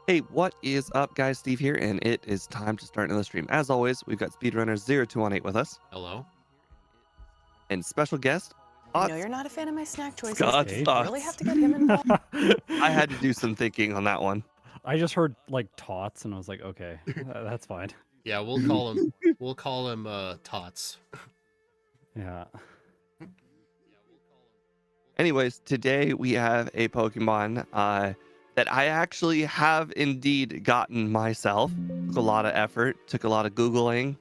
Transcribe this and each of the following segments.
Hey, what is up, guys? Steve here, and it is time to start another stream. As always, we've got speedrunner0218 with us, Hello. and special guest, I know Scott. you're not a fan of my snack choices, but Scott do you Hey. really have Thoughts. to get him involved? I had to do some thinking on that one. I just heard like tots, and I was like, okay, that's fine. Yeah, we'll call him Tots. Yeah. Anyways, today we have a Pokemon that I actually have indeed gotten myself. Took a lot of effort, took a lot of Googling,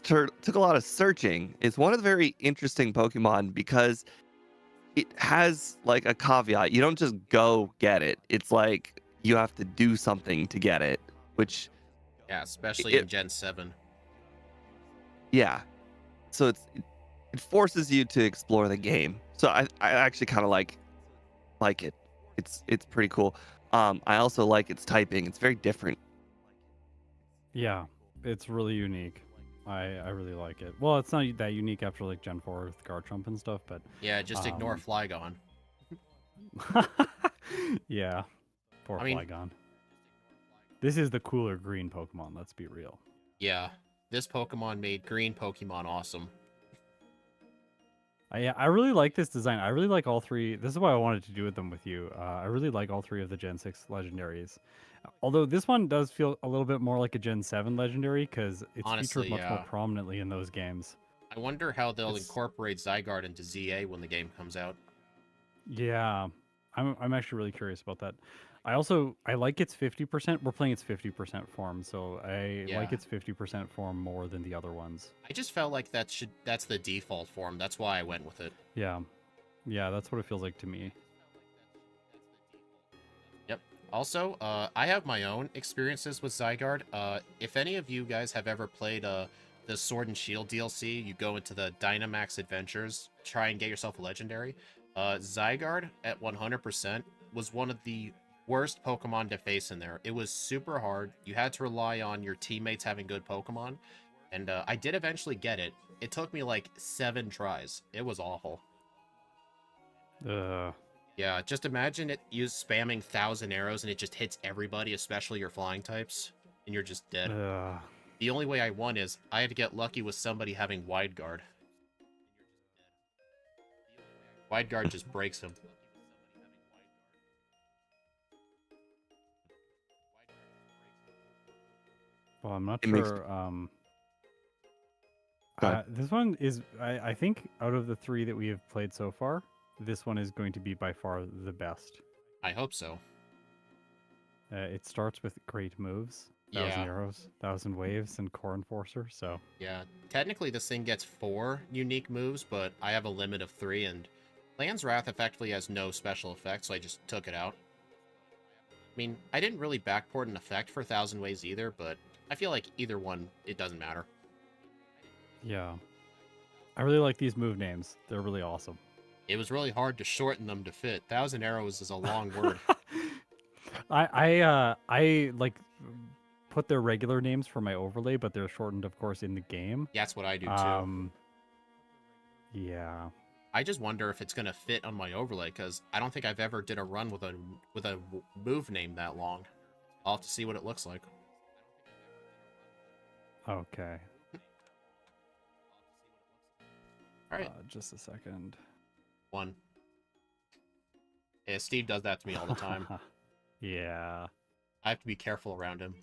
took a lot of searching. It's one of the very interesting Pokemon because it has like a caveat. You don't just go get it. It's like you have to do something to get it, which Yeah, especially It- in Gen 7. yeah. So it forces you to explore the game. So I actually kind of like it. It's pretty cool. I also like its typing. It's very different. Yeah. It's really unique. I really like it. Well, it's not that unique after like Gen 4 with Garchomp and stuff, but Yeah, just ignore Flygon. yeah. Poor I mean- Flygon. This is the cooler green Pokemon, let's be real. Yeah, this Pokemon made green Pokemon awesome. I really like this design. I really like all three. This is why I wanted to do with them with you. I really like all three of the Gen 6 legendaries. Although this one does feel a little bit more like a Gen 7 legendary because it's Honestly, featured much more yeah. prominently in those games. I wonder how they'll It's- incorporate Zygarde into ZA when the game comes out. Yeah, I'm actually really curious about that. I like its 50%. We're playing its 50% form, so I Yeah. like its 50% form more than the other ones. I just felt like that's the default form. That's why I went with it. Yeah, yeah, that's what it feels like to me. Yep. Also, I have my own experiences with Zygarde. If any of you guys have ever played the Sword and Shield DLC, you go into the Dynamax Adventures, try and get yourself a legendary. Zygarde at 100% was one of the worst Pokemon to face in there. It was super hard. You had to rely on your teammates having good Pokemon. And I did eventually get it. It took me like 7 tries. It was awful. Yeah, just imagine you spamming 1,000 arrows and it just hits everybody, especially your flying types, and you're just dead. The only way I won is I had to get lucky with somebody having Wide Guard. Wide Guard just breaks him. Well, I'm not It makes- sure. Go ahead. This one is, I think, out of the three that we have played so far, this one is going to be by far the best. I hope so. It starts with great moves, 1,000 Yeah. arrows, 1,000 waves, and Core Enforcer. So Yeah, technically this thing gets 4 unique moves, but I have a limit of 3, and Land's Wrath effectively has no special effects, so I just took it out. I mean, I didn't really backport an effect for 1,000 Ways either, but I feel like either one, it doesn't matter. yeah, I really like these move names. They're really awesome. It was really hard to shorten them to fit. 1,000 arrows is a long word. I like put their regular names for my overlay, but they're shortened, of course, in the game. That's what I do too. Yeah. I just wonder if it's gonna fit on my overlay, because I don't think I've ever did a run with a move name that long. I'll have to see what it looks like. Okay. All right, Just a second. 1. Yeah, Steve does that to me all the time. Yeah. I have to be careful around him.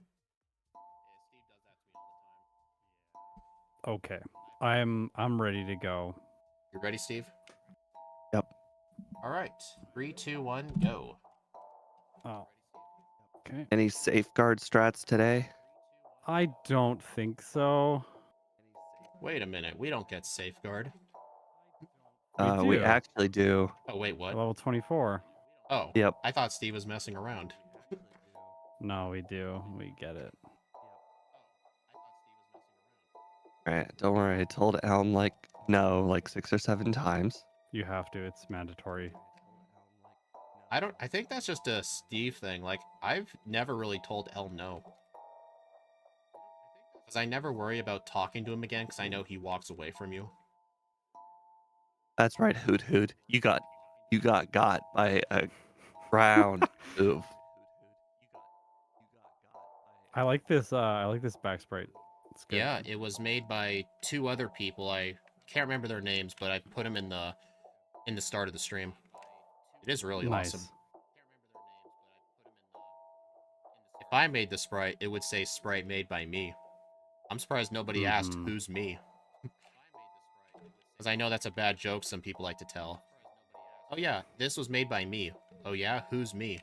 Okay. I'm ready to go. You ready, Steve? Yep. All right, 3, 2, 1, go. Oh. Okay. Any safeguard strats today? I don't think so. Wait a minute, we don't get Safeguard. We do. actually do. Oh, wait, what? Level 24. Oh, Yep. I thought Steve was messing around. No, we do. We get it. All right, don't worry. I told Elm like 6 or 7 times. You have to. It's mandatory. I think that's just a Steve thing. Like, I've never really told Elm no. Because I never worry about talking to him again, because I know he walks away from you. That's right, Hoot Hoot. You got got by a Round move. I like this. I like this back sprite. It's good. Yeah, it was made by 2 other people. I can't remember their names, but I put them in the start of the stream. It is really awesome. Nice. If I made the sprite, it would say sprite made by me. I'm surprised nobody asked Mhm. who's me. Because I know that's a bad joke some people like to tell. Oh yeah, this was made by me. Oh yeah, who's me?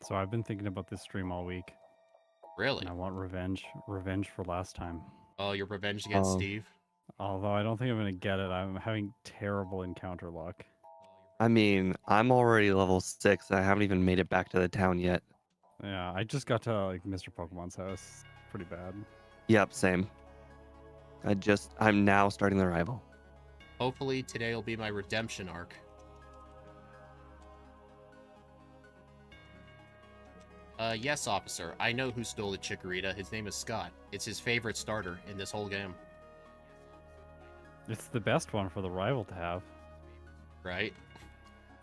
So I've been thinking about this stream all week, Really? and I want revenge. Revenge for last time. Oh, you're revenged against Steve? Although I don't think I'm gonna get it. I'm having terrible encounter luck. I mean, I'm already level 6 and I haven't even made it back to the town yet. Yeah, I just got to like Mr. Pokemon's house. Pretty bad. Yep, same. I'm now starting the rival. Hopefully today will be my redemption arc. Yes, officer. I know who stole the Chikorita. His name is Scott. It's his favorite starter in this whole game. It's the best one for the rival to have. Right?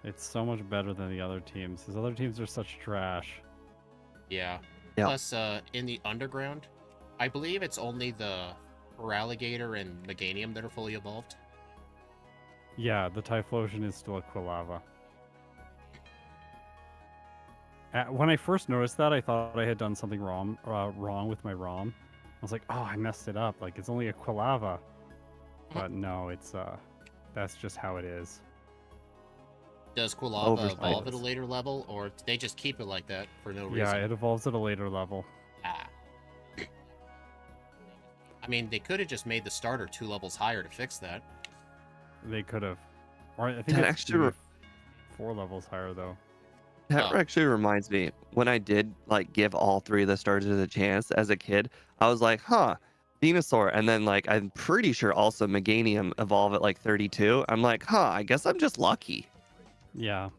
It's so much better than the other teams. His other teams are such trash. Yeah. Yep. Plus, in the underground, I believe it's only the Feraligatr and Meganium that are fully evolved. Yeah, the Typhlosion is still a Quilava. When I first noticed that, I thought I had done something wrong with my ROM. I was like, oh, I messed it up. Like, it's only a Quilava. But no, it's that's just how it is. Does Quilava Oversight. evolve at a later level, or do they just keep it like that for no reason? Yeah, it evolves at a later level. Ah. I mean, they could have just made the starter 2 levels higher to fix that. They could have. Or I think That it's actually maybe 4 levels higher, though. That Oh. actually reminds me, when I did like give all 3 of the starters a chance as a kid, I was like, huh, Venusaur. And then like I'm pretty sure also Meganium evolve at like 32. I'm like, huh, I guess I'm just lucky. Yeah.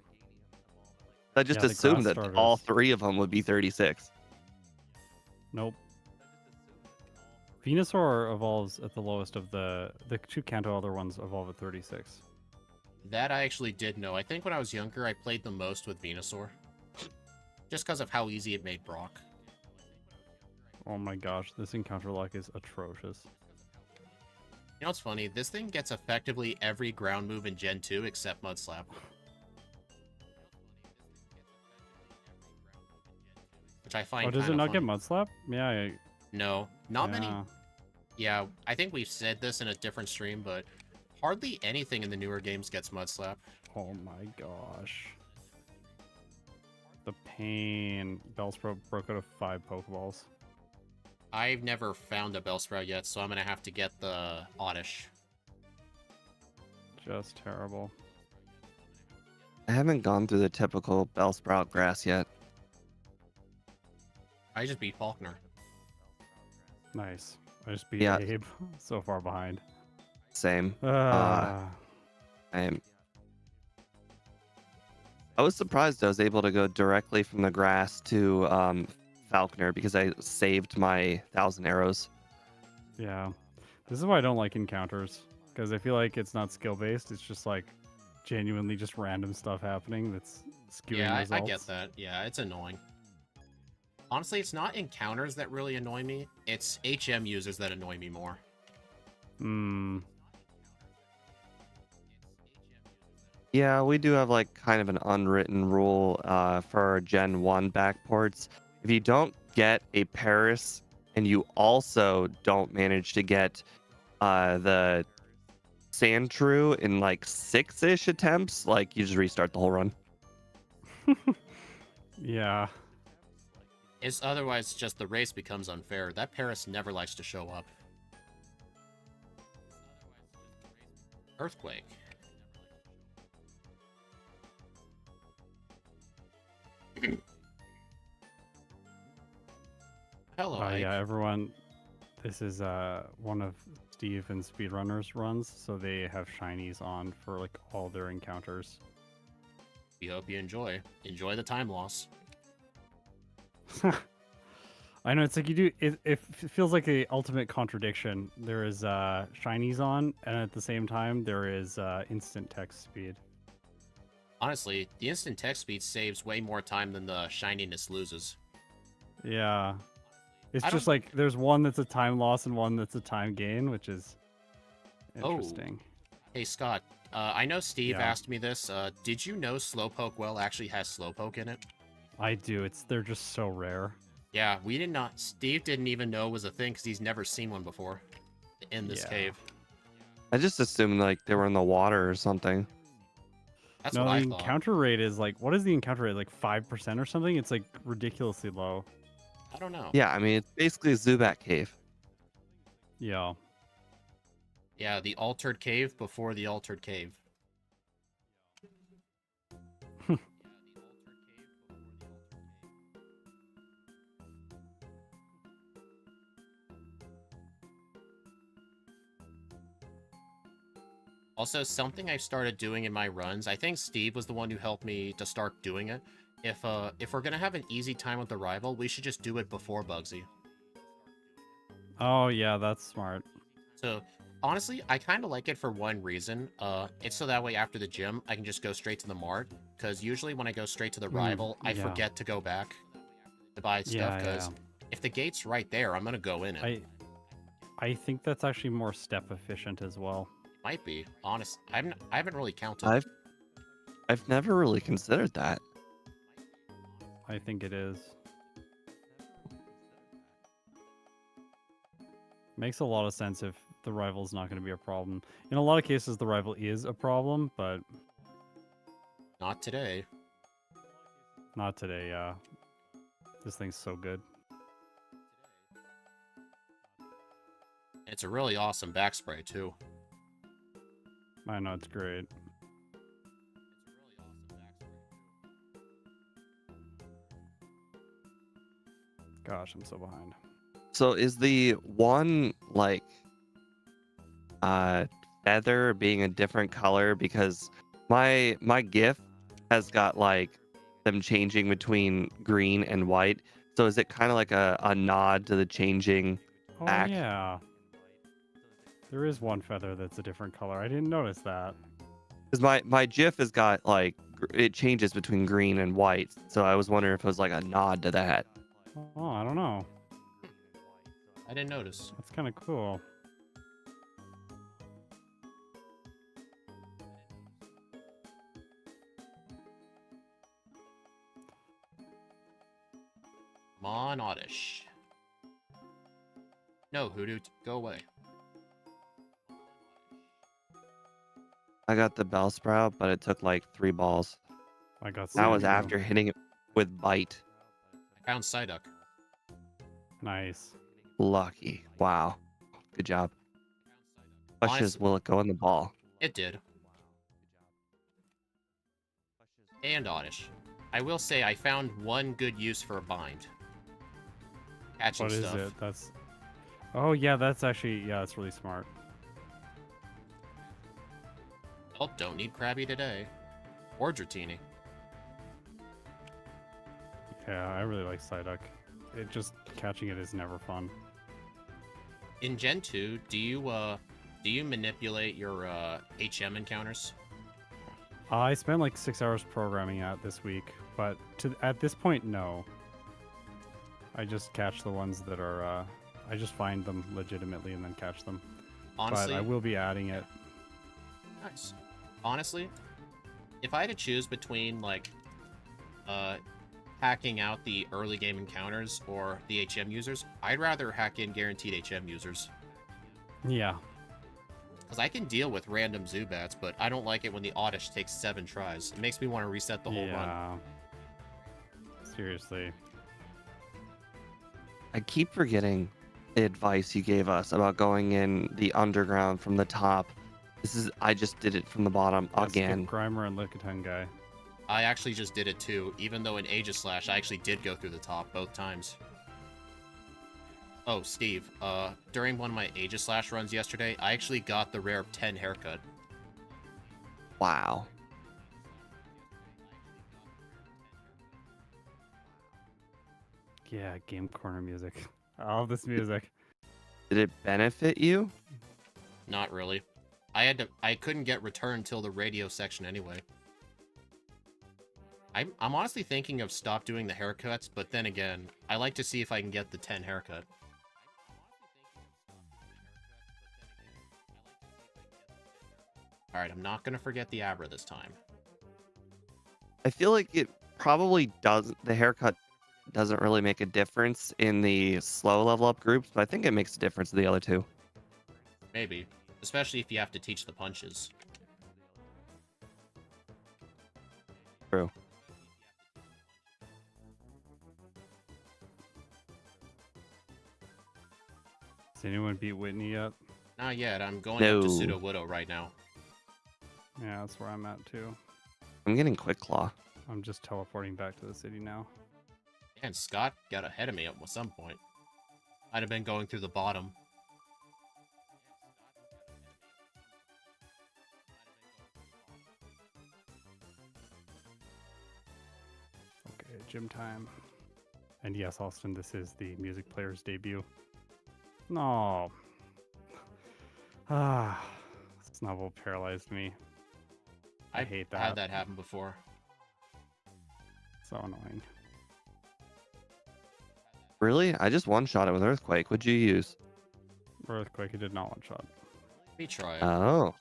I just Yeah, the assumed grass that all starters. 3 of them would be 36. Nope. Venusaur evolves at the lowest of the 2 Kanto other ones evolve at 36. That I actually did know. I think when I was younger, I played the most with Venusaur. Just because of how easy it made Brock. Oh my gosh, this encounter luck is atrocious. You know what's funny? This thing gets effectively every ground move in Gen 2 except Mud Slap. Which I find Oh, does it kinda not funny. get Mud Slap? Yeah. No, not many. Yeah. Yeah, I think we've said this in a different stream, but hardly anything in the newer games gets Mud Slap. Oh my gosh. The pain. Bellsprout broke out of 5 Pokeballs. I've never found a Bellsprout yet, so I'm gonna have to get the Oddish. Just terrible. I haven't gone through the typical Bellsprout grass yet. I just beat Faulkner. Nice. I just beat Yeah. Abe. So far behind. Same. Ah. I was surprised I was able to go directly from the grass to Falconer because I saved my 1,000 arrows. Yeah. This is why I don't like encounters. Because I feel like it's not skill based. It's just like genuinely just random stuff happening that's skewing Yeah, results. I get that. Yeah, it's annoying. Honestly, it's not encounters that really annoy me. It's HM users that annoy me more. Hmm. Yeah, we do have like kind of an unwritten rule for our Gen 1 backports. If you don't get a Paris and you also don't manage to get the Sandshrew in like 6-ish attempts, like you just restart the whole run. Yeah. It's otherwise just the race becomes unfair. That Paris never likes to show up. Earthquake. Hello, Ike. Yeah, everyone. This is one of Steve and Speedrunner's runs, so they have shinies on for like all their encounters. We hope you enjoy. Enjoy the time loss. I know it's like you do. It feels like a ultimate contradiction. There is shinies on, and at the same time there is instant text speed. Honestly, the instant text speed saves way more time than the shininess loses. Yeah, it's I just don't. like there's one that's a time loss and one that's a time gain, which is Oh, interesting. hey Scott. I know Steve Yeah. asked me this. Did you know Slowpoke Well actually has Slowpoke in it? I do. They're just so rare. Yeah, we did not. Steve didn't even know it was a thing because he's never seen one before in this Yeah. cave. I just assumed like they were in the water or something. That's No, what the I thought. encounter rate is like, what is the encounter rate? Like 5% or something? It's like ridiculously low. I don't know. Yeah, I mean it's basically a Zubat cave. Yeah. Yeah, the altered cave before the altered cave. Also, something I started doing in my runs, I think Steve was the one who helped me to start doing it. If we're gonna have an easy time with the rival, we should just do it before Bugsy. Oh yeah, that's smart. So honestly, I kind of like it for one reason. It's so that way after the gym, I can just go straight to the mart. Because usually when I go straight to the rival, I yeah. forget to go back to buy stuff. Yeah, Because if the gate's right there, I'm gonna go in it. I think that's actually more step efficient as well. Might be honest. I haven't really counted. I've never really considered that. I think it is. Makes a lot of sense if the rival's not going to be a problem. In a lot of cases, the rival is a problem, but Not today. not today. Yeah, this thing's so good. It's a really awesome back spray too. I know, it's great. Gosh, I'm so behind. So is the one like feather being a different color because my GIF has got like them changing between green and white. So is it kind of like a nod to the changing Oh back? yeah, there is one feather that's a different color. I didn't notice that. Because my GIF has got like it changes between green and white. So I was wondering if it was like a nod to that. Oh, I don't know. I didn't notice. That's kind of cool. Come on, Oddish. No, Hoodoo, go away. I got the Bellsprout, but it took like 3 balls. I got That was Sandshrew. after hitting it with bite. I found Psyduck. Nice. Lucky. Wow. Good job. Question is, Honestly, will it go in the ball? it did. And Oddish. I will say I found one good use for a bind. Catching What is stuff. it? That's. Oh yeah, that's actually that's really smart. Oh, don't need Krabby today. Or Dratini. Yeah, I really like Psyduck. It just catching it is never fun. In Gen 2, do you manipulate your HM encounters? I spent like 6 hours programming that this week, but at this point, no. I just catch the ones that are. I just find them legitimately and then catch them. Honestly, But I will be adding it. nice. Honestly, if I had to choose between like hacking out the early game encounters or the HM users, I'd rather hack in guaranteed HM users. Yeah. Because I can deal with random Zubats, but I don't like it when the Oddish takes 7 tries. It makes me want to reset the whole run. Yeah. Seriously. I keep forgetting the advice you gave us about going in the underground from the top. I just did it from the bottom Yeah, again. Skip Grimer and Lickitung guy. I actually just did it too, even though in Aegislash I actually did go through the top both times. Oh, Steve, during one of my Aegislash runs yesterday, I actually got the rare 10 haircut. Wow. Yeah, game corner music. All this music. Did it benefit you? Not really. I couldn't get return till the radio section anyway. I'm honestly thinking of stop doing the haircuts, but then again, I like to see if I can get the 10 haircut. Alright, I'm not gonna forget the Abra this time. I feel like it probably doesn't. The haircut doesn't really make a difference in the slow level up groups, but I think it makes a difference in the other two. Maybe. Especially if you have to teach the punches. True. Has anyone beat Whitney yet? Not yet. I'm going No. up to Pseudo Widow right now. Yeah, that's where I'm at too. I'm getting Quick Claw. I'm just teleporting back to the city now. And Scott got ahead of me at some point. I'd have been going through the bottom. Okay, gym time. And yes, Austin, this is the music player's debut. No. Ah, Snubble paralyzed me. I hate that. Had that happen before. So annoying. Really? I just one shot it with Earthquake. What'd you use? Earthquake, it did not one shot. Let me try it. Oh.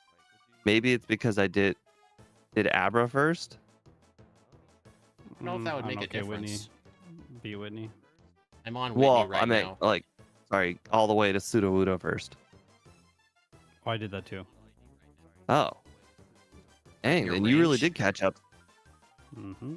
Maybe it's because I did Abra first? I don't know if that would I'm make a okay, Whitney. difference. Beat Whitney. I'm on Whitney Well, right I meant now. like, sorry, all the way to Sudowoodo first. Oh, I did that too. Oh. Dang, Your then you really range. did catch up. Mm-hmm.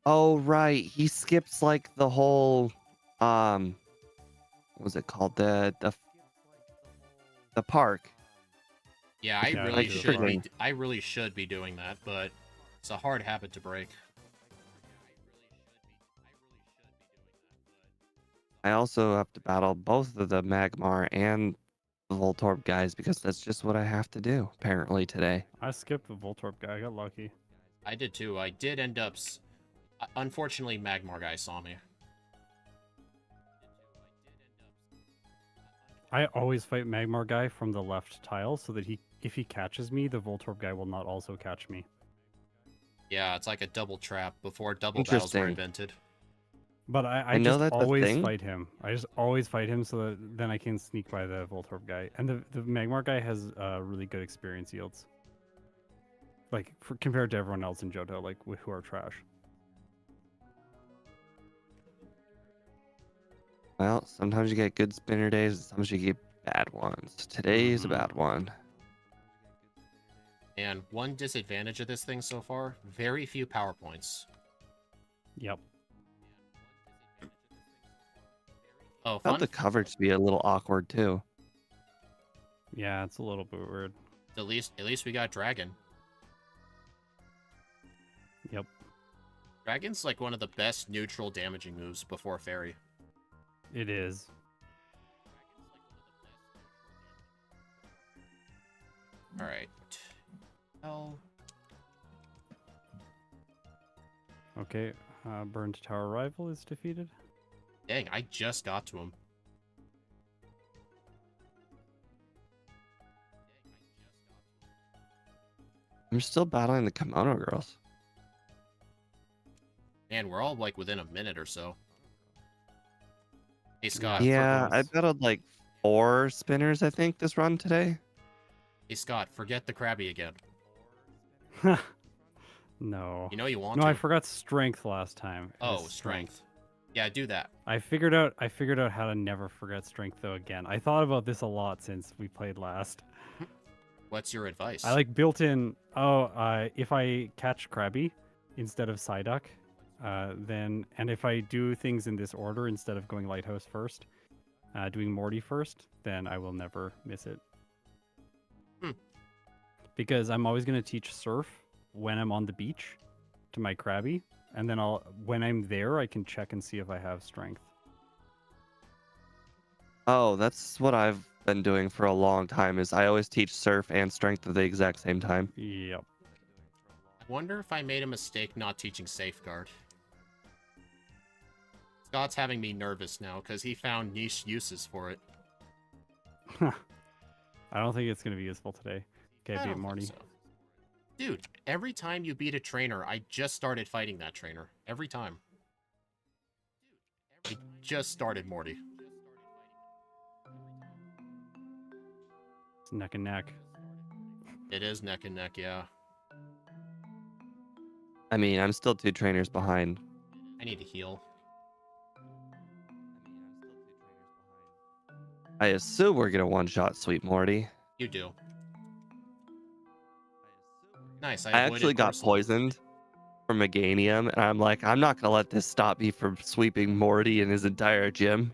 Oh, right. He skips like the whole, what was it called? The park. Yeah, I Yeah, really like should be. triggering. I really should be doing that, but it's a hard habit to break. I also have to battle both of the Magmar and the Voltorb guys because that's just what I have to do, apparently, today. I skipped the Voltorb guy. I got lucky. I did too. I did end up. Unfortunately, Magmar guy saw me. I always fight Magmar guy from the left tile so that if he catches me, the Voltorb guy will not also catch me. Yeah, it's like a double trap before double battles were Interesting. invented. But I know just that's a always thing. fight him. I just always fight him so that then I can sneak by the Voltorb guy. And the Magmar guy has really good experience yields. Like, compared to everyone else in Johto, like, who are trash. Well, sometimes you get good spinner days, and sometimes you get bad ones. Today's a bad one. And one disadvantage of this thing so far, very few power points. Yep. Oh, Felt fun. the coverage to be a little awkward too. Yeah, it's a little bit weird. At least we got Dragon. Yep. Dragon's like one of the best neutral damaging moves before Fairy. It is. Alright. Oh. Okay. Burned Tower Rival is defeated. Dang, I just got to him. I'm still battling the Kimono girls. Man, we're all like within a minute or so. Hey Scott. Yeah, I girls. battled like 4 spinners, I think, this run today. Hey Scott, forget the Krabby again. No. You know you want No, to. I forgot strength last time. It Oh, was strength. Yeah, do that. I figured out how to never forget strength though again. I thought about this a lot since we played last. What's your advice? I like built in if I catch Krabby instead of Psyduck, then and if I do things in this order instead of going Lighthouse first, doing Morty first, then I will never miss it. Because I'm always gonna teach Surf when I'm on the beach to my Krabby, and then when I'm there I can check and see if I have strength. Oh, that's what I've been doing for a long time. Is I always teach surf and strength at the exact same time. Yep. I wonder if I made a mistake not teaching safeguard. Scott's having me nervous now because he found niche uses for it. I don't think it's gonna be useful today. Okay, I beat don't Morty. think so. Dude, every time you beat a trainer, I just started fighting that trainer. Every time. I just started Morty. It's neck and neck. It is neck and neck, yeah. I mean, I'm still 2 trainers behind. I need to heal. I assume we're gonna one-shot Sweet Morty. You do. Nice, I I avoided actually got Porcelain. poisoned from Meganium, and I'm like, I'm not gonna let this stop me from sweeping Morty and his entire gym.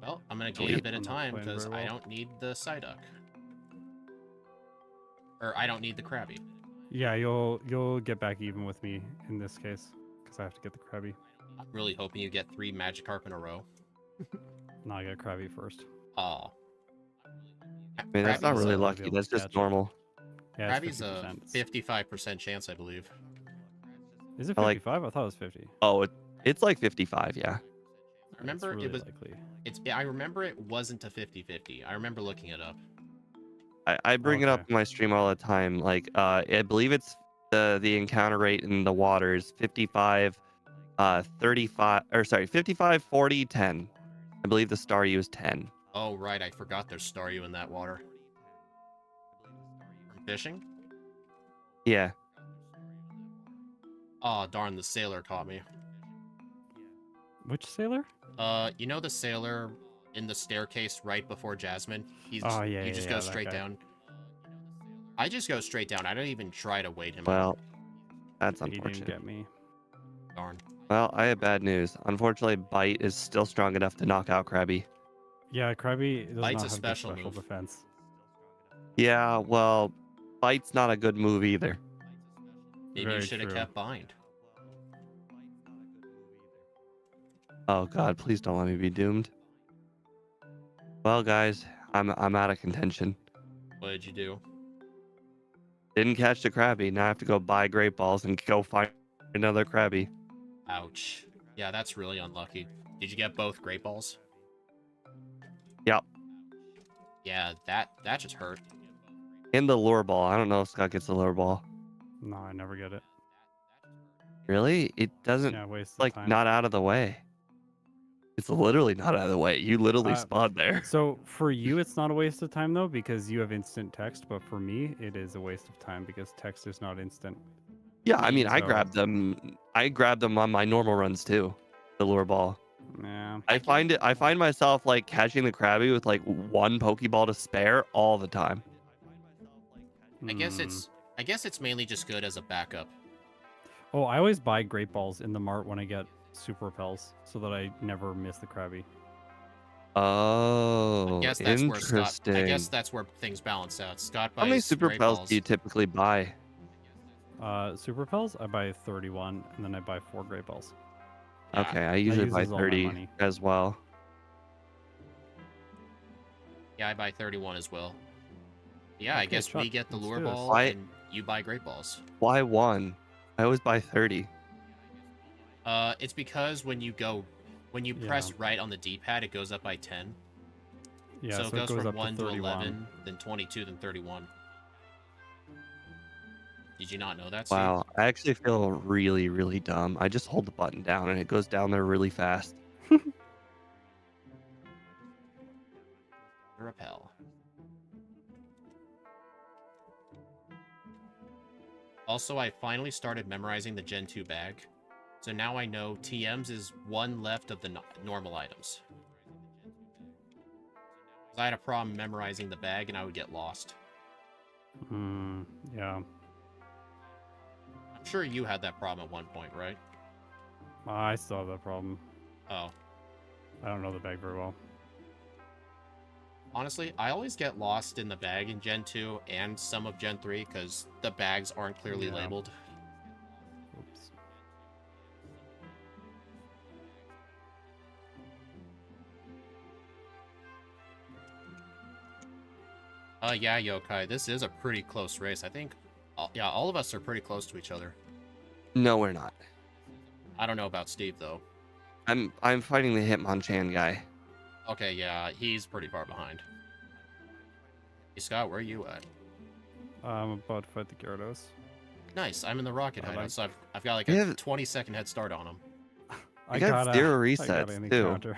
Well, I'm gonna give you a bit of I'm not time playing because very I well. don't need the Psyduck. Or I don't need the Krabby. Yeah, you'll get back even with me in this case because I have to get the Krabby. I'm really hoping you get 3 Magikarp in a row. No, I got Krabby first. Aw. I mean, that's not Krabby's really a- I'll be lucky. able That's to just catch it. normal. Yeah, it's Krabby's a 50%. 55% chance, I believe. Is it I like- 55? I thought it was 50. Oh, it's like 55, yeah. I remember it's really it was. likely. I remember it wasn't a 50-50. I remember looking it up. I bring it up Okay. in my stream all the time. Like, I believe it's the encounter rate in the water is 55, 35, or sorry, 55, 40, 10. I believe the Staryu is 10. Oh right, I forgot there's Staryu in that water. From fishing? Yeah. Oh darn, the sailor caught me. Which sailor? You know the sailor in the staircase right before Jasmine? Oh, yeah, he yeah, just yeah, goes that straight guy. down. I just go straight down. I don't even try to wait him out. Well, that's He didn't unfortunate. get me. Darn. Well, I have bad news. Unfortunately, Bite is still strong enough to knock out Krabby. Yeah, Krabby does Bite's not a have special good special move. defense. Yeah, well, Bite's not a good move either. Maybe you Very should have true. kept Bind. Oh God, please don't let me be doomed. Well, guys, I'm out of contention. What did you do? Didn't catch the Krabby. Now I have to go buy Great Balls and go find another Krabby. Ouch. Yeah, that's really unlucky. Did you get both Great Balls? Yep. Yeah, that just hurt. And the lure ball. I don't know if Scott gets the lure ball. No, I never get it. Really? It doesn't Yeah, waste of like time. not out of the way. It's literally not out of the way. You literally Uh, spawned there. So for you, it's not a waste of time though because you have instant text. But for me, it is a waste of time because text is not instant. Yeah, I mean, I So- grabbed them. I grabbed them on my normal runs too. The lure ball. Yeah. I find myself like catching the Krabby with like 1 Pokeball to spare all the time. I guess Hmm. it's mainly just good as a backup. Oh, I always buy Great Balls in the mart when I get Super Repels so that I never miss the Krabby. Oh, I guess that's where Scott. interesting. I guess that's where things balance out. Scott buys How many Super Great Pells Balls. do you typically buy? Super Repels, I buy 31 and then I buy 4 Great Balls. Yeah. Okay, I usually buy uses all my 30 money. as well. Yeah, I buy 31 as well. Yeah, I Okay, guess we Chuck, get the let's lure do this. ball Why- and you buy Great Balls. Why 1? I always buy 30. It's because when you press right on the D-pad, it goes up by 10. Yeah, so it goes from up 1 to to 31. 11, then 22, then 31. Did you not know that, Steve? Wow, I actually feel really, really dumb. I just hold the button down and it goes down there really fast. Repel. Also, I finally started memorizing the Gen 2 bag. So now I know TMs is 1 left of the normal items. 'Cause I had a problem memorizing the bag and I would get lost. Yeah. I'm sure you had that problem at one point, right? I still have that problem. Oh. I don't know the bag very well. Honestly, I always get lost in the bag in Gen 2 and some of Gen 3 because the bags aren't clearly Yeah. labeled. Oops. Yeah, Yokai, this is a pretty close race. I think, yeah, all of us are pretty close to each other. No, we're not. I don't know about Steve, though. I'm fighting the Hitmonchan guy. Okay, yeah, he's pretty far behind. Hey, Scott, where are you at? I'm about to fight the Gyarados. Nice, I'm in the rocket I hideout, like- so I've got like We a have- 20-second head start on him. I got 0 I got resets, an too. encounter.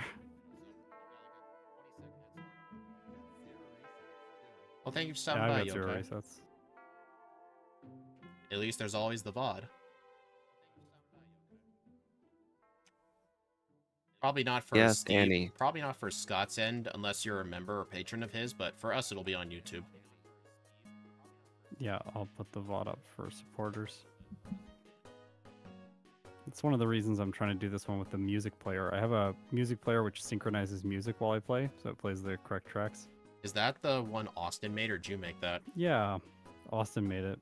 Well, thank you for Yeah, stopping I by, got 0 Yokai. resets. At least there's always the VOD. Probably not for Yes, Steve. Annie. Probably not for Scott's end, unless you're a member or patron of his. But for us, it'll be on YouTube. Yeah, I'll put the VOD up for supporters. It's one of the reasons I'm trying to do this one with the music player. I have a music player which synchronizes music while I play, so it plays the correct tracks. Is that the one Austin made, or did you make that? Yeah, Austin made it.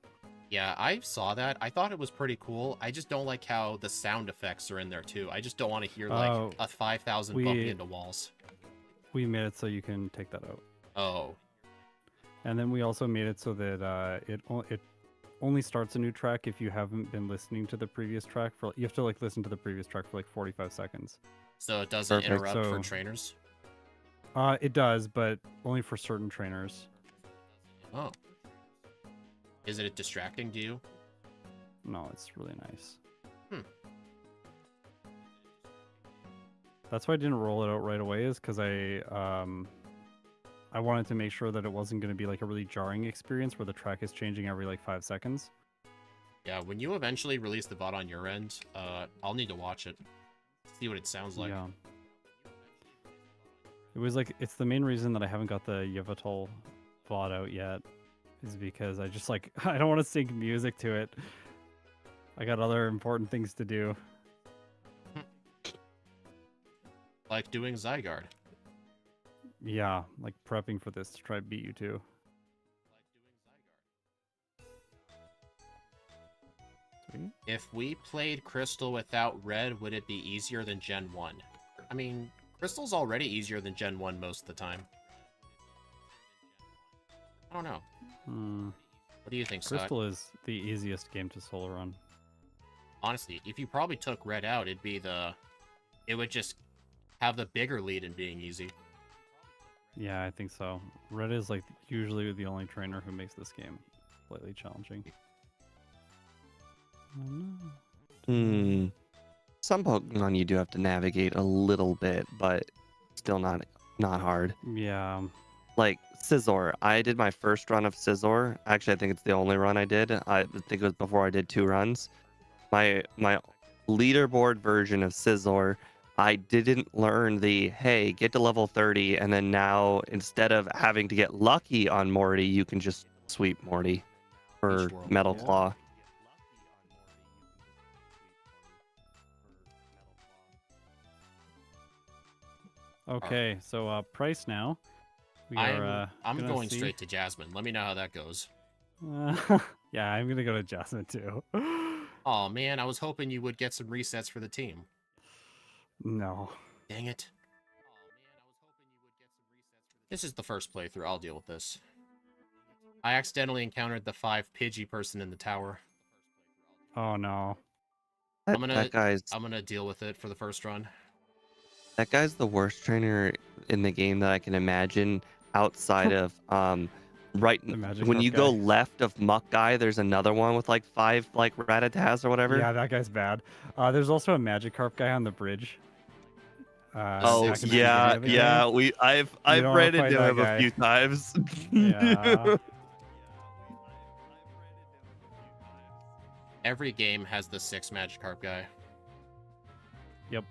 Yeah, I saw that. I thought it was pretty cool. I just don't like how the sound effects are in there too. I just don't want to hear like a 5,000 bumping into walls. We made it so you can take that out. Oh, And then we also made it so that it only starts a new track if you haven't been listening to the previous track for. You have to like listen to the previous track for like 45 seconds. so it doesn't Perfect. interrupt for So- trainers? It does, but only for certain trainers. Oh. Is it distracting to you? No, it's really nice. Hmm. That's why I didn't roll it out right away, is because I wanted to make sure that it wasn't going to be like a really jarring experience where the track is changing every like 5 seconds. Yeah, when you eventually release the VOD on your end, I'll need to watch it. See what it sounds like. Yeah. It was like, it's the main reason that I haven't got the Yveltal VOD out yet, is because I just like, I don't want to sync music to it. I got other important things to do. Like doing Zygarde. Yeah, like prepping for this to try to beat you too. Sweet. If we played Crystal without Red, would it be easier than Gen 1? I mean, Crystal's already easier than Gen 1 most of the time. I don't know. What do you think, Scott? Crystal is the easiest game to solo run. Honestly, if you probably took Red out, it would just have the bigger lead in being easy. Yeah, I think so. Red is like usually the only trainer who makes this game slightly challenging. Oh, no. Some Pokemon you do have to navigate a little bit, but still not hard. Yeah. Like Scizor, I did my first run of Scizor. Actually, I think it's the only run I did. I think it was before I did 2 runs. My leaderboard version of Scizor, I didn't learn the, hey, get to level 30, and then now instead of having to get lucky on Morty, you can just sweep Morty for Beach World, Metal yeah. Claw. Okay, so price now. We are, I'm gonna going see- straight to Jasmine. Let me know how that goes. Yeah, I'm gonna go to Jasmine too. Oh man, I was hoping you would get some resets for the team. No. Dang it. This is the first playthrough. I'll deal with this. I accidentally encountered the 5 Pidgey person in the tower. Oh no. That, I'm gonna- that guy's I'm gonna deal with it for the first run. that guy's the worst trainer in the game that I can imagine outside of right The Magikarp when you go guy. left of Muck Guy, there's another one with like 5 like Rattatas or whatever. Yeah, that guy's bad. There's also a Magikarp guy on the bridge. Oh Six back in the yeah, beginning of the game. I've don't wanna ran fight into that him guy. a few times. Yeah. Every game has the 6 Magikarp guy. Yep.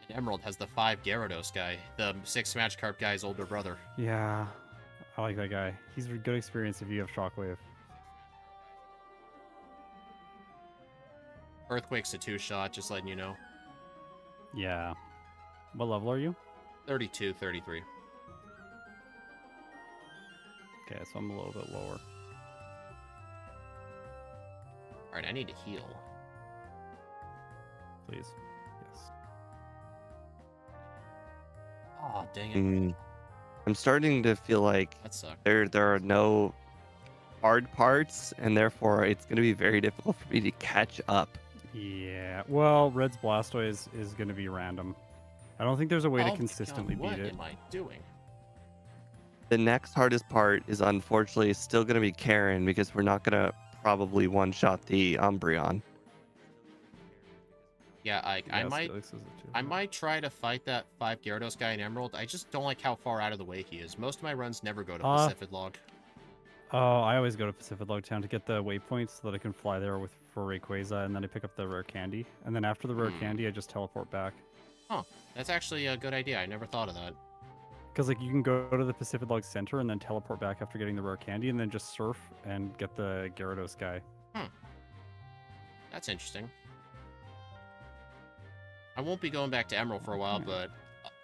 And Emerald has the 5 Gyarados guy. The 6 Magikarp guy's older brother. Yeah. I like that guy. He's a good experience if you have Shockwave. Earthquake's a 2-shot, just letting you know. Yeah. What level are you? 32, 33. Okay, so I'm a little bit lower. Alright, I need to heal. Please. Yes. Oh, dang it. Mm, I'm starting to feel like That sucked. there are no hard parts, and therefore it's going to be very difficult for me to catch up. Yeah. Well, Red's Blastoise is going to be random. I don't think there's a way Oh to my consistently God, what beat it. am I doing? The next hardest part is unfortunately still going to be Karen because we're not going to probably one-shot the Umbreon. Yeah, I Yeah, might Steelix is it too. I might try to fight that 5 Gyarados guy in Emerald. I just don't like how far out of the way he is. Most of my runs never go to Pacific Log. Oh, I always go to Pacific Log Town to get the waypoints so that I can fly there for Rayquaza, and then I pick up the rare candy. And then after the rare candy, I just teleport back. Huh. That's actually a good idea. I never thought of that. Because like you can go to the Pacific Log Center and then teleport back after getting the rare candy, and then just surf and get the Gyarados guy. That's interesting. I won't be going back to Emerald for a while, but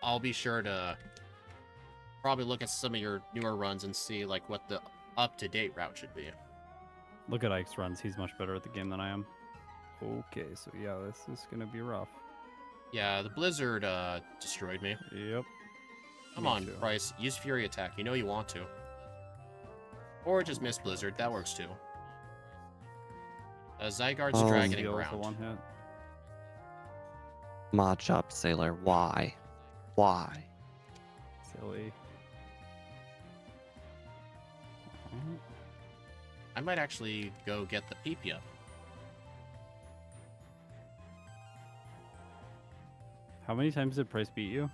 I'll be sure to probably look at some of your newer runs and see like what the up-to-date route should be. Look at Ike's runs. He's much better at the game than I am. Okay, so yeah, this is going to be rough. Yeah, the Blizzard destroyed me. Yep. Come Me on, too. Price. Use Fury Attack. You know you want to. Or just miss Blizzard. That works too. Zygarde's a dragon and Steel's the ground. one hit. Machop Sailor, why? Why? Silly. I might actually go get the Peepia. How many times did Price beat you?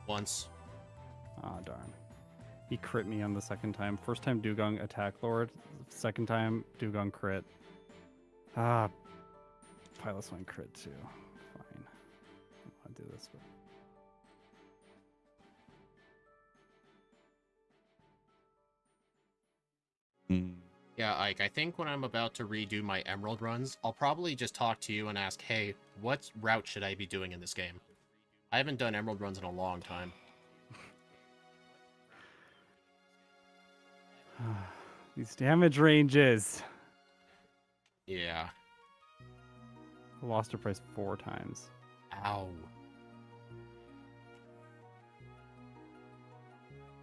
Once. Ah, darn. He crit me on the second time. First time Dugong attack Lord. Second time Dugong crit. Ah, Piloswine crit too. Fine. I'll do this one. Hmm. Yeah, Ike, I think when I'm about to redo my Emerald runs, I'll probably just talk to you and ask, hey, what route should I be doing in this game? I haven't done Emerald runs in a long time. These damage ranges. Yeah. I lost to Price 4 times. Ow.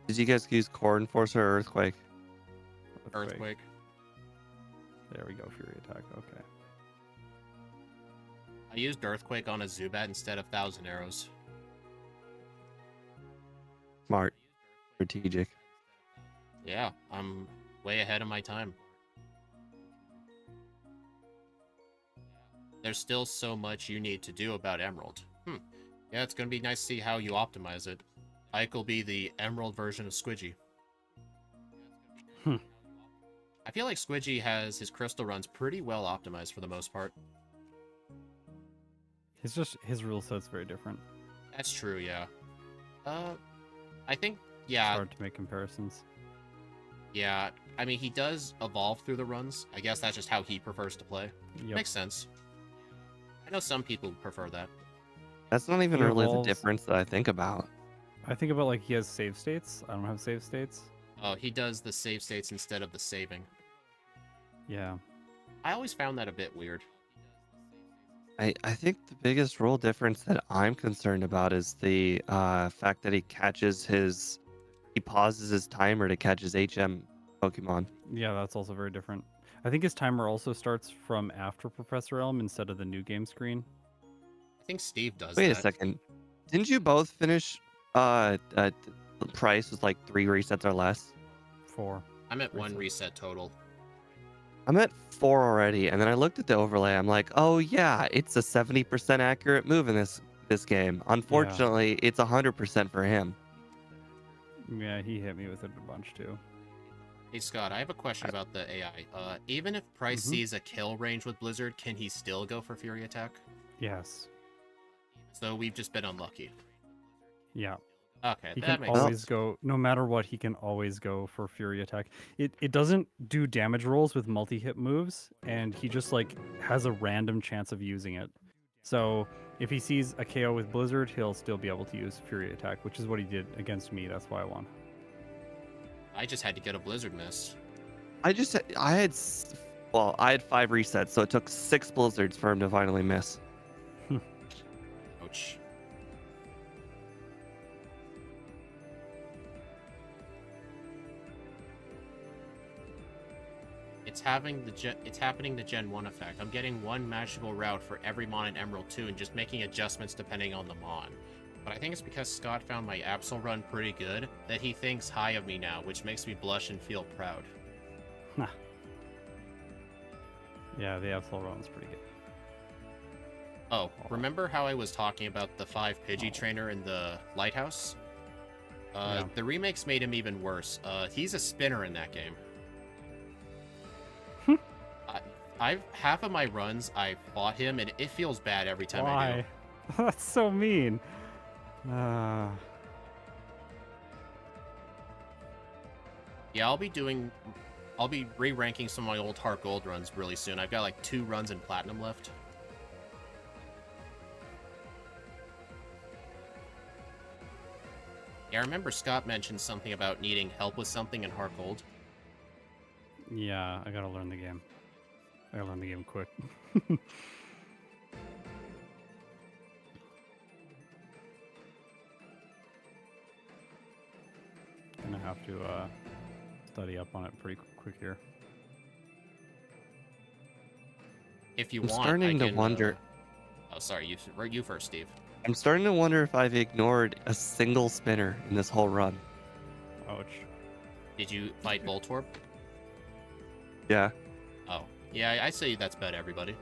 Did you guys use Core Enforcer or Earthquake? Earthquake. There we go, Fury Attack. Okay. I used Earthquake on a Zubat instead of Thousand Arrows. Smart. Strategic. Yeah, I'm way ahead of my time. There's still so much you need to do about Emerald. Yeah, it's gonna be nice to see how you optimize it. Ike will be the Emerald version of Squidgy. I feel like Squidgy has his crystal runs pretty well optimized for the most part. His rule set's very different. That's true, yeah. I think, It's yeah, hard to make comparisons. yeah. I mean, he does evolve through the runs. I guess that's just how he prefers to play. Yep. Makes sense. I know some people prefer that. That's not even He really the evolves- difference that I think about. I think about like he has save states. I don't have save states. Oh, he does the save states instead of the saving. Yeah. I always found that a bit weird. I think the biggest rule difference that I'm concerned about is the fact that he pauses his timer to catch his HM Pokemon. Yeah, that's also very different. I think his timer also starts from after Professor Elm instead of the new game screen. I think Steve does Wait that. a second. Didn't you both finish the price was like 3 resets or less? 4. I'm at 1 Reset. reset total. I'm at 4 already, and then I looked at the overlay. I'm like, oh yeah, it's a 70% accurate move in this game. Unfortunately, it's 100% for him. Yeah, he hit me with it a bunch too. Hey Scott, I have a question about the AI. Even if Price Mhm. sees a kill range with Blizzard, can he still go for Fury Attack? Yes. So we've just been unlucky. Yeah. Okay, He that can makes always sense. go, no matter what, he can always go for Fury Attack. It doesn't do damage rolls with multi-hit moves, and he just like has a random chance of using it. So if he sees a KO with Blizzard, he'll still be able to use Fury Attack, which is what he did against me. That's why I won. I just had to get a Blizzard miss. I had 5 resets, so it took 6 blizzards for him to finally miss. Ouch. it's happening the Gen 1 effect. I'm getting one magical route for every Mon in Emerald 2 and just making adjustments depending on the Mon. But I think it's because Scott found my Absol run pretty good that he thinks high of me now, which makes me blush and feel proud. Yeah, the Absol run's pretty good. Oh, remember how I was talking about the 5 Pidgey trainer in the lighthouse? Yeah. The remakes made him even worse. He's a spinner in that game. I've half of my runs I fought him, and it feels bad every time I do. Why? That's so mean. Yeah, I'll be re-ranking some of my old Heart Gold runs really soon. I've got like 2 runs in Platinum left. Yeah, I remember Scott mentioned something about needing help with something in Heart Gold. Yeah, I gotta learn the game. I gotta learn the game quick. Gonna have to study up on it pretty quick here. If you I'm want, starting I to can, wonder. Oh, sorry, you first, Steve. I'm starting to wonder if I've ignored a single spinner in this whole run. Ouch. Did you fight Voltorb? Yeah. Oh, yeah, I say that's bet everybody.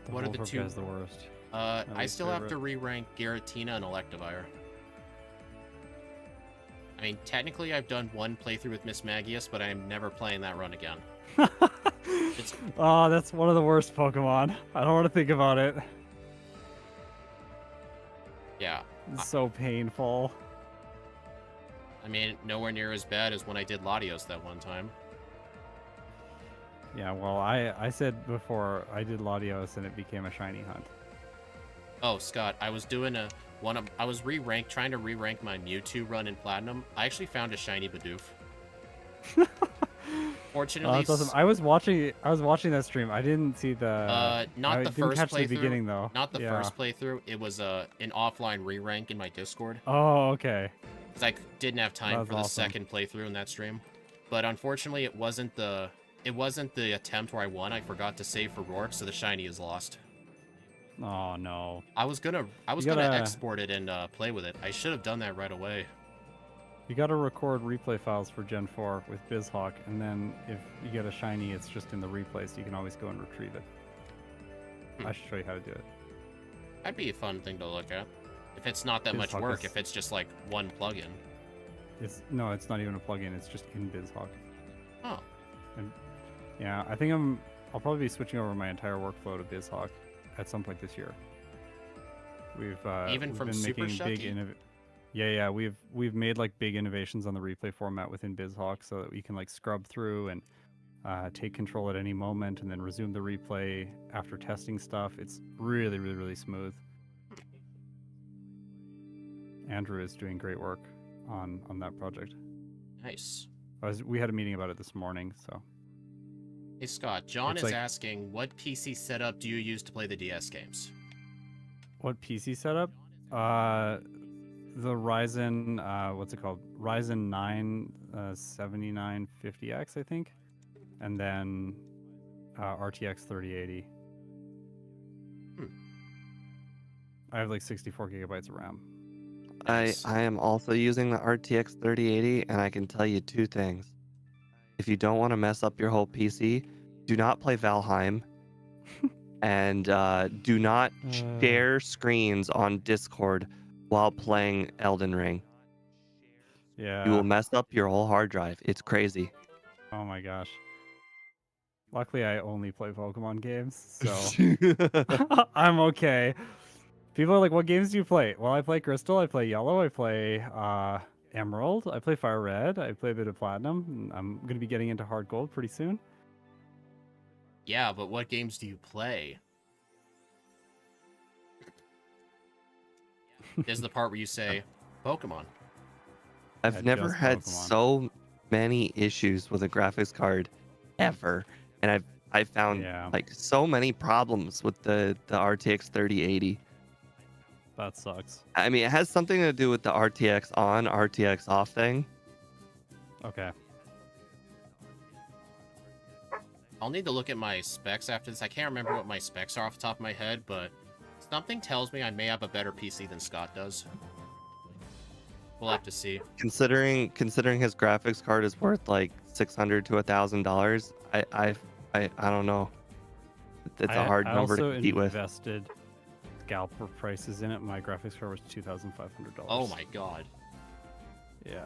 The What are the Voltorb 2? guy's the worst. I least still have favorite. to re-rank Giratina and Electivire. I mean, technically I've done 1 playthrough with Miss Magius, but I am never playing that run again. Oh, that's one of the worst Pokemon. I don't want to think about it. Yeah, It's so painful. I mean, nowhere near as bad as when I did Latios that one time. Yeah, well, I said before I did Latios and it became a shiny hunt. Oh, Scott, I was doing I was trying to re-rank my Mewtwo run in Platinum. I actually found a shiny Bidoof. Fortunately, That's awesome. I was watching that stream. I didn't see the. not I the didn't first catch playthrough. the beginning though. Not the Yeah. first playthrough. It was an offline re-rank in my Discord. Oh, okay. Because I didn't have time That's for the awesome. second playthrough in that stream. But unfortunately, it wasn't the attempt where I won. I forgot to save for Rourke, so the shiny is lost. Oh no. I was gonna gotta- export it and play with it. I should have done that right away. You got to record replay files for Gen 4 with BizHawk, and then if you get a shiny, it's just in the replay, so you can always go and retrieve it. I should show you how to do it. That'd be a fun thing to look at. If it's not that much BizHawk work, is- if it's just like one plugin. It's not even a plugin. It's just in BizHawk. Oh. And yeah, I think I'll probably be switching over my entire workflow to BizHawk at some point this year. We've Even we've from been Super making big Shucky? Yeah, we've made like big innovations on the replay format within BizHawk so that we can like scrub through and take control at any moment and then resume the replay after testing stuff. It's really, really, really smooth. Andrew is doing great work on that project. Nice. We had a meeting about it this morning, so Hey Scott, John It's is like- asking, what PC setup do you use to play the DS games? what PC setup? The Ryzen, what's it called? Ryzen 9 7950X, I think, and then RTX 3080. I have like 64 gigabytes of RAM. Nice. I am also using the RTX 3080, and I can tell you 2 things. If you don't want to mess up your whole PC, do not play Valheim, and do not share screens on Discord while playing Elden Ring. Yeah. You will mess up your whole hard drive. It's crazy. Oh my gosh. Luckily, I only play Pokemon games, so I'm okay. People are like, "What games do you play?" Well, I play Crystal, I play Yellow, I play Emerald, I play Fire Red, I play a bit of Platinum. And I'm gonna be getting into Hard Gold pretty soon. Yeah, but what games do you play? This is the part where you say, Pokemon. I've Yeah, never just had Pokemon. so many issues with a graphics card ever, and I've found Yeah. like so many problems with the RTX 3080. That sucks. I mean, it has something to do with the RTX on, RTX off thing. Okay. I'll need to look at my specs after this. I can't remember what my specs are off the top of my head, but something tells me I may have a better PC than Scott does. We'll have to see. Considering his graphics card is worth like $600 to $1,000, I don't know. It's a hard number to compete with. I also invested scalper prices in it. My graphics card was $2,500. Oh my god. Yeah.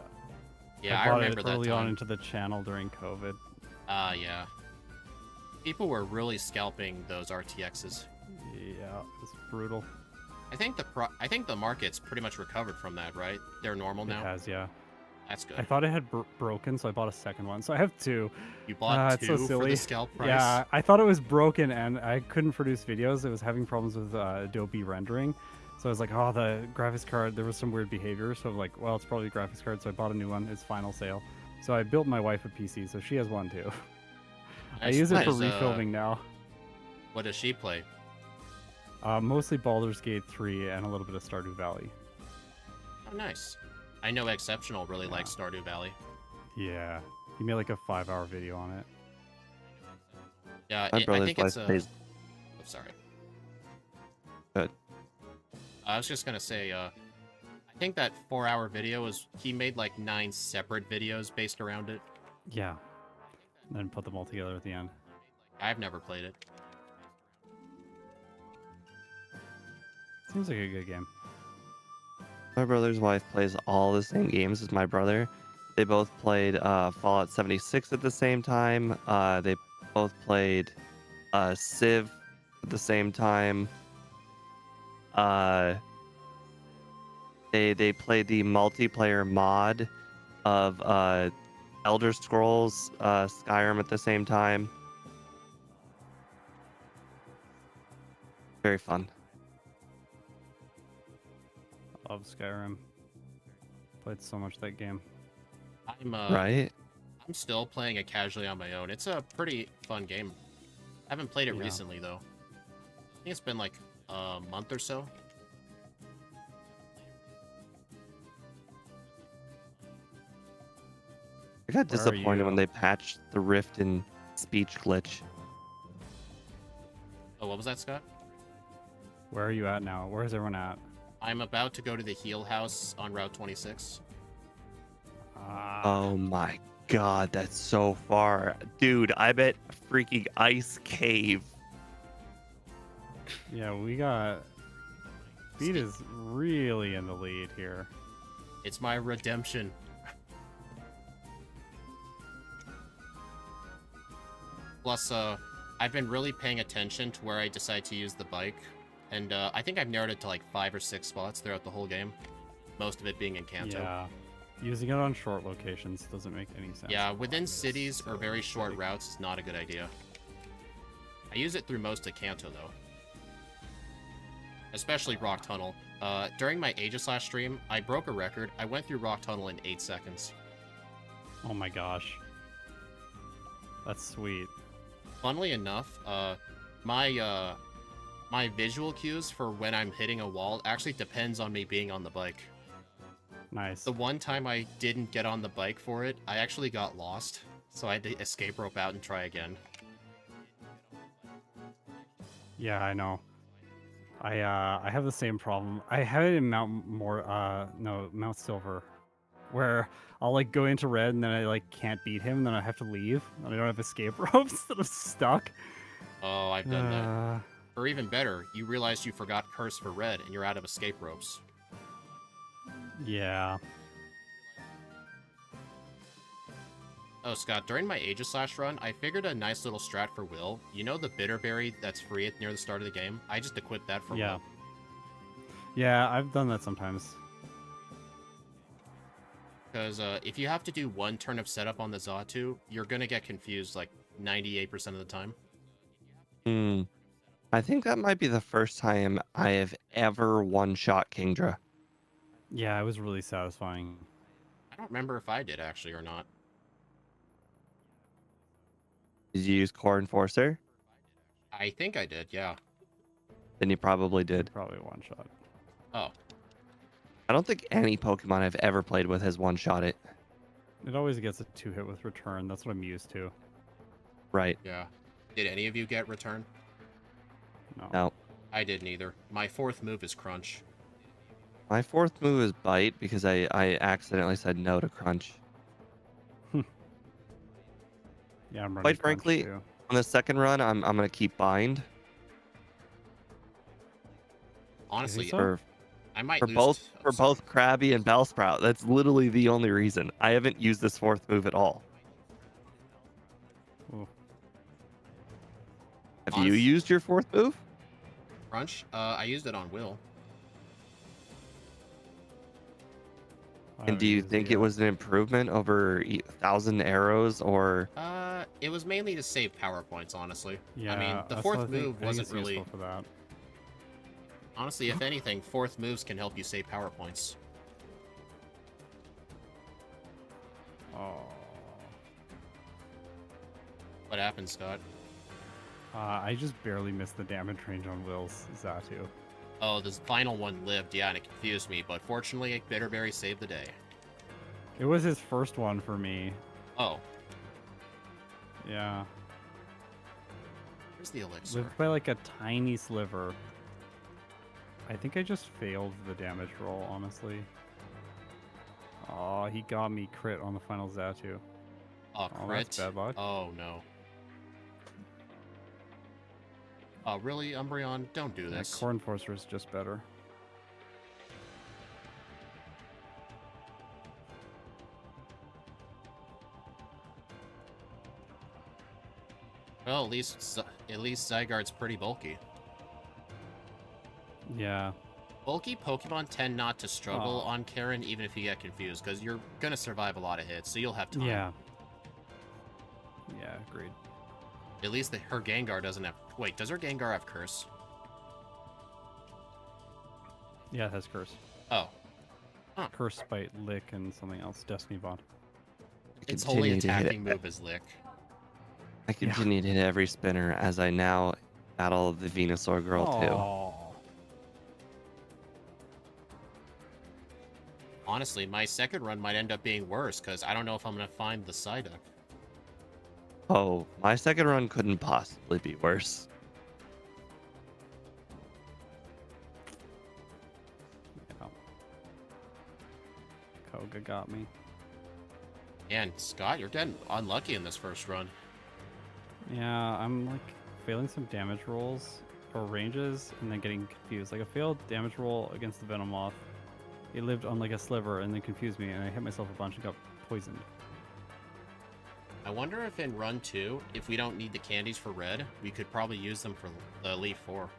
Yeah, I I bought remember it that early time. on into the channel during COVID. Yeah. People were really scalping those RTXs. Yeah, it's brutal. I think the market's pretty much recovered from that, right? They're normal now. It has, yeah. That's good. I thought it had broken, so I bought a second one. So I have two. You bought it's two so for silly. the scalp price? Yeah, I thought it was broken and I couldn't produce videos. It was having problems with Adobe rendering. So I was like, oh, the graphics card, there was some weird behavior. So I'm like, well, it's probably the graphics card. So I bought a new one. It's final sale. So I built my wife a PC, so she has one too. I use it for refilming now. What does she play? Mostly Baldur's Gate 3 and a little bit of Stardew Valley. Oh, nice. I know Exceptional really likes Stardew Valley. Yeah. He made like a 5-hour video on it. Yeah, My I brother's think wife it's a... plays. Oh, sorry. Good. I was just gonna say, I think that 4-hour video was... He made like 9 separate videos based around it. Yeah. And then put them all together at the end. I've never played it. Seems like a good game. My brother's wife plays all the same games as my brother. They both played Fallout 76 at the same time. They both played Civ at the same time. They played the multiplayer mod of Elder Scrolls Skyrim at the same time. Very fun. Love Skyrim. Played so much that game. Right? I'm still playing it casually on my own. It's a pretty fun game. I haven't played it recently though. I think it's been like a month or so. I got disappointed when they patched the Rift and speech glitch. Oh, what was that, Scott? Where are you at now? Where is everyone at? I'm about to go to the Heal House on Route 26. Oh my god, that's so far. Dude, I bet freaking Ice Cave. Yeah, we got... Speed is really in the lead here. It's my redemption. Plus, I've been really paying attention to where I decide to use the bike. And I think I've narrowed it to like 5 or 6 spots throughout the whole game. Most of it being in Kanto. Yeah. Using it on short locations doesn't make any sense. Yeah, within cities or very short routes is not a good idea. I use it through most of Kanto, though. Especially Rock Tunnel. During my Aegislash stream, I broke a record. I went through Rock Tunnel in 8 seconds. Oh my gosh. That's sweet. Funnily enough, my visual cues for when I'm hitting a wall actually depends on me being on the bike. Nice. The one time I didn't get on the bike for it, I actually got lost. So I had to escape rope out and try again. Yeah, I know. I have the same problem. I have it in Mount Silver, where I'll like go into red and then I like can't beat him, and then I have to leave, and I don't have escape ropes, that I'm stuck. Oh, I've done that. Or even better, you realize you forgot Curse for red and you're out of escape ropes. Yeah. Oh, Scott, during my Aegislash run, I figured a nice little strat for Will. You know the Bitterberry that's free near the start of the game? I just equipped that for Will. Yeah, I've done that sometimes. Because if you have to do one turn of setup on the Xatu, you're going to get confused like 98% of the time. I think that might be the first time I have ever one-shot Kingdra. Yeah, it was really satisfying. I don't remember if I did actually or not. Did you use Core Enforcer? I think I did, yeah. Then you probably did. Probably one-shot. Oh. I don't think any Pokemon I've ever played with has one-shot it. It always gets a 2-hit with return. That's what I'm used to. Right. Yeah. Did any of you get return? No. No. I didn't either. My fourth move is crunch. My fourth move is bite because I accidentally said no to crunch. Yeah, I'm running Quite crunch frankly, too. on the second run, I'm gonna keep bind Honestly, so? for I might for lose. both Krabby and Bellsprout. That's literally the only reason. I haven't used this fourth move at all. Ooh. Have you used your fourth move? Crunch? I used it on Will. I And do haven't you used think it yet. was an improvement over 1,000 arrows or? It was mainly to save power points, honestly. Yeah, I mean, the that's fourth what I think- move I think wasn't it's really. useful for that. Honestly, if anything, fourth moves can help you save power points. Oh. What happened, Scott? I just barely missed the damage range on Will's Zatu. Oh, this final one lived, yeah, and it confused me, but fortunately, Bitterberry saved the day. It was his first one for me. Oh, Yeah. where's the elixir? Lived by like a tiny sliver. I think I just failed the damage roll, honestly. Oh, he got me crit on the final Zatu. Oh, Oh, crit? that's bad luck. Oh, no. Oh, really, Umbreon? Don't do That this. Corn Forcer is just better. Well, at least Zygarde's pretty bulky. Yeah. Bulky Pokemon tend not to struggle Aw. on Karen even if you get confused, because you're gonna survive a lot of hits, so you'll have time. Yeah. Yeah, agreed. At least her Gengar doesn't have... Wait, does her Gengar have Curse? Yeah, it has Curse. Oh. Curse, Spite, Lick, and something else. Destiny Bond. Its only Continue to hit attacking it. move is Lick. I continue to hit every spinner as I now battle the Venusaur girl too. Aw. Honestly, my second run might end up being worse, because I don't know if I'm going to find the Psyduck. Oh, my second run couldn't possibly be worse. Yeah. Koga got me. And Scott, you're getting unlucky in this first run. Yeah, I'm like failing some damage rolls or ranges and then getting confused. Like a failed damage roll against the Venomoth. It lived on like a sliver and then confused me and I hit myself a bunch and got poisoned. I wonder if in run 2, if we don't need the candies for red, we could probably use them for the Elite Four.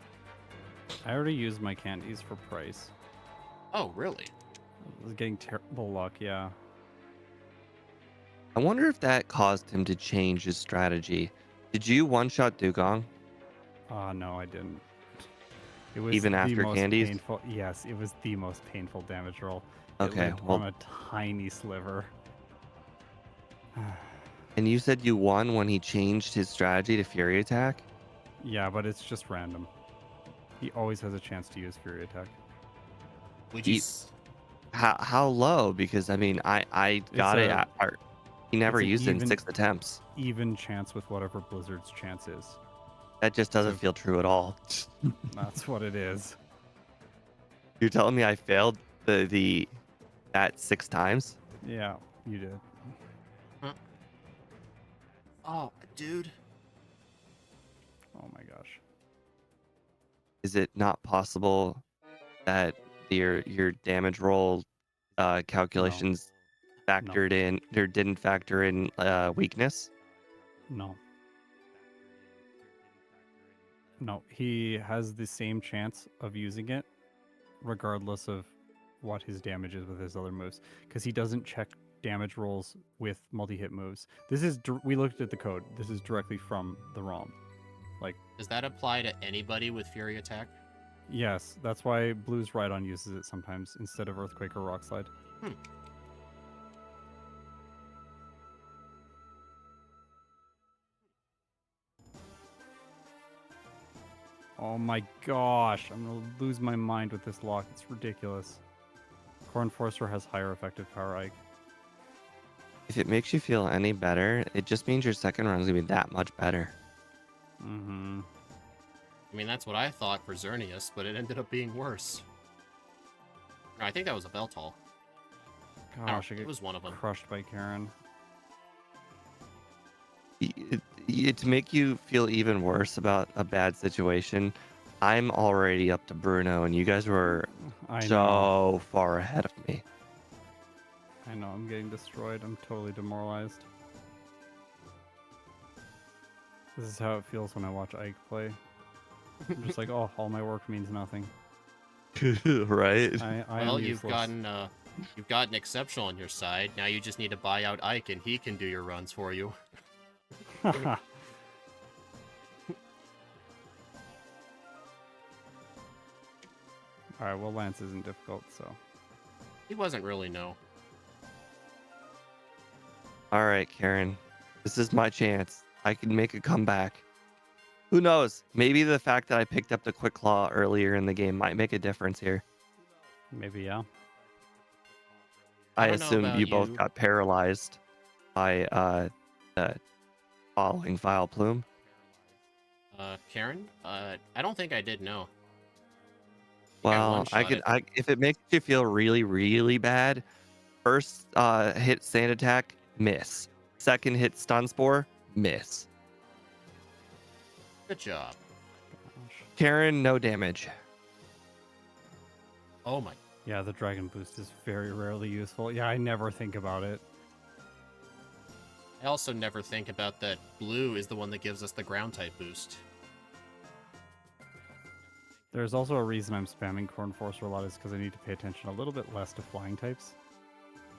I already used my candies for price. Oh, really? I was getting terrible luck, yeah. I wonder if that caused him to change his strategy. Did you one-shot Dugong? No, I didn't. It was Even the after most candies? painful. Yes, it was the most painful damage roll. Okay, it lived well- on a tiny sliver. And you said you won when he changed his strategy to Fury Attack? Yeah, but it's just random. He always has a chance to use Fury Attack. Would you... He- How low? Because, I mean, I got it. He never it's an used it in even- 6 attempts. Even chance with whatever Blizzard's chance is. That just doesn't So- feel true at all. That's what it is. You're telling me I failed that 6 times? Yeah, you did. Oh, dude. Oh my gosh. Is it not possible that your damage roll calculations factored in or didn't factor in weakness? No. No, he has the same chance of using it regardless of what his damage is with his other moves because he doesn't check damage rolls with multi-hit moves. This is we looked at the code. This is directly from the ROM. Does that apply to anybody with Fury Attack? Yes, that's why Blue's Rhydon uses it sometimes instead of Earthquake or Rock Slide. Oh my gosh, I'm gonna lose my mind with this lock. It's ridiculous. Corn Forcer has higher effective power, Ike. If it makes you feel any better, it just means your second run is gonna be that much better. Mm-hmm. I mean, that's what I thought for Xerneas, but it ended up being worse. No, I think that was a Beltall. Gosh, I It get was one of them. crushed by Karen. To make you feel even worse about a bad situation, I'm already up to Bruno, and you guys were I know. so far ahead of me. I know. I'm getting destroyed. I'm totally demoralized. This is how it feels when I watch Ike play. I'm just like, oh, all my work means nothing. Right? I Well, am you've useless. gotten Exceptional on your side. Now you just need to buy out Ike, and he can do your runs for you. Alright, well, Lance isn't difficult, so. He wasn't really, no. All right, Karen. This is my chance. I can make a comeback. Who knows? Maybe the fact that I picked up the Quick Claw earlier in the game might make a difference here. Maybe, yeah. I don't know assume about you both you. got paralyzed by the following Vile Plume. Karen? I don't think I did, no. Well, if it makes you feel really, really bad, first hit Sand Attack, miss. Second hit Stun Spore, miss. Good job. Gosh. Karen, no damage. Oh my. Yeah, the Dragon Boost is very rarely useful. Yeah, I never think about it. I also never think about that blue is the one that gives us the ground type boost. There's also a reason I'm spamming Corn Forcer a lot is because I need to pay attention a little bit less to flying types,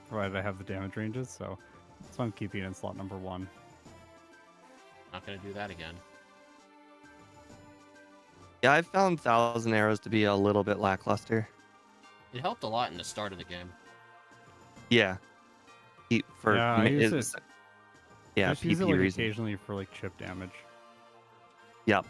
provided I have the damage ranges, so I'm keeping it in slot number 1. Not gonna do that again. Yeah, I've found Thousand Arrows to be a little bit lackluster. It helped a lot in the start of the game. Yeah. Yeah, I use it. Yeah, I just use it PP like reason. occasionally for like chip damage. Yep.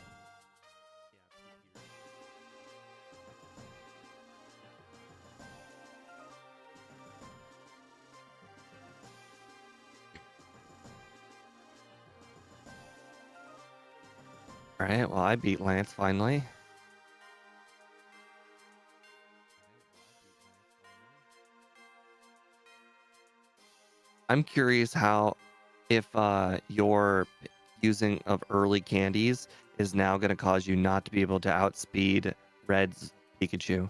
All right, well, I beat Lance finally. I'm curious how, if your using of early candies is now going to cause you not to be able to outspeed Red's Pikachu.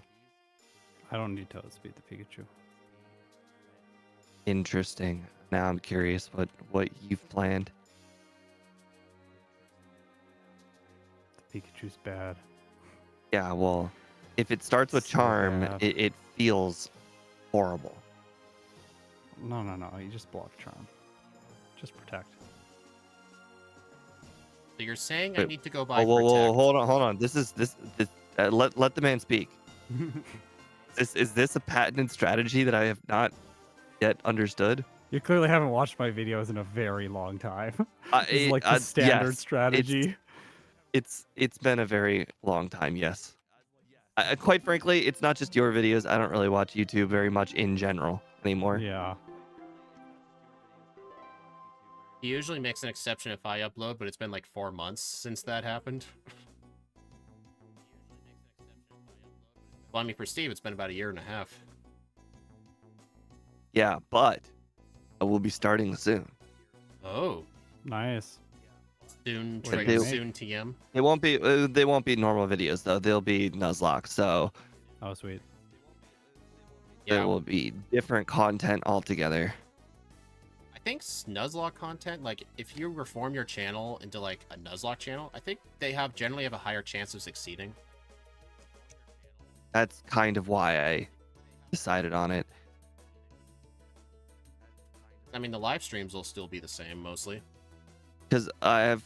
I don't need to outspeed the Pikachu. Interesting. Now I'm curious what you've planned. The Pikachu's bad. Yeah, well, if it starts with So Charm, bad. it feels horrible. No, you just block Charm. Just protect. So you're saying I Wait, need to go buy Whoa, Protect. hold on. This let the man speak. Is this a patented strategy that I have not yet understood? You clearly haven't watched my videos in a very long time. This is like the standard yes, strategy. It's been a very long time. Yes. Quite frankly, it's not just your videos. I don't really watch YouTube very much in general anymore. Yeah. He usually makes an exception if I upload, but it's been like 4 months since that happened. Well, I mean, for Steve, it's been about 1.5 years. Yeah, but I will be starting soon. Oh. Nice. Soon, What do you soon TM. It won't be. They won't be normal videos though. They'll be Nuzlocke. So Oh, sweet. there Yeah, will be different content altogether. I think Nuzlocke content, like, if you reform your channel into, like, a Nuzlocke channel, I think they generally have a higher chance of succeeding. That's kind of why I decided on it. I mean, the live streams will still be the same, mostly. Because I have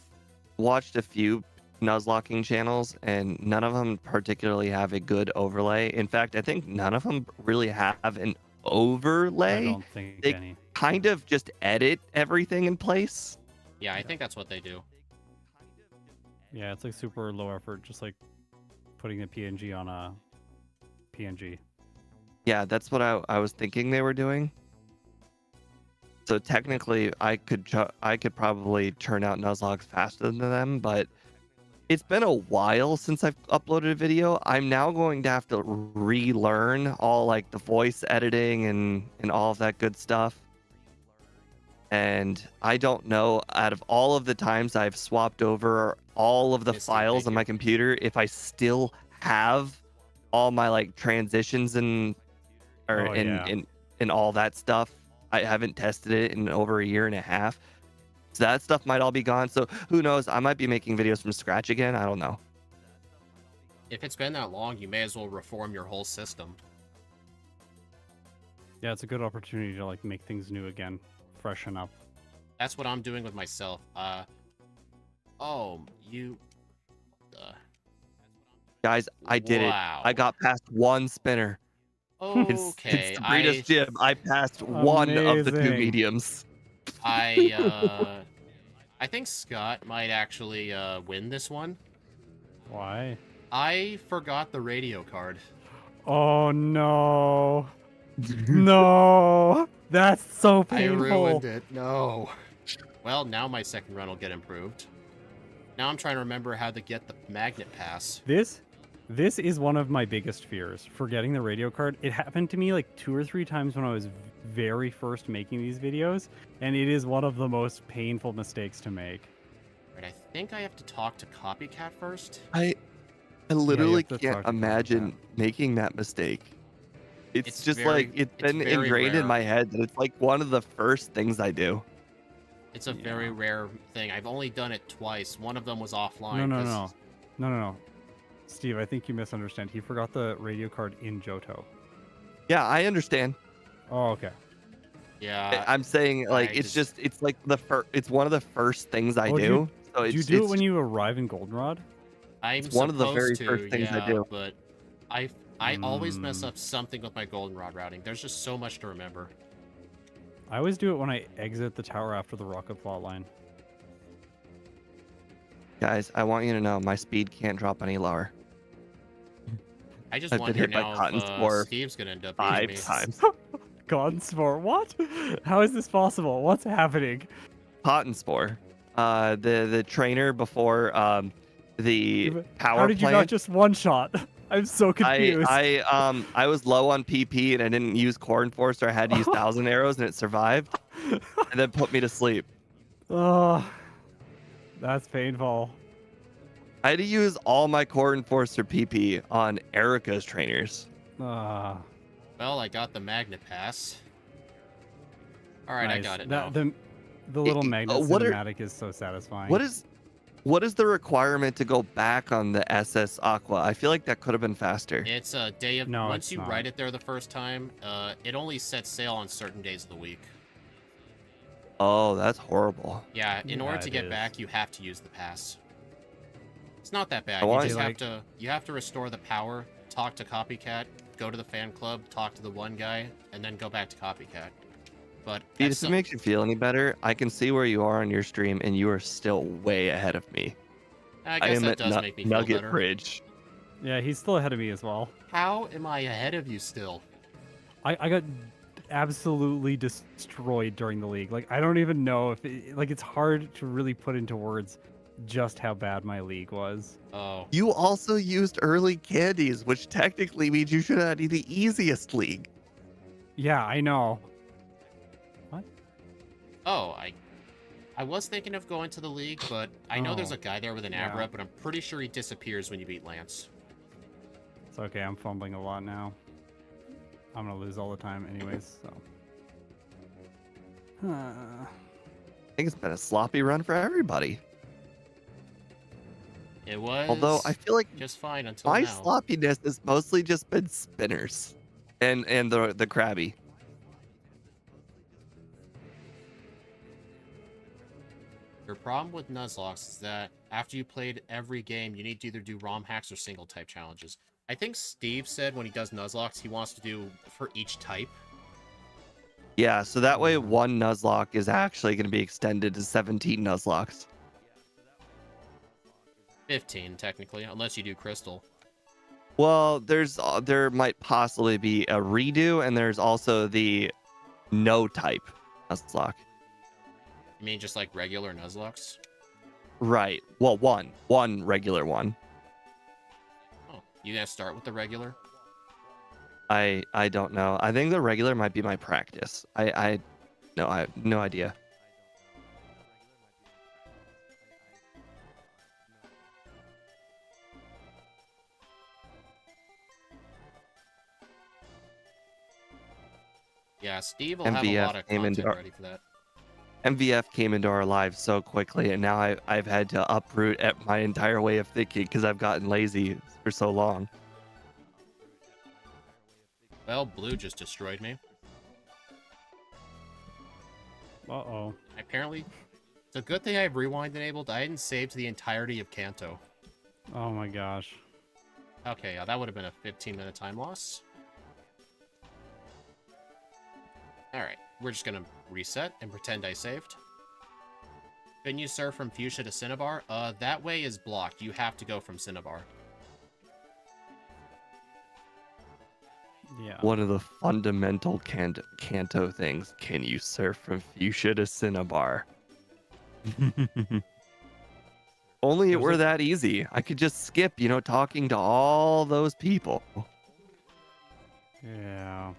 watched a few Nuzlocking channels, and none of them particularly have a good overlay. In fact, I think none of them really have an I overlay. don't think They any. kind of just edit everything in place. Yeah, I think that's what they do. Yeah, it's like super low effort, just like putting the PNG on a PNG. Yeah, that's what I was thinking they were doing. So technically, I could probably churn out Nuzlocke faster than them, but It's been a while since I've uploaded a video. I'm now going to have to relearn all like the voice editing and all of that good stuff. And I don't know, out of all of the times I've swapped over all of the Misty, files thank on you. my computer, if I still have all my like transitions and or Oh, yeah. and all that stuff. I haven't tested it in over a year and a half. So that stuff might all be gone. So who knows? I might be making videos from scratch again. I don't know. If it's been that long, you may as well reform your whole system. Yeah, it's a good opportunity to like make things new again, freshen up. That's what I'm doing with myself. Oh, you. Guys, I did it. Wow. I got past one spinner. It's Okay, Sabrina's gym. I passed one of the two Amazing. mediums. I think Scott might actually win this one. Why? I forgot the radio card. Oh no. No. That's so painful. I ruined it. No. Well, now my second run will get improved. Now I'm trying to remember how to get the magnet pass. This is one of my biggest fears, forgetting the radio card. It happened to me like 2 or 3 times when I was very first making these videos, and it is one of the most painful mistakes to make. Right, I think I have to talk to Copycat first. I literally to can't talk to imagine Copycat. making that mistake. It's It's just very- like it's it's been very ingrained rare. in my head that it's like one of the first things I do. It's a Yeah. very rare thing. I've only done it twice. One of them was offline. No. Steve, I think you misunderstand. He forgot the radio card in Johto. Yeah, I understand. Oh, okay. Yeah. I'm saying like I it's just- it's like it's one of the first things I Oh, do do. you- So Do it's you do it it's when you arrive in Goldenrod? I'm it's one of the very supposed first to, things I yeah, do. but I always mess Mm. up something with my goldenrod routing. There's just so much to remember. I always do it when I exit the tower after the rocket plot line. Guys, I want you to know my speed can't drop any lower. I just I've been wonder hit by now cotton if spore Steve's gonna end up beating 5 me. times. Gone spore. What? How is this possible? What's happening? Cotton spore. The trainer before the power How did you not plant. just one shot? I'm so confused. I was low on PP and I didn't use core enforcer. I had to use 1,000 arrows and it survived, and then put me to sleep. Oh, that's painful. I had to use all my core enforcer PP on Erica's trainers. Ah, Well, I got the magnet pass. All right, I nice. got it That- now. The little magnet what are- cinematic is so satisfying. What is the requirement to go back on the SS Aqua? I feel like that could have been faster. It's a day of. No, once it's you not. write it there the first time, it only sets sail on certain days of the week. Oh, that's horrible. Yeah, in Yeah, order to it get is. back, you have to use the pass. It's not that bad. I You want- just have Like- to. You have to restore the power. Talk to Copycat. Go to the fan club. Talk to the one guy, and then go back to Copycat. But Pete, at if it some- makes you feel any better, I can see where you are on your stream, and you are still way ahead of me. I I guess am that at does make me feel Nugget better. Bridge. Yeah, he's still ahead of me as well. How am I ahead of you still? I got absolutely destroyed during the league. Like, I don't even know if it's hard to really put into words just how bad my league was. Oh, You also used early candies, which technically means you should have had the easiest league. Yeah, I know. oh, I was thinking of going to the league, but I know there's Oh, a guy there with an yeah. Abra, but I'm pretty sure he disappears when you beat Lance. It's okay, I'm fumbling a lot now. I'm gonna lose all the time anyways, so. I think it's been a sloppy run for everybody. It was. Although I feel like just fine until my now. sloppiness has mostly just been spinners and the Krabby. Your problem with Nuzlocke is that after you played every game, you need to either do ROM hacks or single type challenges. I think Steve said when he does Nuzlocke, he wants to do for each type. Yeah, so that way one Nuzlocke is actually going to be extended to 17 Nuzlocks. 15, technically, unless you do Crystal. Well, there might possibly be a redo, and there's also the no type Nuzlocke. You mean just like regular Nuzlocks? Right. Well, one regular one. Oh, you guys start with the regular? I don't know. I think the regular might be my practice. I have no idea. Yeah, Steve will have a MVF lot of came into content our ready for that. MVF came into our lives so quickly, and now I've had to uproot my entire way of thinking because I've gotten lazy for so long. Well, Blue just destroyed me. Uh-oh. Apparently, it's a good thing I have Rewind enabled. I hadn't saved the entirety of Kanto. Oh my gosh. Okay, yeah, that would have been a 15-minute time loss. Alright, we're just gonna reset and pretend I saved. Can you surf from Fuchsia to Cinnabar? That way is blocked. You have to go from Cinnabar. Yeah. One of the fundamental Kanto things. Can you surf from Fuchsia to Cinnabar? Only it There's were like that easy. I could just skip, talking to all those people. Yeah.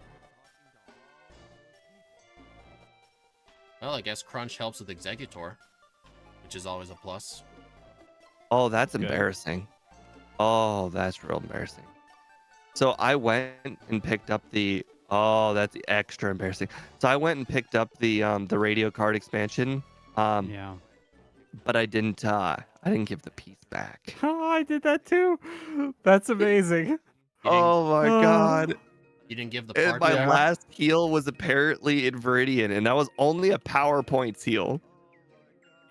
Well, I guess Crunch helps with Executor, which is always a plus. Oh, that's Good. embarrassing. Oh, that's real embarrassing. So I went and picked up the. Oh, that's extra embarrassing. So I went and picked up the radio card expansion. Yeah. But I didn't give the piece back. Oh, I did that too. That's amazing. You didn't, Oh my god. you didn't give the And part my back? Yeah. last heal was apparently in Viridian, and that was only a PowerPoint heal.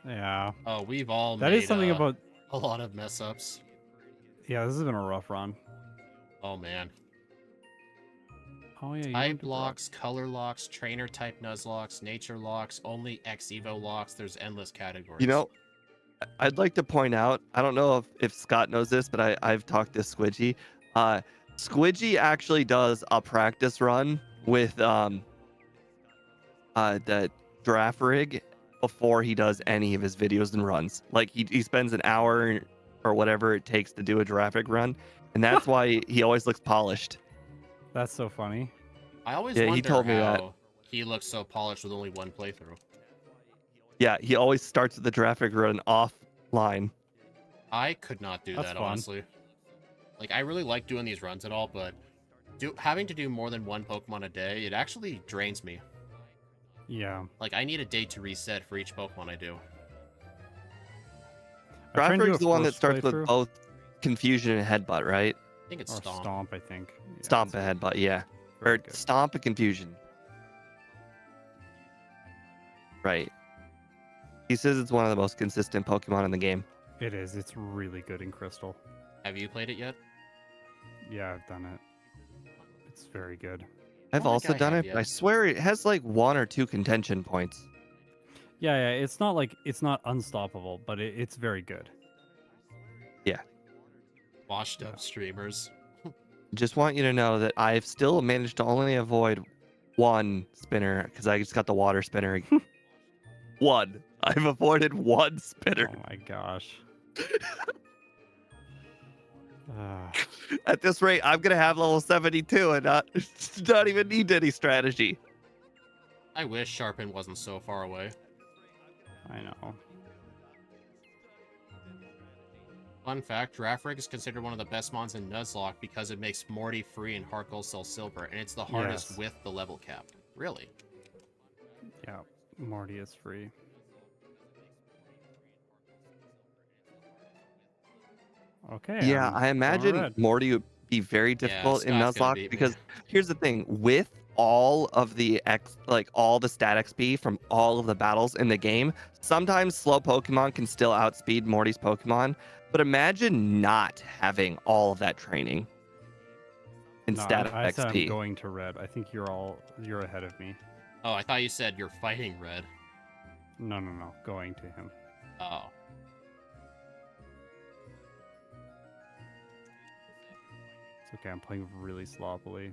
Yeah. Oh, we've all That made is something about. a lot of mess-ups. Yeah, this has been a rough run. Oh, man. Oh yeah. You don't Type do locks, color locks, trainer type Nuzlocks, nature locks, only X-Evo locks. There's endless categories. I'd like to point out, I don't know if Scott knows this, but I've talked to Squidgy. Squidgy actually does a practice run with the draft rig before he does any of his videos and runs. Like he spends an hour or whatever it takes to do a draft rig run, and that's why he always looks polished. That's so funny. I always Yeah, he wonder told me how that. he looks so polished with only one playthrough. Yeah, he always starts the draft rig run offline. I could not do That's that, fun. honestly. Like, I really like doing these runs and all, but having to do more than one Pokemon a day, it actually drains me. Yeah. Like, I need a day to reset for each Pokemon I do. I tried Draft to do rig's a the one that first starts with playthrough. both confusion and headbutt, right? I think it's Or Stomp. stomp, I think. Yeah, Stomp that's and headbutt, yeah. very Or good. stomp and confusion. Right. He says it's one of the most consistent Pokemon in the game. It is. It's really good in Crystal. Have you played it yet? Yeah, I've done it. It's very good. I've don't also think I done have it, yet. but I swear it has like 1 or 2 contention points. Yeah, yeah. It's not unstoppable, but it's very good. Washed up streamers. Just want you to know that I've still managed to only avoid 1 spinner because I just got the water spinner. 1. I've avoided 1 spinner. Oh my gosh. At this rate, I'm gonna have level 72 and not even need any strategy. I wish Sharpen wasn't so far away. I know. Fun fact, Giraffe is considered one of the best mons in Nuzlocke because it makes Morty free and Heart Gold Cell Silver, and it's the hardest Yes. with the level cap. Really? Yeah, Morty is free. Okay. Yeah, I'm I going imagine red. Morty would be very difficult in Scott's gonna Nuzlocke beat me. because here's the thing: with all of the all the stat XP from all of the battles in the game, sometimes slow Pokemon can still outspeed Morty's Pokemon. But imagine not having all of that training in No, stat I said I'm XP. going to red. I think you're ahead of me. Oh, I thought you said you're fighting Red. No, going to him. Oh. It's okay. I'm playing really sloppily.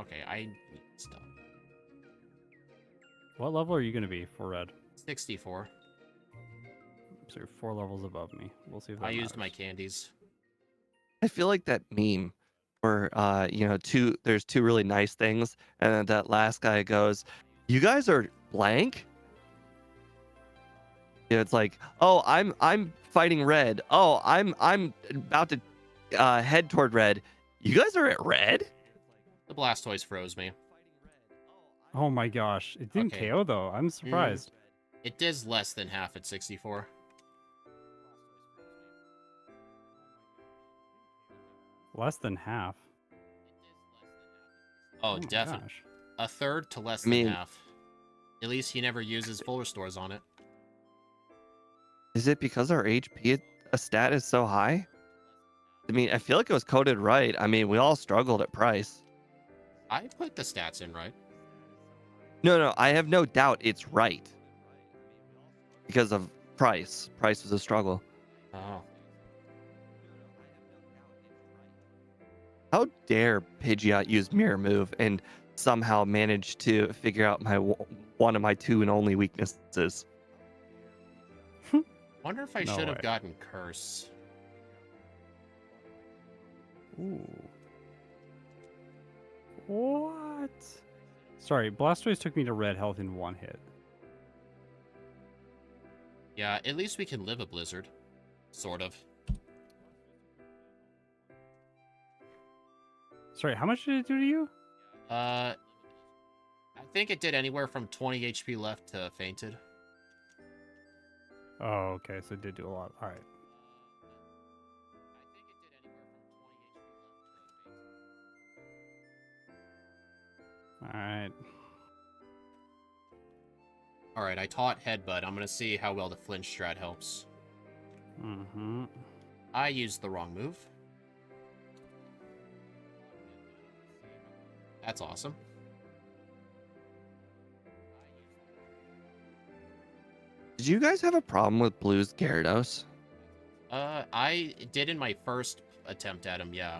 Okay, I need stuff. What level are you going to be for red? 64. So you're 4 levels above me. We'll see if that I used my matters. candies. I feel like that meme where there's two really nice things, and then that last guy goes, "You guys are blank." Yeah, it's like, "Oh, I'm fighting red. Oh, I'm about to head toward red. You guys are at red." The Blastoise froze me. Oh my gosh. It didn't Okay. KO though. I'm surprised. It does less than half at 64. Less than half. Oh, my definitely. gosh. A third to less I mean- than half. At least he never uses full restores on it. Is it because our HP a stat is so high? I mean, I feel like it was coded right. I mean, we all struggled at price. I put the stats in right. No, I have no doubt it's right. Because of price. Price was a struggle. Oh. How dare Pidgeot use Mirror Move and somehow manage to figure out one of my two and only weaknesses? Wonder if I No should have way. gotten Curse. Ooh. What? Sorry, Blastoise took me to red health in 1 hit. Yeah, at least we can live a blizzard. Sort of. Sorry, how much did it do to you? I think it did anywhere from 20 HP left to fainted. Oh, okay, so it did do a lot. All right. All right. Alright, I taught Headbutt. I'm gonna see how well the flinch strat helps. Mm-hmm. I used the wrong move. That's awesome. Did you guys have a problem with Blue's Gyarados? I did in my first attempt at him, yeah.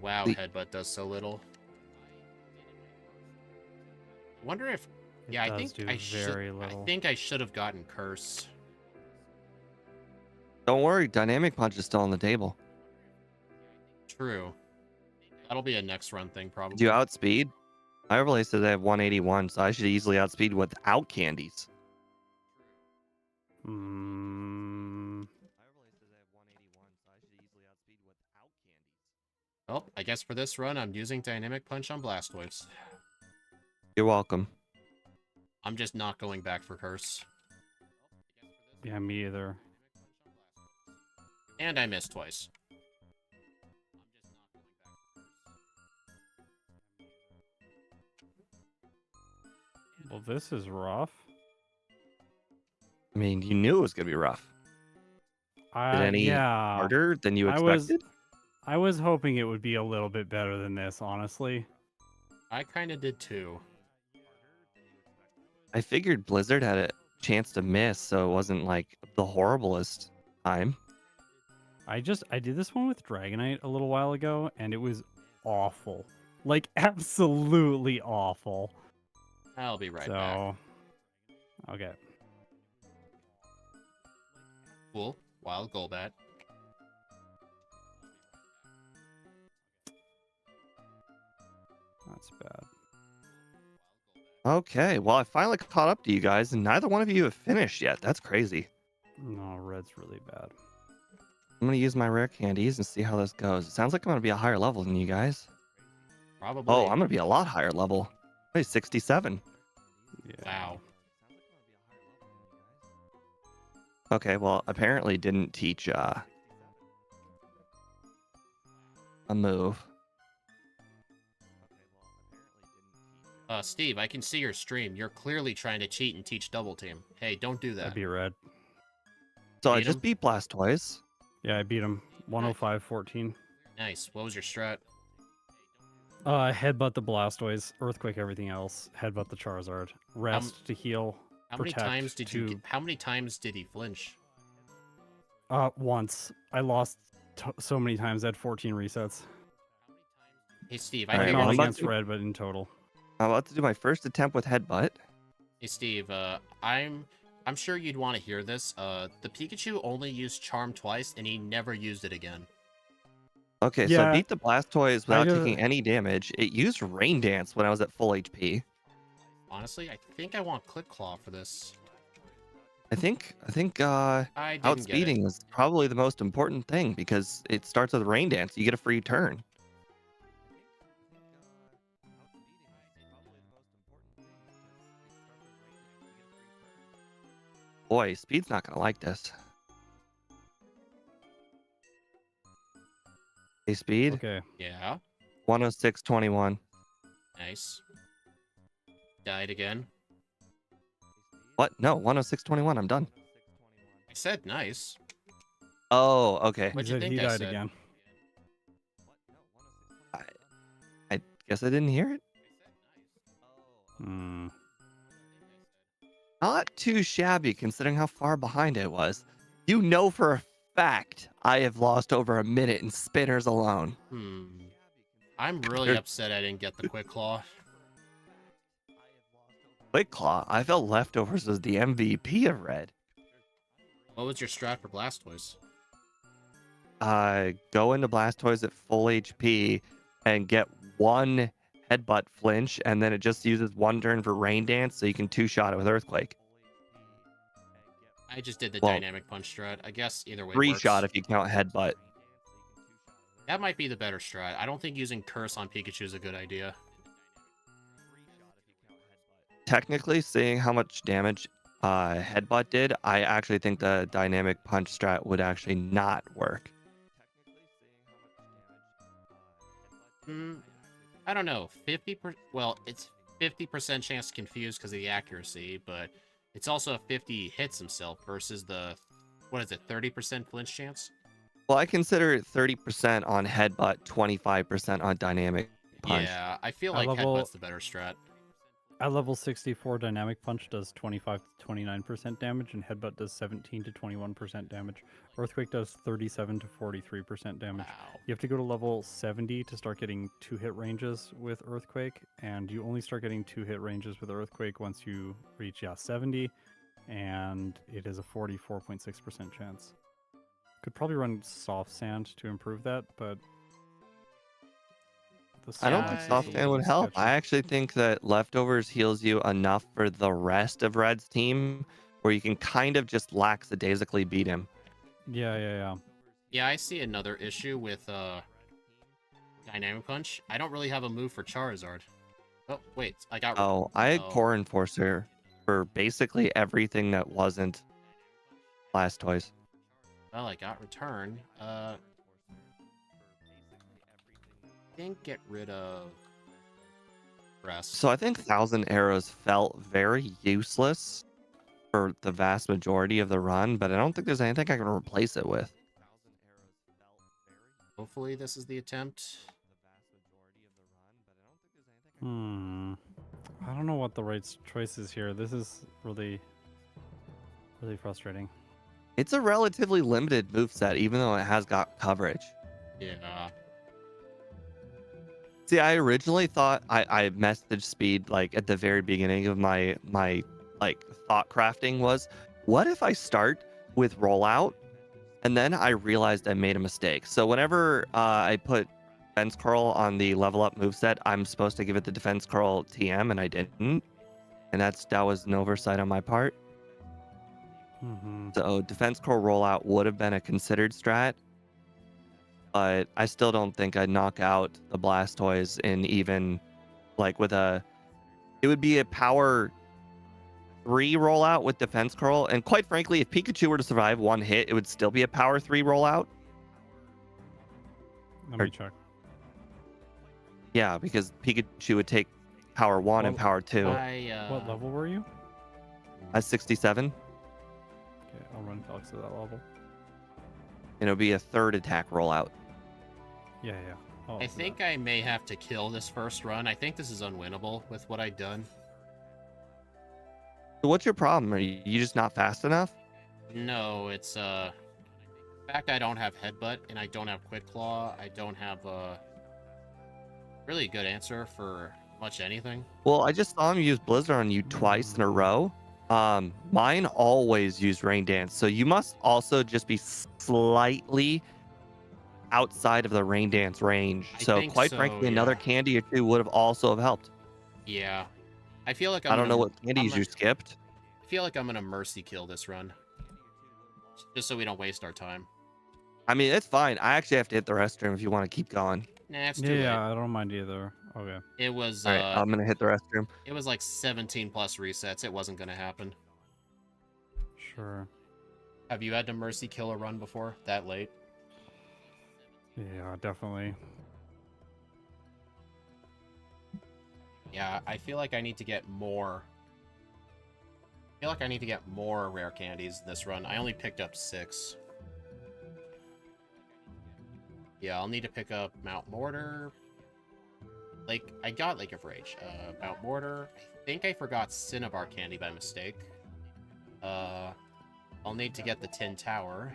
Wow, The- Headbutt does so little. Wonder if... It Yeah, I does think do I very should... little. I think I should have gotten Curse. Don't worry, Dynamic Punch is still on the table. True. That'll be a next run thing, probably. Do you outspeed? My overlay says I have 181, so I should easily outspeed without candies. Mm, Well, I guess for this run, I'm using Dynamic Punch on Blastoise. You're welcome. I'm just not going back for Curse. yeah, me either. And I missed twice. Well, this is rough. I mean, you knew it was going to be rough. Did any Yeah. harder than you I was- expected? I was hoping it would be a little bit better than this, honestly. I kind of did too. I figured Blizzard had a chance to miss, so it wasn't like the horriblest time. I did this one with Dragonite a little while ago, and it was awful. Like, absolutely awful. I'll be right back. Okay. Cool. Wild Golbat. That's bad. Okay, well, I finally caught up to you guys, and neither one of you have finished yet. That's crazy. No, red's really bad. I'm going to use my rare candies and see how this goes. It sounds like I'm going to be a higher level than you guys. Probably. Oh, I'm going to be a lot higher level. Hey, 67. Yeah. Wow. Okay, well, apparently didn't teach a move. Steve, I can see your stream. You're clearly trying to cheat and teach Double Team. Hey, don't do that. That'd be red. So I Beat just him? beat Blastoise. Yeah, I beat him. 105-14. Nice. What was your strat? Headbutt the Blastoise, Earthquake everything else, headbutt the Charizard, rest to heal. How many Protect times did you? to- How many times did he flinch? Once. I lost so many times. I had 14 resets. Hey, Steve, I Alright, figured well, Not I'm about against to- red, but in total. I'm about to do my first attempt with headbutt. Hey Steve, I'm sure you'd want to hear this. The Pikachu only used Charm twice, and he never used it again. Okay, so I Yeah, beat the Blastoise I without just taking any damage. It used Rain Dance when I was at full HP. Honestly, I think I want Click Claw for this. I think I didn't get it. outspeeding is probably the most important thing because it starts with Rain Dance. You get a free turn. Boy, Speed's not gonna like this. Hey, Speed, okay. Yeah, 106.21. nice. Died again. What? No, 106.21. I'm done. I said nice. Oh, okay. He What'd you said think he I died said? again. I, I guess I didn't hear it. Hmm. Not too shabby considering how far behind I was. You know for a fact I have lost over a minute in spinners alone. I'm really There- upset I didn't get the Quick Claw. Quick Claw, I felt Leftovers was the MVP of Red. What was your strat for Blastoise? Go into Blastoise at full HP and get one headbutt flinch, and then it just uses one turn for Rain Dance, so you can two-shot it with Earthquake. I just did the Well, Dynamic Punch strat. I guess either way Three-shot works. if you count headbutt. That might be the better strat. I don't think using Curse on Pikachu is a good idea. Technically, seeing how much damage headbutt did, I actually think the Dynamic Punch strat would actually not work. I don't know. 50%. Well, it's 50% chance to confuse because of the accuracy, but it's also a 50 hits himself versus the, what is it, 30% flinch chance? Well, I consider it 30% on headbutt, 25% on Dynamic Punch. Yeah, I feel At like level- Headbutt's the better strat. At level 64, Dynamic Punch does 25 to 29% damage, and Headbutt does 17 to 21% damage. Earthquake does 37 to 43% damage. Wow. You have to go to level 70 to start getting 2-hit ranges with Earthquake, and you only start getting 2-hit ranges with Earthquake once you reach 70, and it is a 44.6% chance. Could probably run Soft Sand to improve that, but I don't think Yeah, Soft Sand would help. I actually think that Leftovers heals you enough for the rest of Red's team where you can kind of just lackadaisically beat him. Yeah. Yeah, I see another issue with Dynamic Punch. I don't really have a move for Charizard. Oh, wait, I got... Oh, I had Oh. Core Enforcer for basically everything that wasn't Blastoise. Well, I got Return. Didn't get rid of... Rest. So I think Thousand Arrows felt very useless for the vast majority of the run, but I don't think there's anything I can replace it with. Hopefully this is the attempt. I don't know what the right choice is here. This is really frustrating. It's a relatively limited moveset, even though it has got coverage. Yeah. See, I originally thought I messaged Speed like at the very beginning of my like thought crafting was, what if I start with rollout and then I realized I made a mistake. So whenever I put defense curl on the level up moveset, I'm supposed to give it the defense curl TM and I didn't. And that was an oversight on my part. So defense curl rollout would have been a considered strat. But I still don't think I'd knock out the Blastoise in even like with a. It would be a power 3 rollout with defense curl, and quite frankly, if Pikachu were to survive one hit, it would still be a power 3 rollout. Let me check. Yeah, because Pikachu would take power 1 and power 2. What level were you? I'm 67, Okay, I'll run Felix to that level. and it would be a third attack rollout. Yeah. I think I may have to kill this first run. I think this is unwinnable with what I've done. So what's your problem? Are you just not fast enough? No, it's the fact I don't have Headbutt and I don't have Quick Claw. I don't have a really good answer for Much anything? Well, I just saw him use Blizzard on you twice in a row. Mine always use Rain Dance, so you must also just be slightly outside of the Rain Dance range. I So think quite so, frankly, another yeah. candy or two would have also have helped. Yeah. I feel like I don't know what candies you skipped. I feel like I'm gonna mercy kill this run. Just so we don't waste our time. I mean, it's fine. I actually have to hit the restroom if you want to keep going. Nah, it's Yeah, too late. yeah, I don't mind either. Okay. It was All right, I'm gonna hit the restroom. it was like 17 plus resets. It wasn't gonna happen. Sure. Have you had to mercy kill a run before? That late? Yeah, definitely. Yeah, I feel like I need to get more. I feel like I need to get more rare candies this run. I only picked up 6. Yeah, I'll need to pick up Mount Mortar. Like, I got Lake of Rage. Mount Mortar. I think I forgot Cinnabar candy by mistake. I'll need to get the Tin Tower.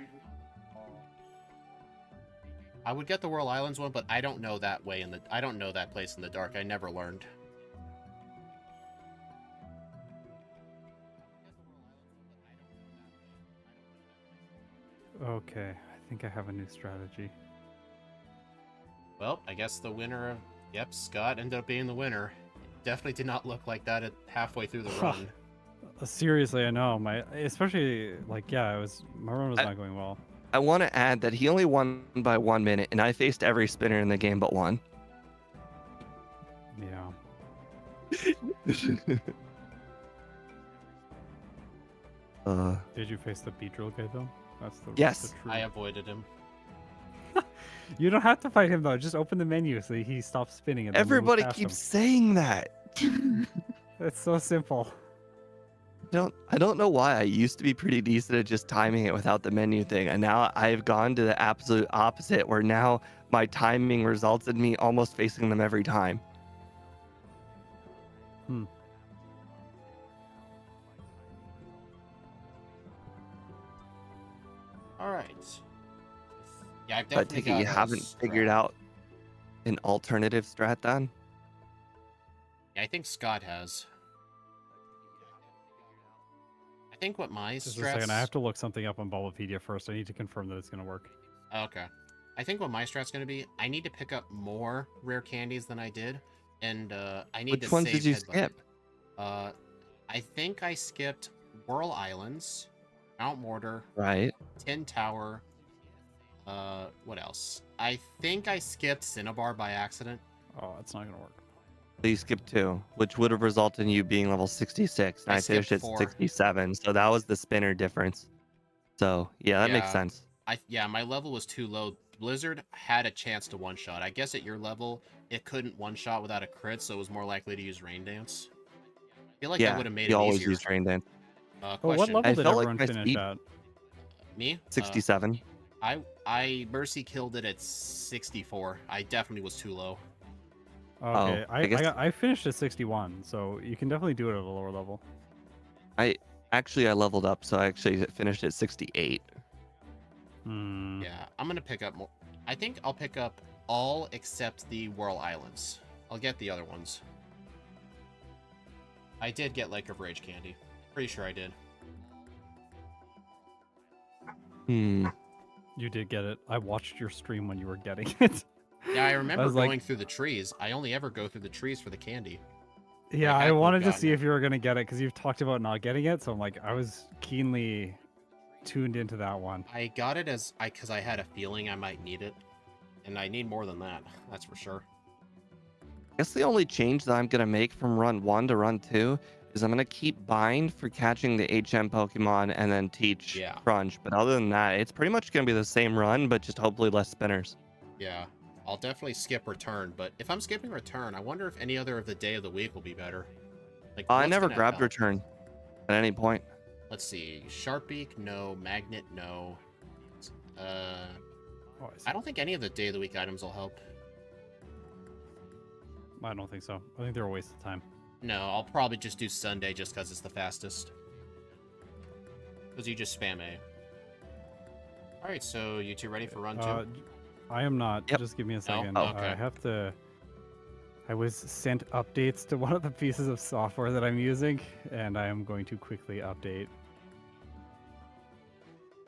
I would get the Whirl Islands one, but I don't know that way in the. I don't know that place in the dark. I never learned. Okay, I think I have a new strategy. Well, I guess the winner of... Yep, Scott ended up being the winner. Definitely did not look like that at halfway through the run. Seriously, I know especially like my run was not going well. I want to add that he only won by 1 minute, and I faced every spinner in the game but one. Yeah. uh, Did you face the Beedrill guy though? That's the Yes. the true- I avoided him. You don't have to fight him though. Just open the menu so he stops spinning. And then move everybody past keeps him. saying that. It's so simple. I don't know why. I used to be pretty decent at just timing it without the menu thing, and now I've gone to the absolute opposite, where now my timing results in me almost facing them every time. All right. Yeah, I've So I definitely take it you got a haven't figured strat. out an alternative strat then? Yeah, I think Scott has. I think what my Just strats... a second. I have to look something up on Bulbapedia first. I need to confirm that it's gonna work. Okay. I think what my strat's gonna be, I need to pick up more rare candies than I did, and I need Which to ones save did you Headbutt. skip? I think I skipped Whirl Islands, Mount Mortar, Right. Tin Tower. What else? I think I skipped Cinnabar by accident. Oh, it's not gonna work. So you skipped 2, which would have resulted in you being level 66, and I I finished skipped at 4. 67. So that was the spinner difference. So yeah, that makes Yeah. sense. Yeah, my level was too low. Blizzard had a chance to one-shot. I guess at your level, it couldn't one-shot without a crit, so it was more likely to use Rain Dance. I feel like that Yeah, would have made you it always easier. use Rain Dance. Oh, what Question. level I did felt like everyone my finish speed- at? Me? 67. I mercy killed it at 64. I definitely was too low. Okay, I guess- I finished at 61, so you can definitely do it at a lower level. I leveled up, so I actually finished at 68. Hmm. Yeah, I'm gonna pick up more. I think I'll pick up all except the Whirl Islands. I'll get the other ones. I did get Lake of Rage candy. Pretty sure I did. You did get it. I watched your stream when you were getting it. Yeah, I remember was like- going through the trees. I only ever go through the trees for the candy. Yeah, I I hadn't wanted to gotten see it. if you were gonna get it because you've talked about not getting it. So I'm like, I was keenly tuned into that one. I got it because I had a feeling I might need it, and I need more than that. That's for sure. I guess the only change that I'm gonna make from run 1 to run 2 is I'm gonna keep Bind for catching the HM Pokemon and then teach Yeah. Crunch. But other than that, it's pretty much gonna be the same run, but just hopefully less spinners. Yeah, I'll definitely skip Return. But if I'm skipping Return, I wonder if any other of the day of the week will be better. Like, I what's never gonna grabbed help? Return at any point. Let's see. Sharpbeak, no. Magnet, no. Oh, I don't think any of the day of the week items will help. I don't think so. I think they're a waste of time. No, I'll probably just do Sunday just because it's the fastest. Because you just spam A. Alright, so you two ready for run 2? I am not. Yep. Just give me a No? second. Okay. I have I was sent updates to one of the pieces of software that I'm using, and I am going to quickly update.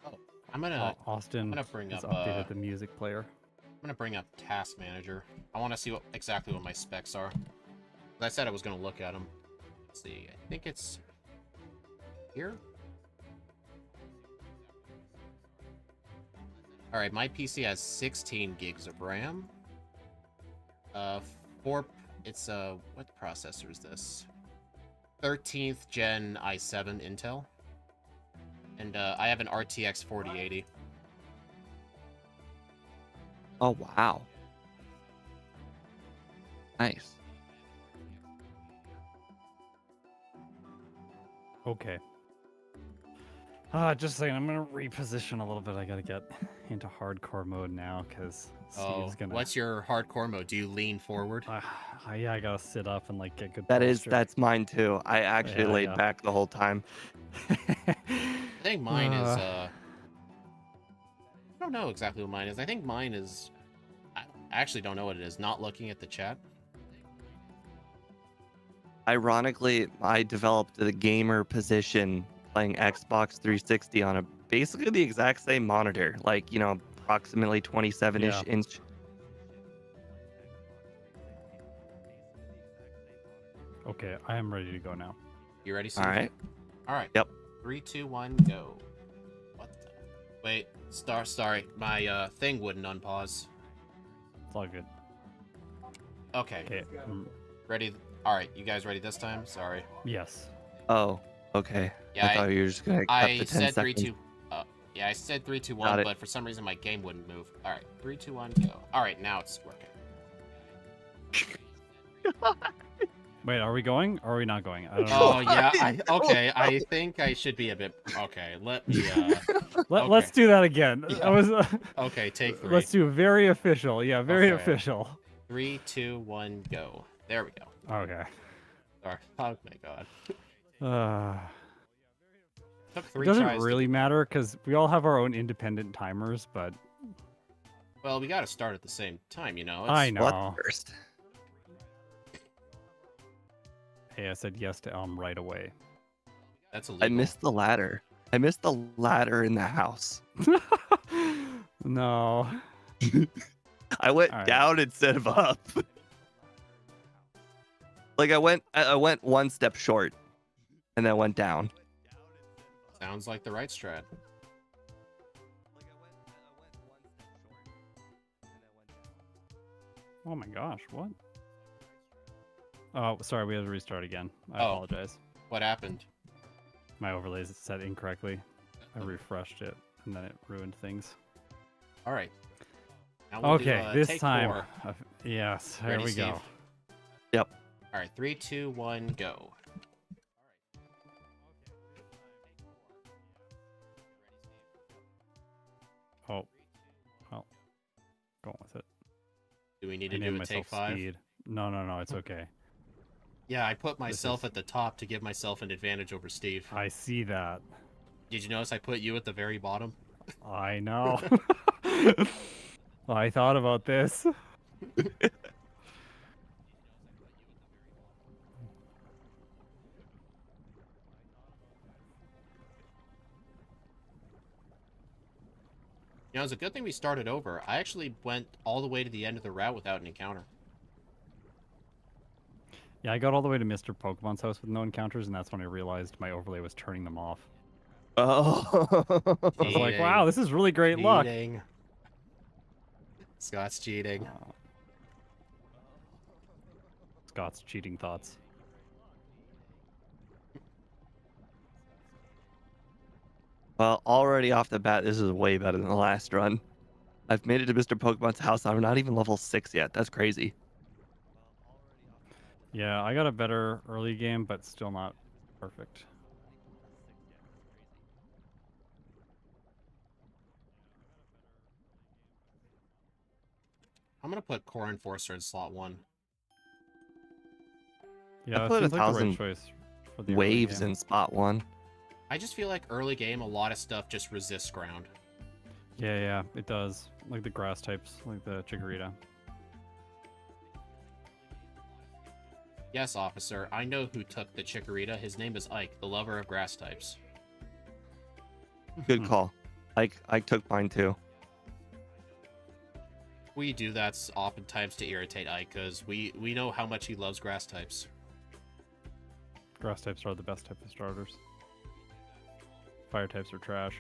Oh, I'm gonna Austin bring has up updated the music player. I'm gonna bring up Task Manager. I want to see exactly what my specs are. I said I was gonna look at them. Let's see. I think it's here. All right, my PC has 16 gigs of RAM. It's what processor is this? 13th gen i7 Intel. And I have an RTX 4080. Oh wow. Nice. Okay. Just saying, I'm gonna reposition a little bit. I gotta get into hardcore mode now because Steve's gonna. What's your hardcore mode? Do you lean forward? Yeah, I gotta sit up and like get good. That's mine too. I actually laid back the whole time. I think mine is I don't know exactly what mine is. I think mine is I actually don't know what it is, not looking at the chat. Ironically, I developed the gamer position playing Xbox 360 on basically the exact same monitor, like, approximately 27-ish inch. Okay, I am ready to go now. You ready, Steve? All right. All right. Yep. 3, 2, 1, go. What the? Wait, sorry. My thing wouldn't unpause. It's all good. Okay. Okay. Ready? All right, you guys ready this time? Sorry. Yes. Oh, okay. Yeah, I thought you were just gonna cut the 10 said 3, seconds. 2. Yeah, I said 3, 2, Got 1, it. but for some reason my game wouldn't move. All right, 3, 2, 1, go. All right, now it's working. Wait, are we going? Or are we not going? I don't know. Oh yeah. Okay. I think I should be a bit. Okay. Let me. Let's do that again. Yeah. I was. Okay. Take 3. Let's do very official. Yeah, very Okay. official. 3, 2, 1, go. There we go. Okay. Sorry. Oh my god. Took It 3 doesn't tries. really matter because we all have our own independent timers, but Well, we got to start at the same time, you know. I know. What first? Hey, I said yes to Elm right away. That's illegal. I missed the ladder. I missed the ladder in the house. No. I went All right. down instead of up. Like I went one step short, and then went down. Sounds like the right strat. Oh my gosh, what? Oh, sorry, we had to restart again. I apologize. What happened? My overlays set incorrectly. I refreshed it, and then it ruined things. All right. Now we'll Okay, do, this take time. 4. Yes, here Ready, we go. Steve? Yep. All right. 3, 2, 1, go. Oh, well, going with it. Do we need I to named do a take myself 5? Speed. No, it's okay. Yeah, I put myself is- at the top to give myself an advantage over Steve. I see that. Did you notice I put you at the very bottom? I know. I thought about this. You know, it's a good thing we started over. I actually went all the way to the end of the route without an encounter. Yeah, I got all the way to Mr. Pokemon's house with no encounters, and that's when I realized my overlay was turning them off. Oh. I was like, wow, this is really great luck. Cheating. Scott's cheating. Scott's cheating thoughts. Well, already off the bat, this is way better than the last run. I've made it to Mr. Pokemon's house. I'm not even level 6 yet. That's crazy. Yeah, I got a better early game, but still not perfect. I'm gonna put Core Enforcer in slot 1. Yeah, I it put seems like the 1,000 right choice for the early Waves game. in spot 1. I just feel like early game, a lot of stuff just resists ground. Yeah, it does. Like the grass types, like the Chikorita. Yes, officer. I know who took the Chikorita. His name is Ike, the lover of grass types. Good call. I took mine too. We do that oftentimes to irritate Ike, because we know how much he loves grass types. Grass types are the best type of starters. Fire types are trash.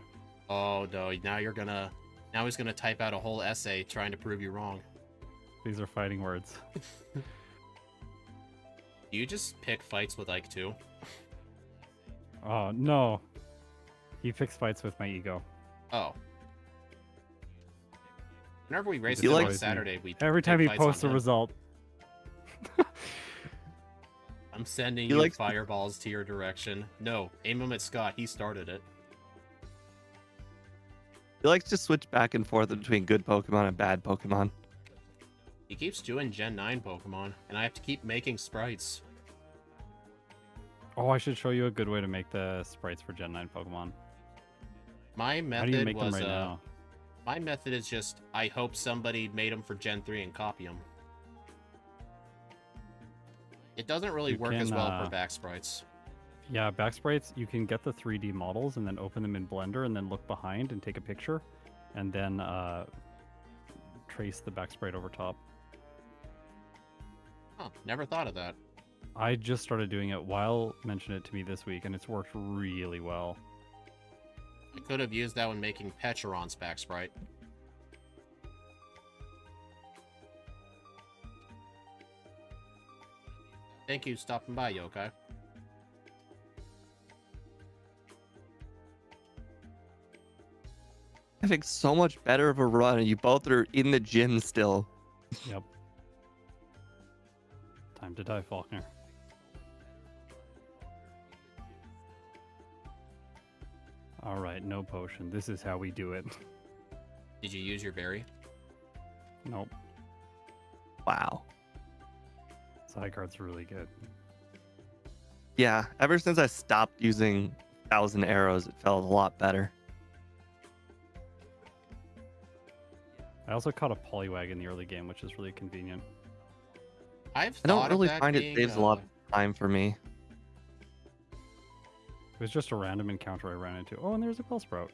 Oh no, now he's gonna type out a whole essay trying to prove you wrong. These are fighting words. Do you just pick fights with Ike too? Oh, no. He picks fights with my ego. Oh. Whenever we race He him on likes me. Saturday, we Every pick time he fights on posts a him. result. I'm sending He you likes- fireballs to your direction. No, aim them at Scott. He started it. He likes to switch back and forth between good Pokemon and bad Pokemon. He keeps doing Gen 9 Pokemon, and I have to keep making sprites. Oh, I should show you a good way to make the sprites for Gen 9 Pokemon. My How do you method make them was right now? my method is just I hope somebody made them for Gen 3 and copy them. It doesn't really You work as can, well for back sprites. Yeah, back sprites, you can get the 3D models and then open them in Blender and then look behind and take a picture and then trace the back sprite over top. Huh, never thought of that. I just started doing it. Weil mentioned it to me this week and it's worked really well. I could have used that when making Petcheron's back sprite. Thank you for stopping by, Yokai. Having so much better of a run, and you both are in the gym still. Yep. Time to die, Faulkner. Alright, no potion. This is how we do it. Did you use your berry? Nope. Wow. Zygarde's really good. Yeah, ever since I stopped using 1,000 arrows, it felt a lot better. I also caught a Poliwag in the early game, which is really convenient. I've I don't thought really of that find it being, saves a lot of time for me. It was just a random encounter I ran into. Oh, and there's a Bellsprout.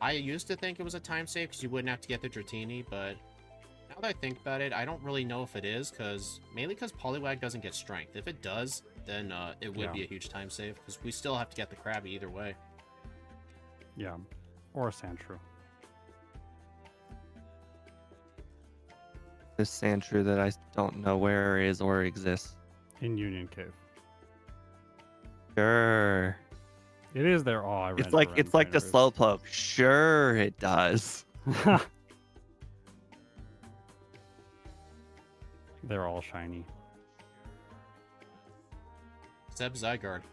I used to think it was a time save because you wouldn't have to get the Dratini, but now that I think about it, I don't really know if it is, mainly because Poliwag doesn't get strength. If it does, then it would Yeah. be a huge time save, because we still have to get the Krabby either way. Yeah. Or a Sandshrew. This Sandshrew that I don't know where it is or exists. In Union Cave. Sure. It is there. Oh, I ran It's like the Slowpoke. Sure, it does. They're all shiny. Except Zygarde.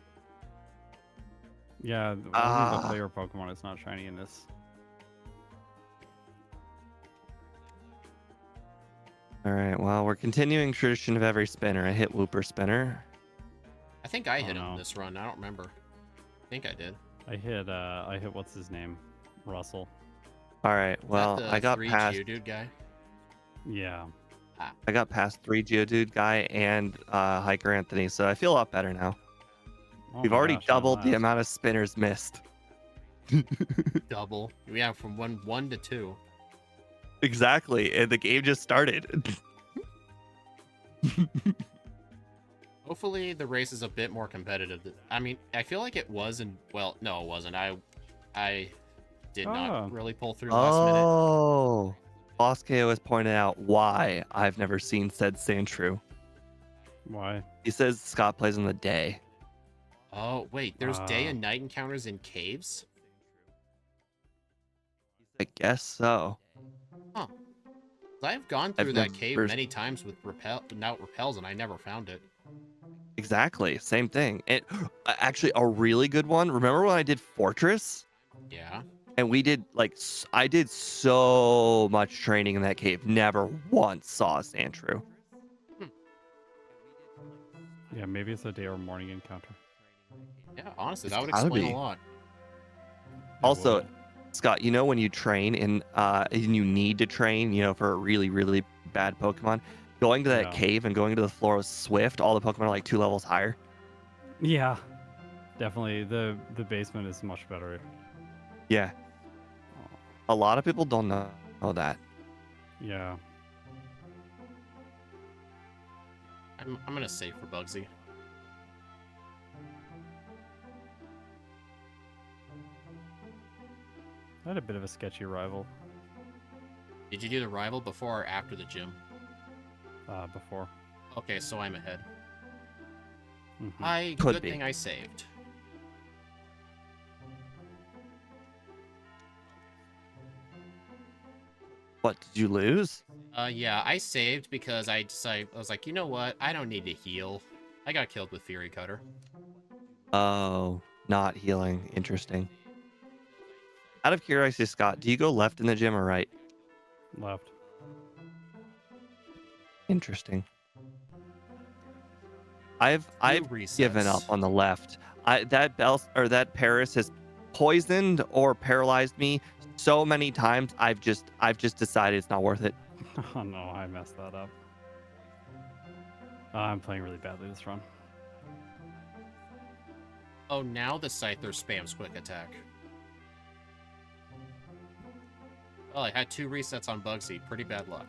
Yeah, only Ah. the player Pokemon is not shiny in this. All right. Well, we're continuing tradition of every spinner. I hit Whooper Spinner. I think I Oh, hit him no. this run. I don't remember. I think I did. I hit what's his name? Russell. All right. Is Well, that the I got 3 past. Geodude guy? Yeah. I got past 3 Geodude guy and Hiker Anthony, so I feel a lot better now. Oh We've my already gosh, at doubled the last. amount of spinners missed. Double. Yeah, from 1 to 2. Exactly, and the game just started. Hopefully the race is a bit more competitive. I mean, I feel like it was, and well, no, it wasn't. I did Oh. not really pull through last minute. Oh, Boss KO has pointed out why I've never seen said Sandshrew. Why? He says Scott plays in the day. Oh, wait, there's day Ah. and night encounters in caves? I guess so. Huh. I've gone I've through that cave never- many times with repels, and I never found it. Exactly, same thing. And actually, a really good one. Remember when I did Fortress? Yeah. And we did I did so much training in that cave. Never once saw a Sandshrew. Yeah, maybe it's a day or morning encounter. Yeah, honestly, It's that would gotta explain be. a lot. It Also, would. Scott, you know when you train and you need to train, for a really, really bad Pokemon, Going to that Yeah. cave and going to the floor with Swift, all the Pokemon are like 2 levels higher. Yeah, definitely. The basement is much better. Yeah. Oh, A lot of people don't know that. yeah. I'm gonna save for Bugsy. I had a bit of a sketchy rival Did you do the rival before or after the gym? before. Okay, so I'm ahead. Mhm. Could Good be. thing I saved. What, did you lose? Yeah, I saved because I was like, you know what? I don't need to heal. I got killed with Fury Cutter. Oh, not healing. Interesting. Out of curiosity, Scott, do you go left in the gym or right? Left. Interesting. I've resets. given up on the left. That Paris has poisoned or paralyzed me so many times. I've just decided it's not worth it. Oh no, I messed that up. I'm playing really badly this run. Oh, now the Scyther spams quick attack. Well, I had 2 resets on Bugsy. Pretty bad luck.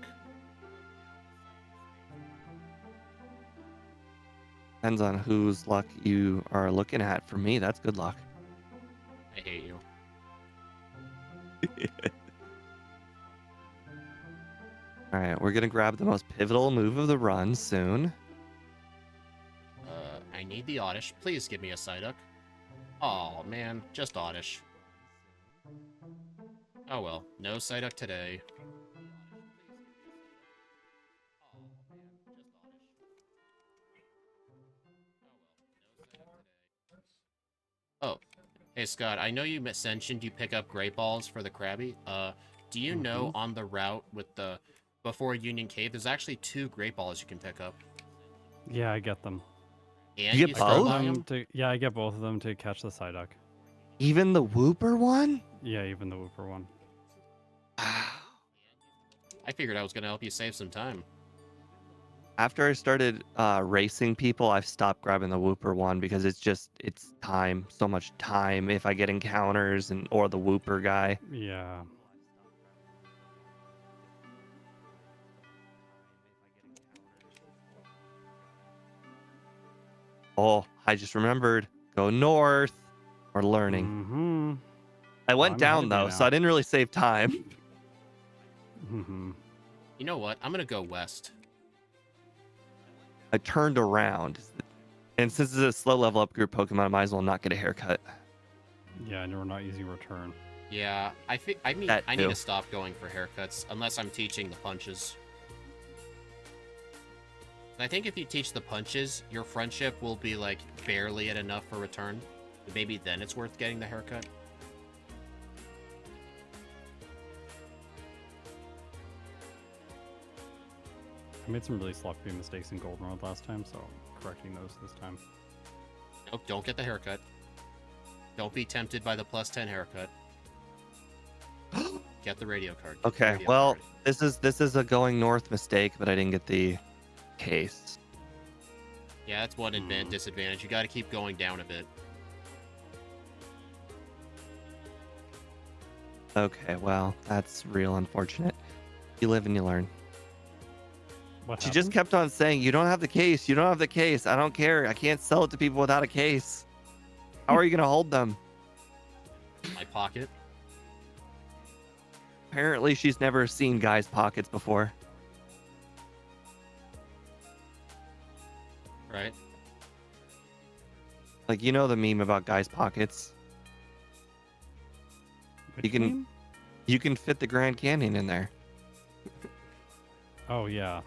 Depends on whose luck you are looking at. For me, that's good luck. I hate you. All right, we're gonna grab the most pivotal move of the run soon. I need the Oddish. Please give me a Psyduck. Oh man, just Oddish. Oh well, no Psyduck today. Oh, hey Scott, I know you mentioned you pick up Great Balls for the Krabby. Do you know on the route with the before Union Cave, there's actually 2 Great Balls you can pick up. Yeah, I get them. And You get still both? buy 'em? Yeah, I get both of them to catch the Psyduck. Even the Whooper one? Yeah, even the Whooper one. I figured I was gonna help you save some time. After I started racing people, I've stopped grabbing the Whooper one because it's time, so much time if I get encounters or the Whooper guy. Yeah. Oh, I just remembered. Go north. We're learning. Mm-hmm. I went I'm down ahead of you though, so now. I didn't really save time. Mm-hmm. You know what? I'm gonna go west. I turned around. And since it's a slow level up group Pokemon, I might as well not get a haircut. Yeah, and we're not using return. Yeah, I mean, That I need too. to stop going for haircuts unless I'm teaching the punches. I think if you teach the punches, your friendship will be like barely at enough for return. Maybe then it's worth getting the haircut. I made some really sloppy mistakes in Goldenrod last time, so I'm correcting those this time. Nope, don't get the haircut. Don't be tempted by the +10 haircut. Get the radio card. Get the Okay, radio well, card. this is a going north mistake, but I didn't get the case. Yeah, that's one disadvantage. You got to keep going down a bit. Okay, well, that's real unfortunate. You live and you learn. What She just happened? kept on saying, "You don't have the case. You don't have the case. I don't care. I can't sell it to people without a case. How are you gonna hold them?" My pocket. Apparently, she's never seen guys' pockets before. Right. Like, you know the meme about guys' pockets. Which You can- game? You can fit the Grand Canyon in there. Oh, yeah.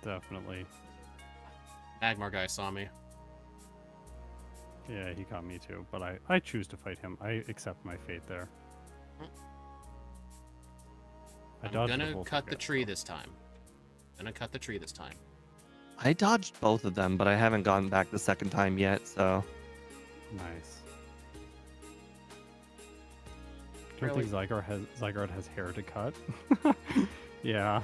Definitely. Magmar guy saw me. Yeah, he got me too, but I choose to fight him. I accept my fate there. I I'm dodged gonna both cut the guys, tree though. this time. Gonna cut the tree this time. I dodged both of them, but I haven't gone back the second time yet, so... Nice. I don't think Zygarde has hair to cut. Yeah.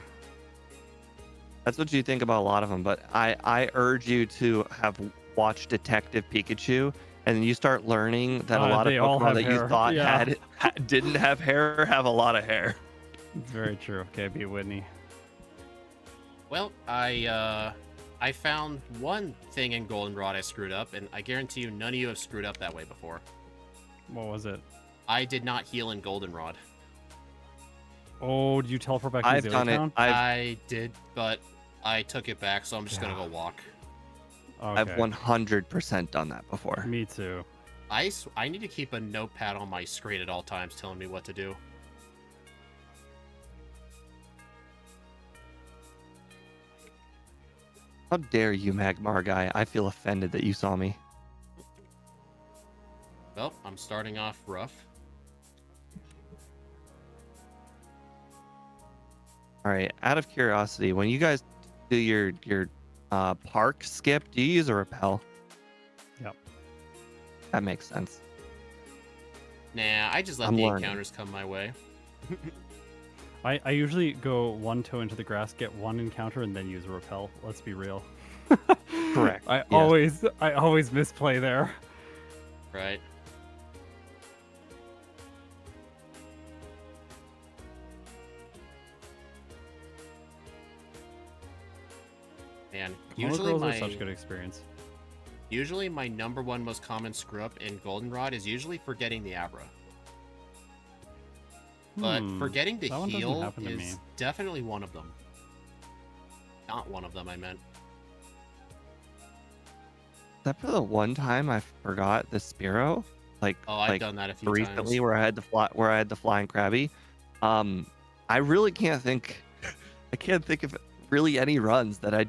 That's what you think about a lot of them, but I urge you to have watched Detective Pikachu, and then you start learning that a lot of They all Pokemon have that you hair. thought Yeah. didn't have hair have a lot of hair. It's very true. Okay, beat Whitney. Well, I found one thing in Goldenrod I screwed up, and I guarantee you none of you have screwed up that way before. What was it? I did not heal in Goldenrod. Oh, did you teleport back to I've Zero done it. Town? I did, but I took it back, so I'm just gonna Yeah. go walk. I've Okay. 100% done that before. Me too. I need to keep a notepad on my screen at all times telling me what to do. How dare you, Magmar guy? I feel offended that you saw me. Well, I'm starting off rough. All right. Out of curiosity, when you guys do your park skip, do you use a repel? Yep. That makes sense. Nah, I just let I'm the learning. encounters come my way. I usually go one toe into the grass, get one encounter, and then use a repel. Let's be real. Correct, I yes. always misplay there. Right. Man, usually Monocrolls my are such good experience. usually my number one most common screw up in Goldenrod is usually forgetting the Abra. But forgetting to that one doesn't heal happen to me. is definitely one of them. Not one of them, I meant. Except for the one time I forgot the Spearow, like Oh, I've like done that a few recently times. where I had to fly in Krabby. I really can't think. I can't think of really any runs that I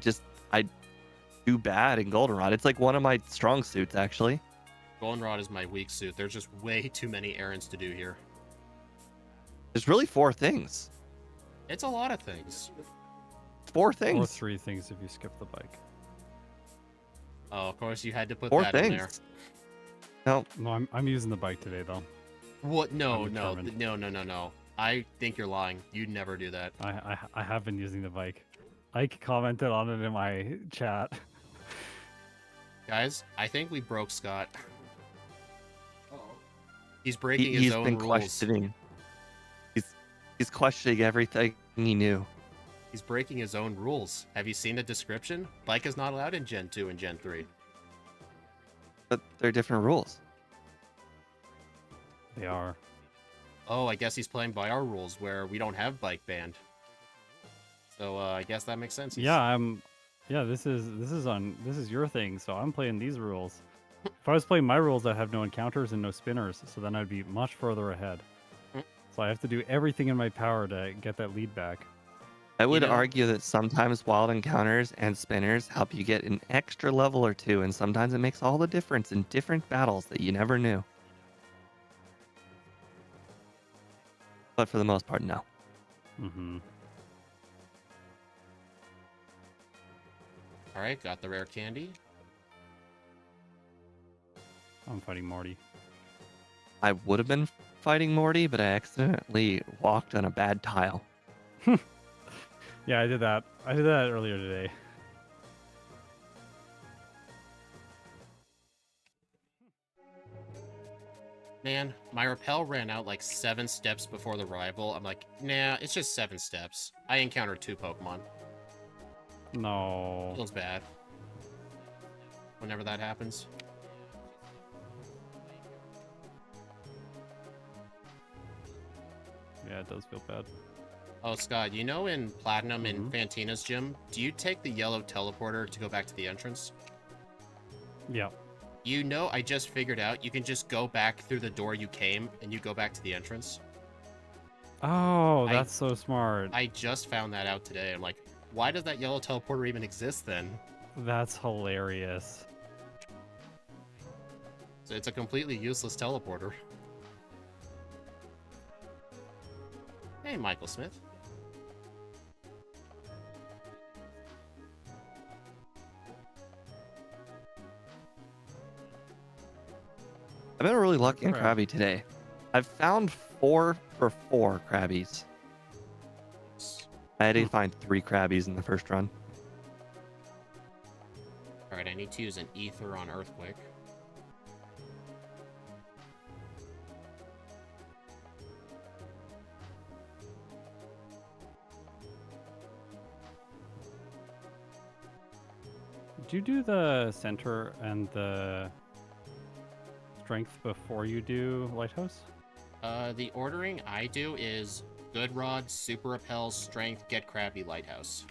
do bad in Goldenrod. It's like one of my strong suits actually. Goldenrod is my weak suit. There's just way too many errands to do here. There's really 4 things. It's a lot of things. 4 Or things. 3 things if you skip the bike. Oh, of course you had to put 4 that in there. things. No, No, I'm using the bike today though. What? No, I'm no, determined. no. I think you're lying. You'd never do that. I have been using the bike. Ike commented on it in my chat. Guys, I think we broke Scott. He's breaking he's his own been rules. questioning. He's questioning everything he knew. He's breaking his own rules. Have you seen the description? Bike is not allowed in Gen 2 and Gen 3. But they're different rules. They are. Oh, I guess he's playing by our rules where we don't have bike banned. So I guess that makes sense. Yeah, yeah, this is your thing, so I'm playing these rules. If I was playing my rules, I'd have no encounters and no spinners, so then I'd be much further ahead. So I have to do everything in my power to get that lead back. I would know- argue that sometimes wild encounters and spinners help you get an extra level or 2, and sometimes it makes all the difference in different battles that you never knew. But for the most part, no. Mm-hmm. Alright, got the rare candy. I'm fighting Morty. I would have been fighting Morty, but I accidentally walked on a bad tile. Yeah, I did that. I did that earlier today. Man, my repel ran out like 7 steps before the rival. I'm like, nah, it's just 7 steps. I encountered 2 Pokemon. No. Feels bad. Whenever that happens. Yeah, it does feel bad. Oh, Scott, you know in Platinum in Mhm. Fantina's gym, do you take the yellow teleporter to go back to the entrance? Yeah. You know, I just figured out you can just go back through the door you came and you go back to the entrance. Oh, I- that's so smart. I just found that out today. I'm like, why does that yellow teleporter even exist then? That's hilarious. So it's a completely useless teleporter. Hey, Michael Smith. I've been really lucky in Crab. Krabby today. I've found 4 for 4 Krabbies. I had to find 3 Krabbies in the first run. Alright, I need to use an ether on Earthquake. Do you do the center and the strength before you do Lighthouse? The ordering I do is Good Rod, Super Repel, Strength, Get Crabby, Lighthouse.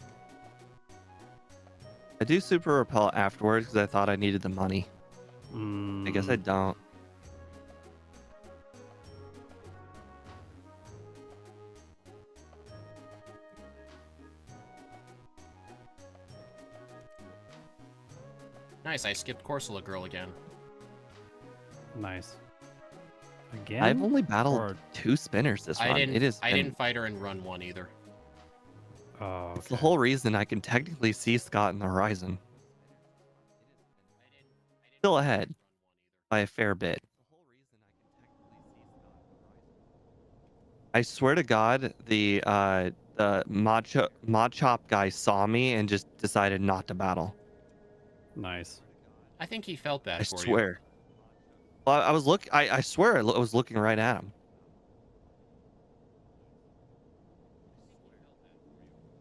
I do Super Repel afterwards because I thought I needed the money. I guess I don't. Nice, I skipped Corsola Girl again. Nice. Again? I've only battled Or- 2 spinners this run. I been- didn't fight her in run 1 either. Oh, It's the okay. whole reason I can technically see Scott in the horizon. Still ahead by a fair bit. I swear to God, the Machop guy saw me and just decided not to battle. Nice. I think he felt bad I for you. swear. Well, I swear I was looking right at him.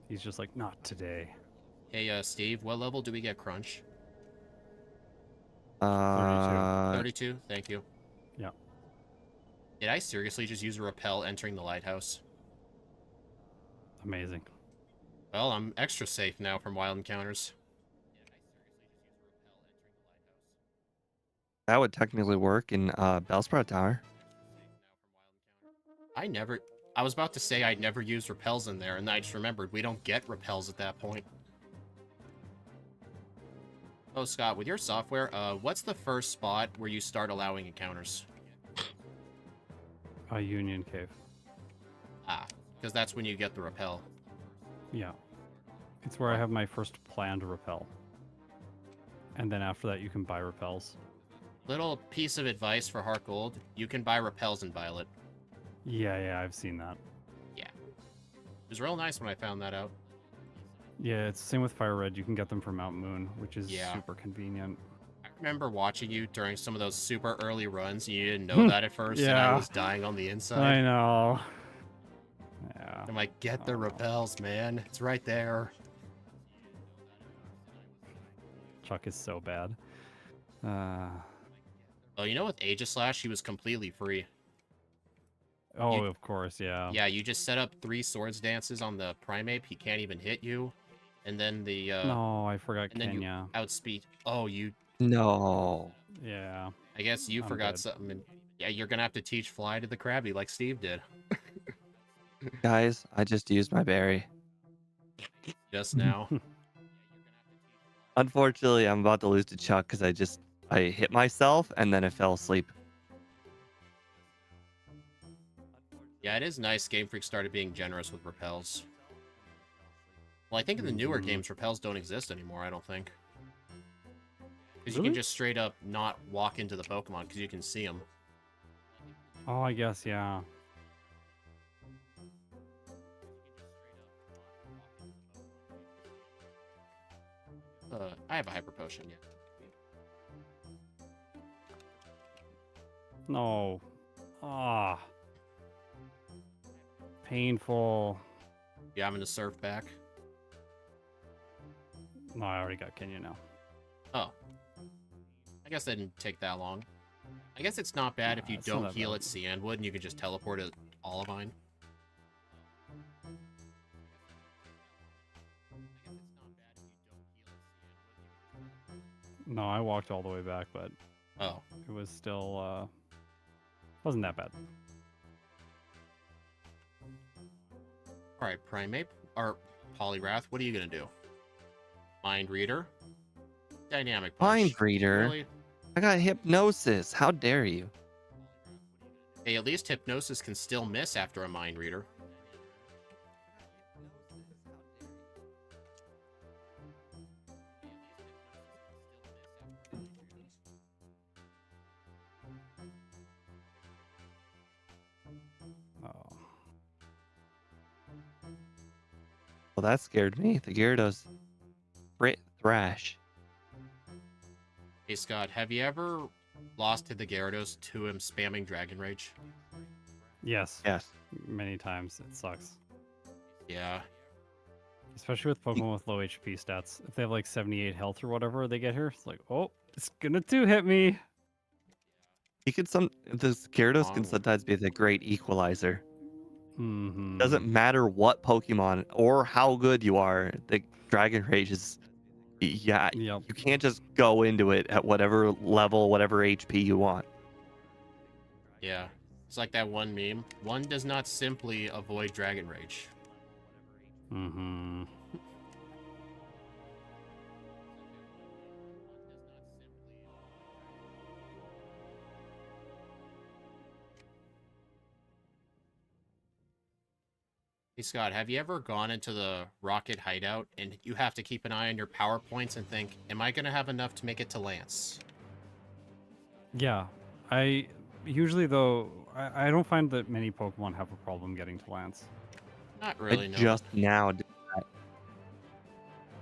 He's just like, not today. Hey, Steve, what level do we get Crunch? 32, thank you. Yeah. Did I seriously just use a Repel entering the Lighthouse? Amazing. Well, I'm extra safe now from wild encounters. That would technically work in Bellsprout Tower. I was about to say I'd never used repels in there, and I just remembered we don't get repels at that point. Oh, Scott, with your software, what's the first spot where you start allowing encounters? A Union Cave. Ah, because that's when you get the repel. Yeah. It's where I have my first planned repel. And then after that, you can buy repels. Little piece of advice for Heart Gold, you can buy repels in Violet. Yeah, I've seen that. It was real nice when I found that out. Yeah, it's the same with Fire Red. You can get them from Mount Moon, which is Yeah. super convenient. I remember watching you during some of those super early runs, and you didn't know that at first, and I Yeah. was dying on the I inside. know. Yeah. I'm like, get the Oh. repels, man. It's right there. Chuck is so bad. Oh, you know with Aegislash, he was completely free. Oh, of course, yeah. Yeah, you just set up 3 swords dances on the Primeape, he can't even hit you. And then the, No, I forgot and then you Kenya. outspeed. Oh, you, No. Yeah. I guess you I'm forgot dead. something. And yeah, you're gonna have to teach Fly to the Krabby like Steve did. Guys, I just used my berry. Just now. Unfortunately, I'm about to lose to Chuck because I hit myself and then I fell asleep. Yeah, it is nice Game Freak started being generous with repels. Well, I think in the newer Mhm. games, repels don't exist anymore, I don't think. Because you Really? can just straight up not walk into the Pokemon because you can see them. Oh, I guess, yeah. I have a Hyper Potion, yeah. No. Ah. Painful. You having to surf back? No, I already got Kenya now. Oh. I guess that didn't take that long. I guess it's not bad if you It's not don't that heal bad. at Cianwood and you can just teleport at Olivine. No, I walked all the way back, but Oh. it was still, wasn't that bad. Alright, Primeape. Or Poliwrath, what are you gonna do? Mind Reader? Dynamic Punch. Mind Reader? Really? I got hypnosis. How dare you? Hey, at least Hypnosis can still miss after a Mind Reader. Oh. Well, that scared me. The Gyarados Crit Thrash. Hey Scott, have you ever lost to the Gyarados to him spamming Dragon Rage? Yes, Yes. many times. It sucks. Yeah. Especially with Pokemon with low HP stats. If they have like 78 health or whatever they get here, it's like, oh, it's gonna two-hit me. The Gyarados can Wrong. sometimes be the great equalizer. Mm-hmm. Doesn't matter what Pokemon or how good you are, the Dragon Rage is, yeah, Yep. you can't just go into it at whatever level, whatever HP you want. Yeah. It's like that one meme. One does not simply avoid Dragon Rage. Mm-hmm. Hey Scott, have you ever gone into the Rocket hideout and you have to keep an eye on your power points and think, am I gonna have enough to make it to Lance? Yeah. I usually though I don't find that many Pokemon have a problem getting to Lance. Not I really, no. just now did that.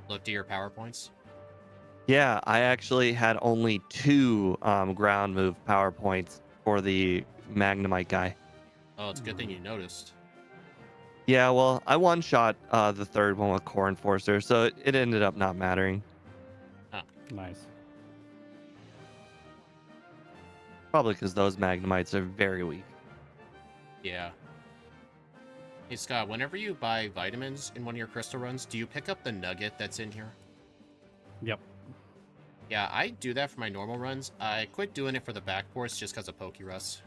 Looked at your power points. Yeah, I actually had only 2 ground move power points for the Magnemite guy. Oh, it's a good thing you noticed. Yeah, well, I one-shot the third one with Core Enforcer, so it ended up not mattering. Nice. Probably because those Magnemites are very weak. Yeah. Hey Scott, whenever you buy vitamins in one of your crystal runs, do you pick up the nugget that's in here? Yep. Yeah, I do that for my normal runs. I quit doing it for the backports just because of Pokerus.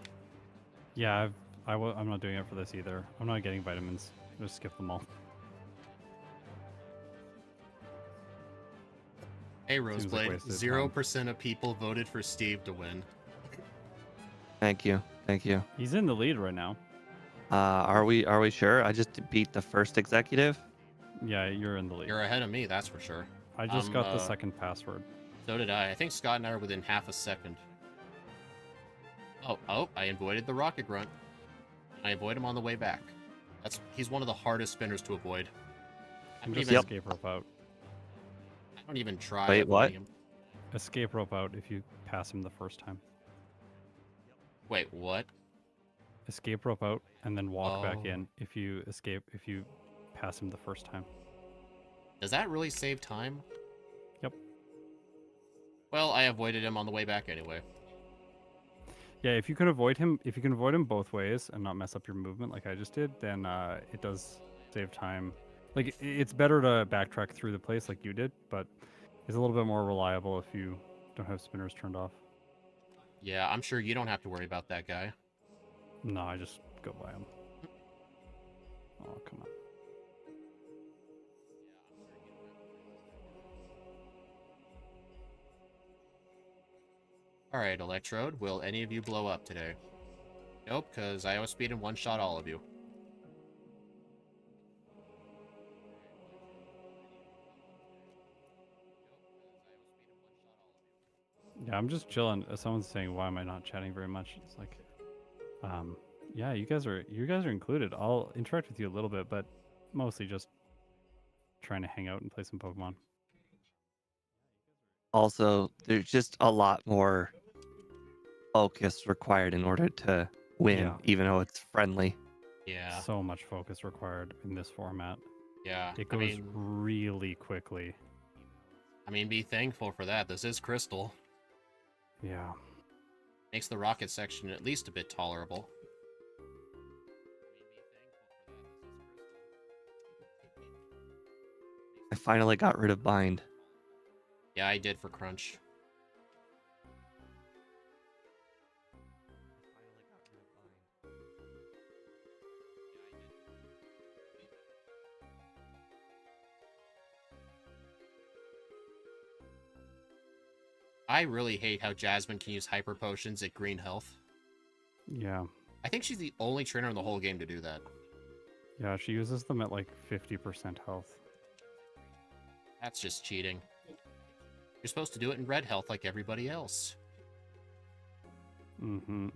Yeah, I'm not doing it for this either. I'm not getting vitamins. Just skip them all. Hey Seems like Roseblade, wasted 0% of people voted for Steve to win. Thank you. Thank you. He's in the lead right now. Are we sure? I just beat the first executive. Yeah, you're in the lead. You're ahead of me, that's for sure. I just got the second password. So did I. I think Scott and I are within half a second. Oh, I avoided the rocket grunt. I avoid him on the way back. He's one of the hardest spinners to avoid. I'm just Yep. escape rope out. I don't even try Wait, avoiding what? him. Escape rope out if you pass him the first time. Wait, what? Escape rope out and then walk back Oh. in if you pass him the first time. Does that really save time? Yep. Well, I avoided him on the way back anyway. Yeah, if you can avoid him both ways and not mess up your movement like I just did, then it does save time. Like it's better to backtrack through the place like you did, but it's a little bit more reliable if you don't have spinners turned off. Yeah, I'm sure you don't have to worry about that guy. No, I just go by him. Oh, come on. Alright, Electrode, will any of you blow up today? Nope, because I outspeed and one-shot all of you. Yeah, I'm just chilling. Someone's saying, "Why am I not chatting very much?" It's like, yeah, you guys are included. I'll interact with you a little bit, but mostly just trying to hang out and play some Pokemon. Also, there's just a lot more focus required in order to win, Yeah. even though it's friendly. Yeah, So much focus required in this format. yeah. It goes really quickly. I mean, be thankful for that. This is Crystal. Yeah. Makes the rocket section at least a bit tolerable. I finally got rid of Bind. Yeah, I did for Crunch. I really hate how Jasmine can use hyper potions at green health. Yeah. I think she's the only trainer in the whole game to do that. Yeah, she uses them at like 50% health. That's just cheating. You're supposed to do it in red health like everybody else. Mm-hmm.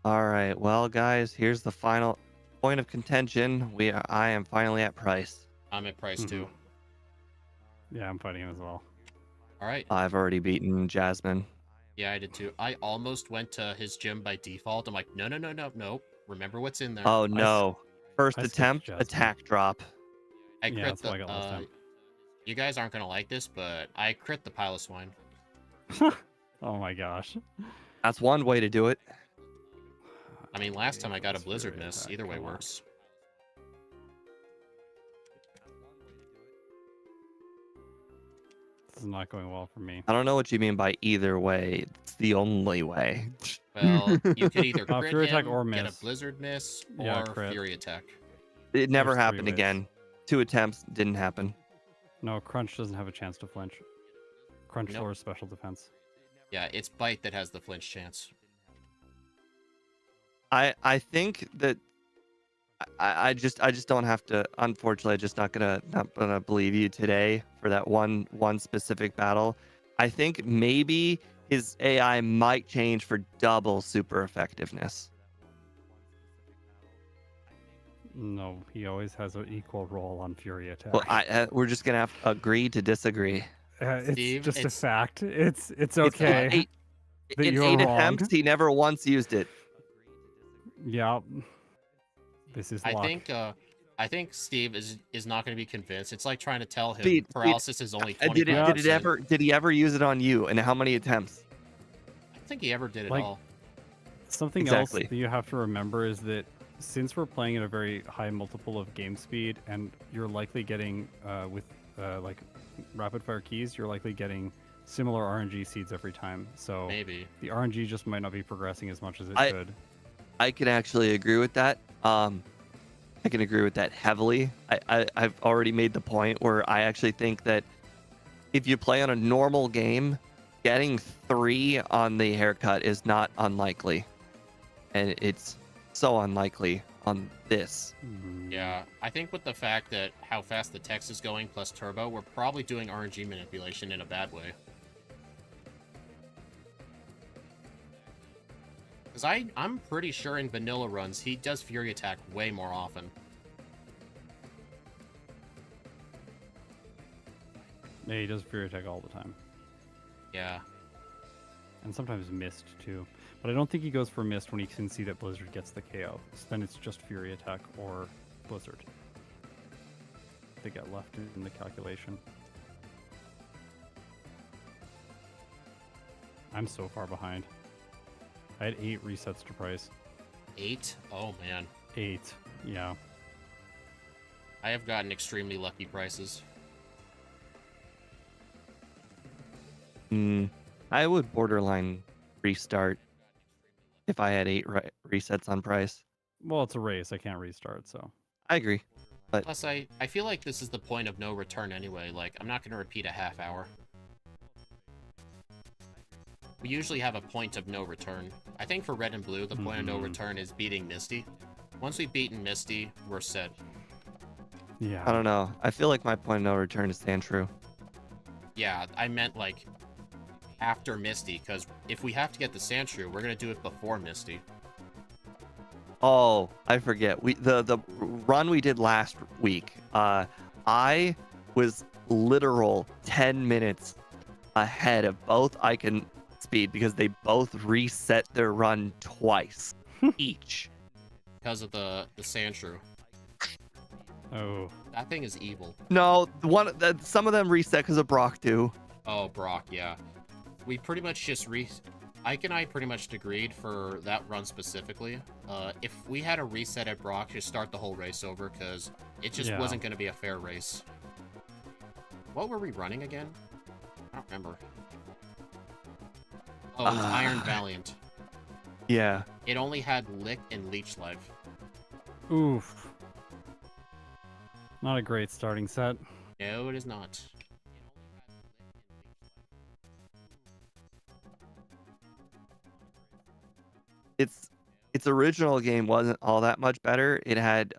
All right, well, guys, here's the final point of contention. I am finally at price. I'm at price 2. Yeah, I'm fighting him as well. All right. I've already beaten Jasmine. Yeah, I did too. I almost went to his gym by default. I'm like, no. Remember what's in there. Oh no! First I skipped attempt, Jasmine. attack drop. I Yeah, crit that's what I got last time. You guys aren't gonna like this, but I crit the pile of swine. Oh my gosh. That's one way to do it. I mean, last time I got a Let's blizzard figure it miss. out. Either way Come on. works. This is not going well for me. I don't know what you mean by either way. It's the only way. Well, you could either crit Fury attack him, or get a miss. blizzard miss, Yeah, or crit. fury attack. It never There's 3 happened ways. again. 2 attempts didn't happen. No, Crunch doesn't have a chance to flinch. Crunch Nope. lowers special defense. Yeah, it's bite that has the flinch chance. I think that I just don't have to. Unfortunately, I'm just not gonna believe you today for that one specific battle. I think maybe his AI might change for double super effectiveness. No, he always has an equal roll on Fury attack. Well, we're just gonna have to agree to disagree. It's Steve, just a it's- fact. It's It's okay. that in you're 8 wrong. attempts, he never once used it. Yeah. This is luck. I think Steve is not going to be convinced. It's like trying to tell him Speed, paralysis is only 25%. Did he ever use it on you? And how many attempts? I don't think he ever did it Like- all. Something Exactly. else that you have to remember is that since we're playing at a very high multiple of game speed, and you're likely getting with like rapid fire keys, you're likely getting similar RNG seeds every time. So Maybe. the RNG just might not be progressing as much as it I- could. I can actually agree with that. I can agree with that heavily. I've already made the point where I actually think that if you play on a normal game, getting 3 on the haircut is not unlikely. And it's so unlikely on this. Yeah, I think with the fact that how fast the text is going plus turbo, we're probably doing RNG manipulation in a bad way. Because I'm pretty sure in vanilla runs, he does Fury Attack way more often. Yeah, he does Fury attack all the time. Yeah. And sometimes missed too. But I don't think he goes for missed when he can see that Blizzard gets the KO. So then it's just Fury attack or Blizzard. They get left in the calculation. I'm so far behind. I had 8 resets to price. 8? Oh, man. 8, yeah. I have gotten extremely lucky prices. I would borderline restart if I had 8 resets on price. Well, it's a race. I can't restart, so. I agree. Plus, I feel like this is the point of no return anyway. Like, I'm not going to repeat a half hour. We usually have a point of no return. I think for red and blue, the point of no return is beating Misty. Once we've beaten Misty, we're set. Yeah. I don't know. I feel like my point of no return is Sandshrew. Yeah, I meant, like, after Misty, because if we have to get the Sandshrew, we're going to do it before Misty. Oh, I forget. The run we did last week. I was literal 10 minutes ahead of both Icon Speed because they both reset their run twice each. Because of the Sandshrew. Oh. That thing is evil. No, some of them reset because of Brock too. Oh, Brock, yeah. We pretty much just Ike and I pretty much agreed for that run specifically. If we had a reset at Brock, just start the whole race over, because it just Yeah. wasn't going to be a fair race. What were we running again? I don't remember. Oh, it was Iron Valiant. Yeah. It only had Lick and Leech Life. Oof. Not a great starting set. No, it is not. Its original game wasn't all that much better. It had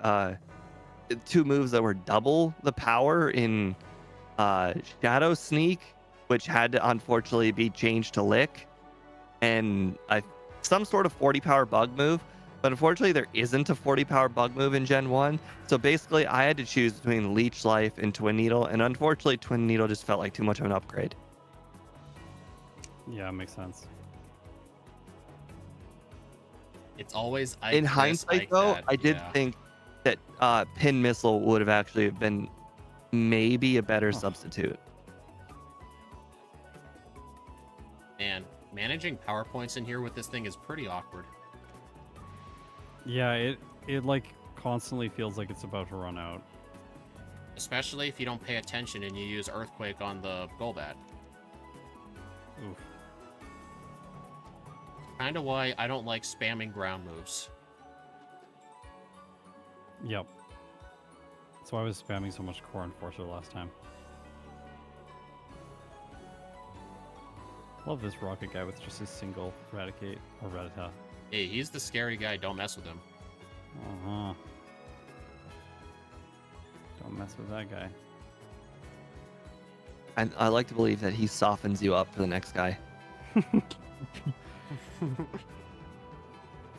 2 moves that were double the power in Shadow Sneak, which had to unfortunately be changed to Lick, and some sort of 40 power bug move. But unfortunately, there isn't a 40 power bug move in Gen 1. So basically, I had to choose between Leech Life and Twin Needle. And unfortunately, Twin Needle just felt like too much of an upgrade. Yeah, makes sense. It's always Ike In this, hindsight, Ike though, that. I did Yeah. think that Pin Missile would have actually been maybe a better Huh. substitute. And managing PowerPoints in here with this thing is pretty awkward. Yeah, it like constantly feels like it's about to run out. Especially if you don't pay attention and you use Earthquake on the Golbat. Oof. Kinda why I don't like spamming ground moves. Yep. That's why I was spamming so much Core Enforcer last time. Love this rocket guy with just a single Raticate or Rattata. Hey, he's the scary guy, don't mess with him. Uh-huh. Don't mess with that guy. And I like to believe that he softens you up for the next guy.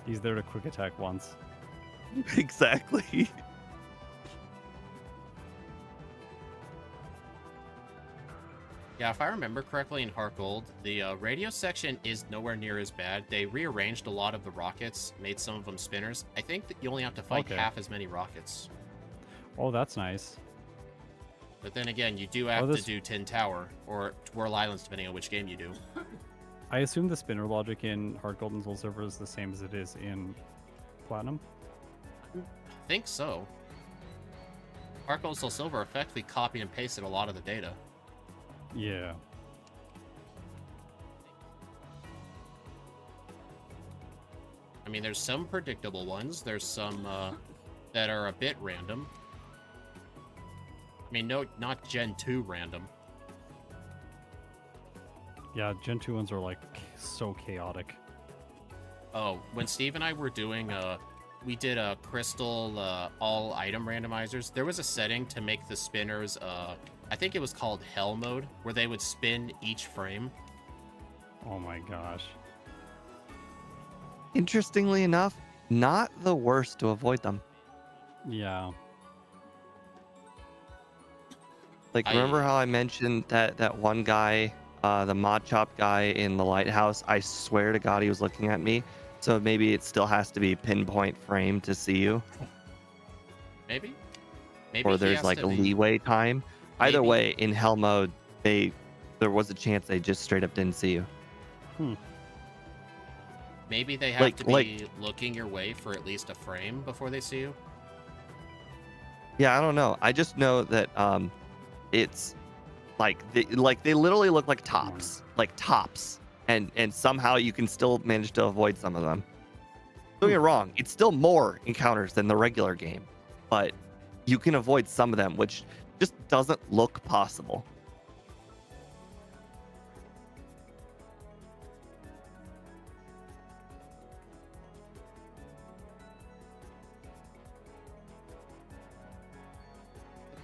He's there to quick attack once. Exactly. Yeah, if I remember correctly in Heart Gold, the radio section is nowhere near as bad. They rearranged a lot of the rockets, made some of them spinners. I think that you only have to fight Okay. half as many rockets. Oh, that's nice. But then again, you do have this- to do Tin Tower, or Twirl Islands, depending on which game you do. I assume the spinner logic in Heart Gold and Soul Silver is the same as it is in Platinum. I think so. Heart Gold Soul Silver effectively copied and pasted a lot of the data. Yeah. I mean, there's some predictable ones. There's some that are a bit random. I mean, no, not Gen 2 random. Yeah, Gen 2 ones are like so chaotic. Oh, when Steve and I were doing, we did a crystal all item randomizers. There was a setting to make the spinners, I think it was called Hell Mode, where they would spin each frame. Oh my gosh. Interestingly enough, not the worst to avoid them. Yeah. Like, remember how I mentioned that one guy, the mod chop guy in the lighthouse? I swear to God, he was looking at me. So maybe it still has to be pinpoint frame to see you, Maybe? Maybe or he there's has like to a be- leeway time. Either Maybe- way, in hell mode, there was a chance they just straight up didn't see you. Maybe they have Like- to be looking your way for at least a frame before they see you. Yeah, I don't know. I just know that it's like they literally look like tops, and somehow you can still manage to avoid some of them. Don't get me wrong, it's still more encounters than the regular game, but you can avoid some of them, which just doesn't look possible.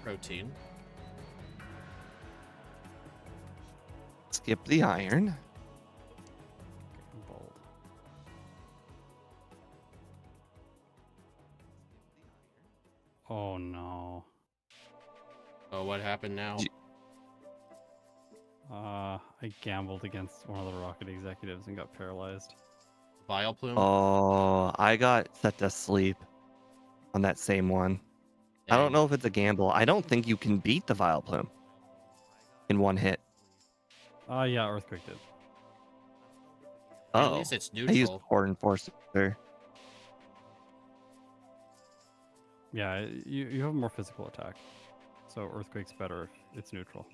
Protein. Skip the iron. Bold. Oh no. Oh, what happened now? J- I gambled against one of the rocket executives and got paralyzed. Vileplume? Oh, I got set to sleep on that same one. I don't And- know if it's a gamble. I don't think you can beat the Vileplume in one hit. Yeah, Earthquake did. At Oh, least it's I used neutral. Core Enforcer. Yeah, you have more physical attack. So Earthquake's better if it's neutral.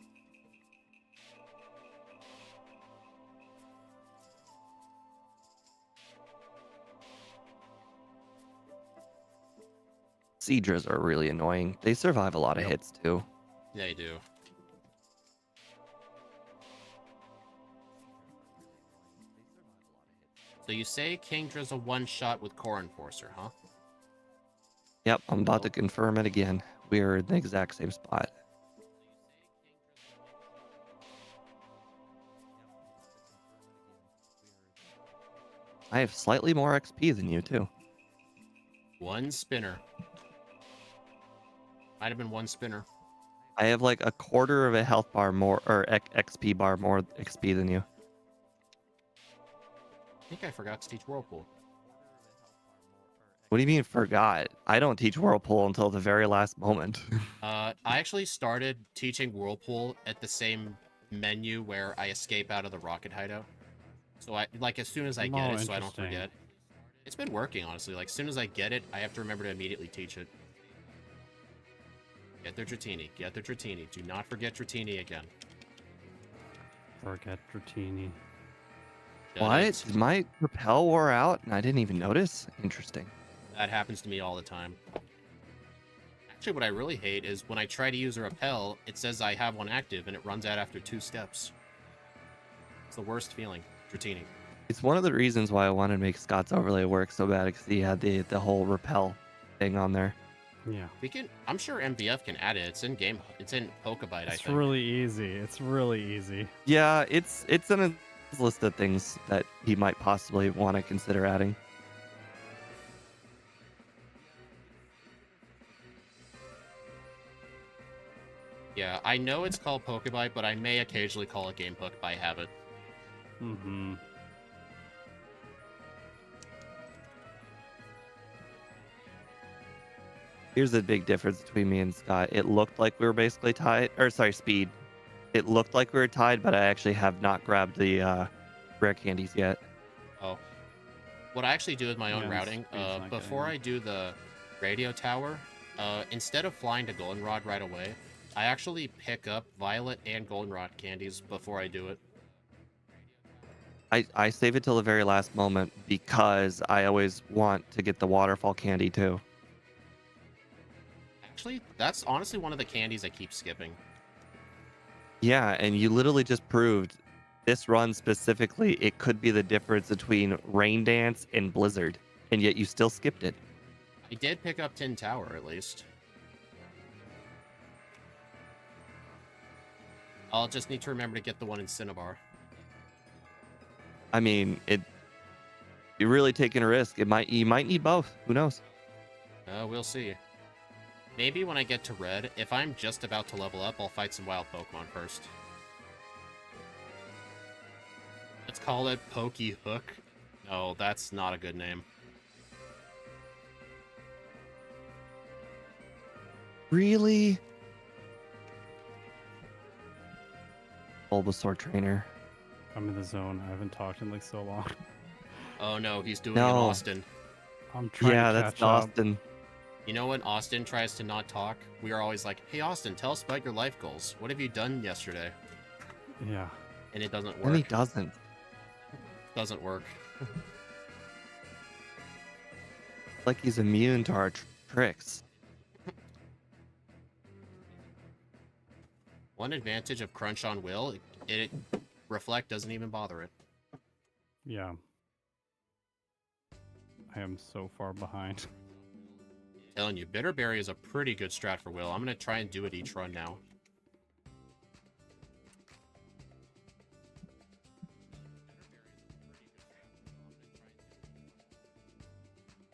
Seadras are really annoying. They survive a lot of Yep. hits too. They do. So you say Kingdra's a one-shot with Core Enforcer, huh? Yep, I'm about to confirm it again. We're in the exact same spot. I have slightly more XP than you too. One spinner. Might have been one spinner. I have like a quarter of a health bar more, or XP bar more XP than you. I think I forgot to teach Whirlpool. What do you mean forgot? I don't teach Whirlpool until the very last moment. I actually started teaching Whirlpool at the same menu where I escape out of the rocket hideout. So I like as soon as I get Oh, it, so I don't interesting. forget. It's been working, honestly. Like, as soon as I get it, I have to remember to immediately teach it. Get the Dratini. Get the Dratini. Do not forget Dratini again. Forget Dratini. Done What? it. Did my repel wore out and I didn't even notice? Interesting. That happens to me all the time. Actually, what I really hate is when I try to use a repel, it says I have one active and it runs out after 2 steps. It's the worst feeling. Dratini. It's one of the reasons why I wanted to make Scott's overlay work so bad, because he had the whole repel thing on there. Yeah. We can. I'm sure MVF can add it. It's in game. It's in Pokebite. I It's think. really easy. It's really easy. Yeah, it's in his list of things that he might possibly want to consider adding. Yeah, I know it's called Pokebite, but I may occasionally call it Game Hook by habit. Mm-hmm. Here's the big difference between me and Scott. It looked like we were basically tied, or sorry, Speed. It looked like we were tied, but I actually have not grabbed the rare candies yet. Oh, what I actually do with my own Yeah, routing, Speed's not getting before it. I do the radio tower, instead of flying to Goldenrod right away, I actually pick up Violet and Goldenrod candies before I do it. I save it till the very last moment because I always want to get the waterfall candy too. Actually, that's honestly one of the candies I keep skipping. Yeah, and you literally just proved this run specifically, it could be the difference between Rain Dance and Blizzard, and yet you still skipped it. I did pick up Tin Tower, at least. I'll just need to remember to get the one in Cinnabar. I mean, you're really taking a risk. You might need both. Who knows? We'll see. Maybe when I get to Red, if I'm just about to level up, I'll fight some wild Pokemon first. Let's call it Pokey Hook. No, that's not a good name. Really? Bulbasaur trainer. I'm in the zone. I haven't talked in like so long. Oh no, he's doing it in No. Austin. I'm trying Yeah, to that's catch up. Austin. You know when Austin tries to not talk, we are always like, hey Austin, tell us about your life goals. What have you done yesterday? Yeah. And it doesn't And he work. doesn't. Doesn't work. Like he's immune to our tricks. One advantage of Crunch on Will, it Reflect doesn't even bother it. Yeah. I am so far behind. Telling you, Bitterberry is a pretty good strat for Will. I'm gonna try and do it each run now.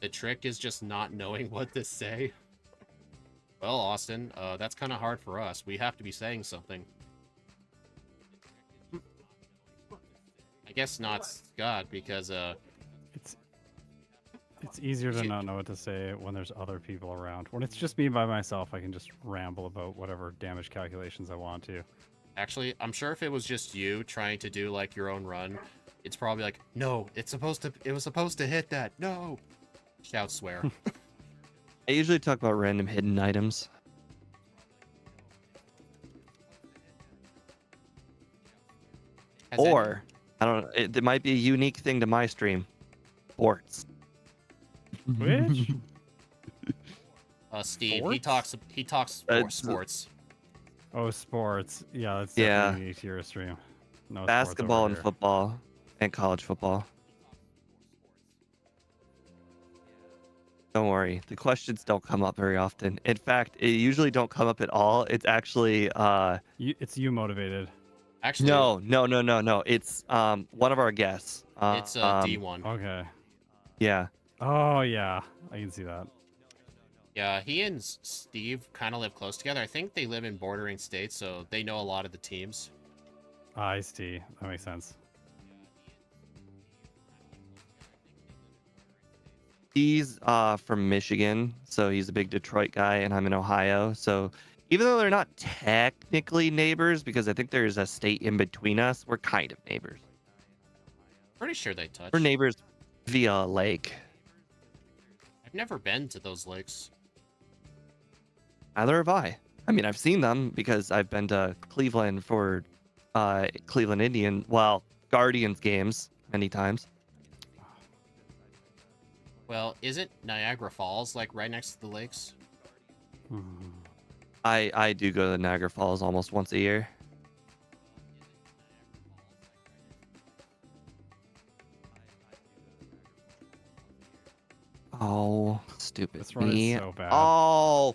The trick is just not knowing what to say. Well, Austin, that's kind of hard for us. We have to be saying something. I guess not Scott, because, It's easier to Shit. not know what to say when there's other people around. When it's just me by myself, I can just ramble about whatever damage calculations I want to. actually, I'm sure if it was just you trying to do, like, your own run, it's probably like, no, it was supposed to hit that, no! Shout swear. I usually talk about random hidden items. Has any- Or, I don't know, it might be a unique thing to my stream. Sports. Which? Steve, Sports? he talks It's- sports. Oh, sports. Yeah, that's Yeah. definitely unique to your stream. No sports Basketball over and here. football and college football. Don't worry, the questions don't come up very often. In fact, it usually don't come up at all. It's actually It's you motivated. Actually, no. It's one of our guests. it's D1. Okay. Yeah. Oh yeah, I can see that. Yeah, he and Steve kind of live close together. I think they live in bordering states, so they know a lot of the teams. I see. That makes sense. He's from Michigan, so he's a big Detroit guy, and I'm in Ohio. So even though they're not technically neighbors, because I think there's a state in between us, we're kind of neighbors. Pretty sure they We're touch. neighbors via a lake. I've never been to those lakes. Neither have I. I mean, I've seen them because I've been to Cleveland for Cleveland Guardians games many times. Well, isn't Niagara Falls like right next to the lakes? Hmm. I do go to Niagara Falls almost once a year. Oh, stupid This run is me. so bad. Oh,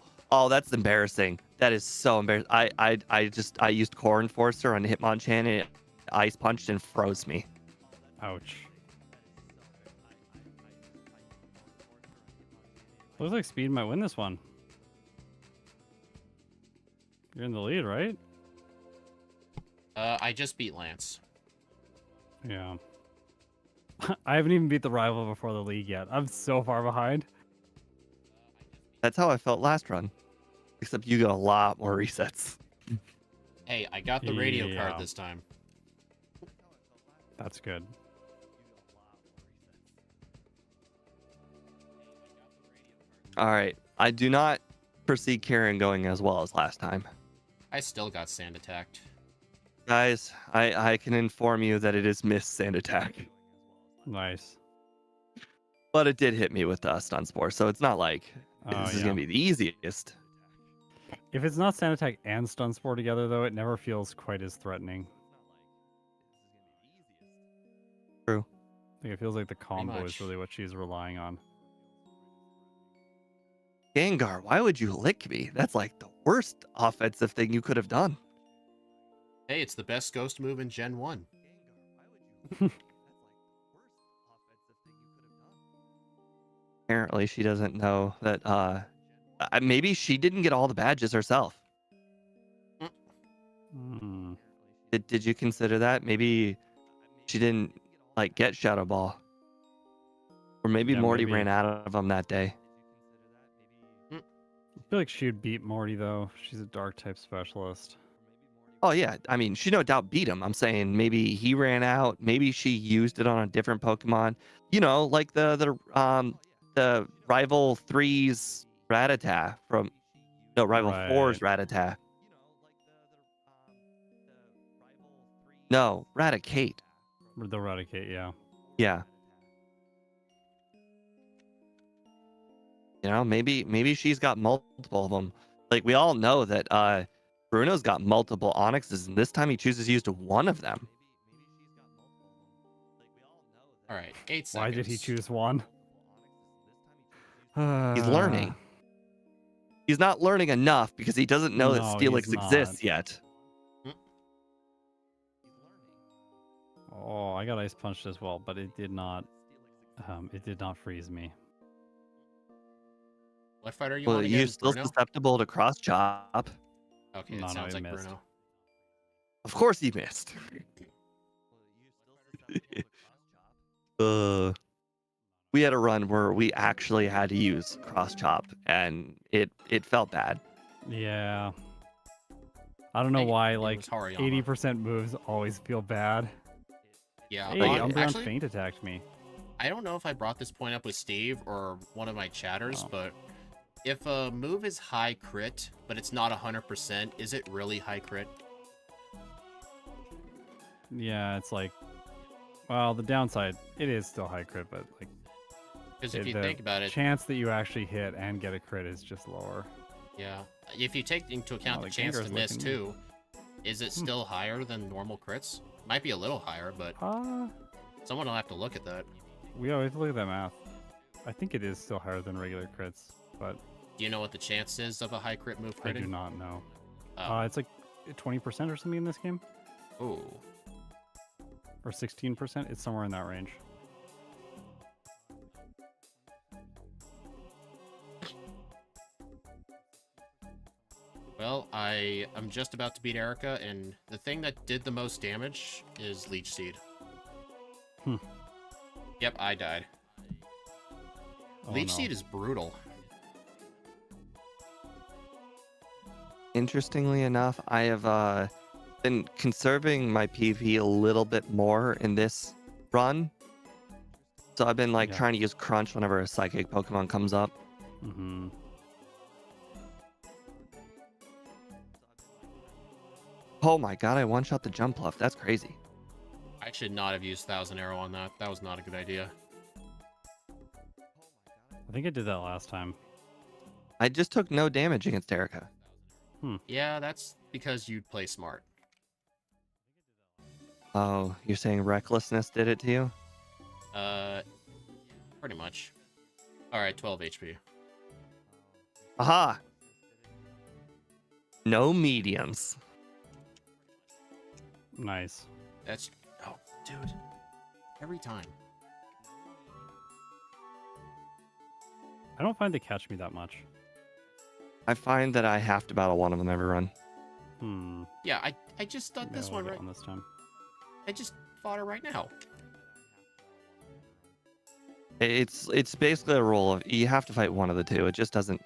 that's embarrassing. That is so embarrassing. I used Core Enforcer on Hitmonchan and it ice punched and froze me. Ouch. Looks like Speed might win this one. You're in the lead, right? I just beat Lance. Yeah. I haven't even beat the rival before the league yet. I'm so far behind. That's how I felt last run. Except you got a lot more resets. Hey, I got the radio Yeah. card this time. That's good. All right. I do not foresee Karen going as well as last time. I still got sand attacked. Guys, I can inform you that it is Miss Sand Attack. Nice. But it did hit me with Stun Spore, so it's not like Oh, this is yeah. going to be the easiest. If it's not Sand Attack and Stun Spore together, though, it never feels quite as threatening. True. I think it feels like the combo is much. really what she's relying on. Gengar, why would you lick me? That's like the worst offensive thing you could have done. Hey, it's the best ghost move in Gen 1. Apparently, she doesn't know that. Maybe she didn't get all the badges herself. Hmm. Did you consider that? Maybe she didn't like get Shadow Ball, or maybe Yeah, Morty maybe. ran out of them that day. I feel like she would beat Morty, though. She's a dark type specialist. Oh yeah, I mean she no doubt beat him. I'm saying maybe he ran out. Maybe she used it on a different Pokemon. You know, like the Rival 3's Rattata from Rival 4's Rattata. No, Raticate. The Raticate, yeah. Yeah. You know, maybe she's got multiple of them. Like we all know that Bruno's got multiple Onyxes, and this time he chooses to use one of them. All right, 8 seconds. Why did he choose one? He's learning. He's not learning enough because he doesn't know that No, Steelix he's exists not. yet. Oh, I got ice punched as well, but it did not. It did not freeze me. What fighter are you Well, on again? you're still Bruno? susceptible to cross chop. Okay, No, it sounds I like missed. Bruno. Of course he missed. We had a run where we actually had to use cross chop, and it felt bad. Yeah. I don't know Hey, why, it like, was Hariyama. 80% moves always feel bad. Yeah, Hey, yeah. Umbreon actually, Feint attacked me. I don't know if I brought this point up with Steve or one of my chatters, Oh. but if a move is high crit, but it's not 100%, is it really high crit? Yeah, it's like, well, the downside, it is still high crit, but like, Because if you the think about it, chance that you actually hit and get a crit is just lower. yeah, if you take into account Oh, the the chance to Gengar's miss looking- too, is it still higher than normal crits? Might be a little higher, but someone will have to look at that. We always look at that math. I think it is still higher than regular crits, but Do you know what the chance is of a high crit move I do critting? not know. Oh. It's like 20% or something in this game, Ooh. or 16%. It's somewhere in that range. Well, I am just about to beat Erica, and the thing that did the most damage is Leech Seed. Hmm. Yep, I died. Oh, Leech no. Seed is brutal. Interestingly enough, I have been conserving my PvP a little bit more in this run. So I've been like Yeah. trying to use Crunch whenever a psychic Pokemon comes up. Mm-hmm. Oh my god, I one-shot the jump bluff. That's crazy. I should not have used Thousand Arrow on that. That was not a good idea. I think I did that last time. I just took no damage against Erica. Yeah, that's because you play smart. Oh, you're saying recklessness did it to you? Pretty much. Alright, 12 HP. Aha! No mediums. Nice. That's... Oh, dude. Every time. I don't find they catch me that much. I find that I have to battle one of them every run. Hmm. Yeah, I just done Maybe this I'll one get right... on this time. I just fought her right now. It's basically a rule of you have to fight one of the two. It just doesn't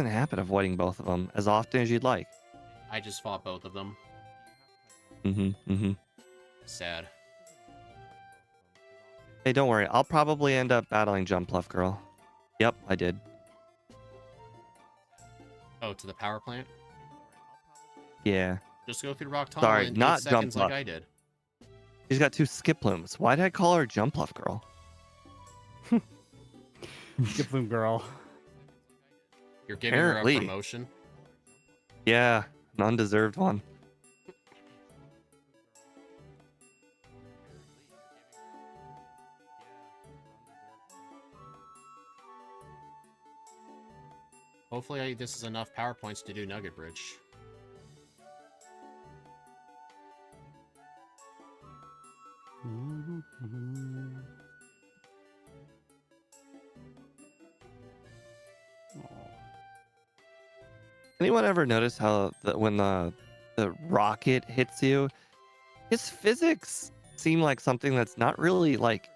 happen avoiding both of them as often as you'd like. I just fought both of them. Mm-hmm. Sad. Hey, don't worry. I'll probably end up battling Jump Bluff Girl. Yep, I did. Oh, to the power plant? Yeah. Just go through Rock Tunnel Sorry, in 8 not seconds Jump like Bluff. I did. She's got 2 skip plumes. Why did I call her Jump Bluff Girl? Skip Bloom girl. You're giving her a Apparently. promotion? Yeah, an undeserved one. Hopefully this is enough power points to do Nugget Bridge. Anyone ever notice how when the rocket hits you, his physics seem like something that's not really like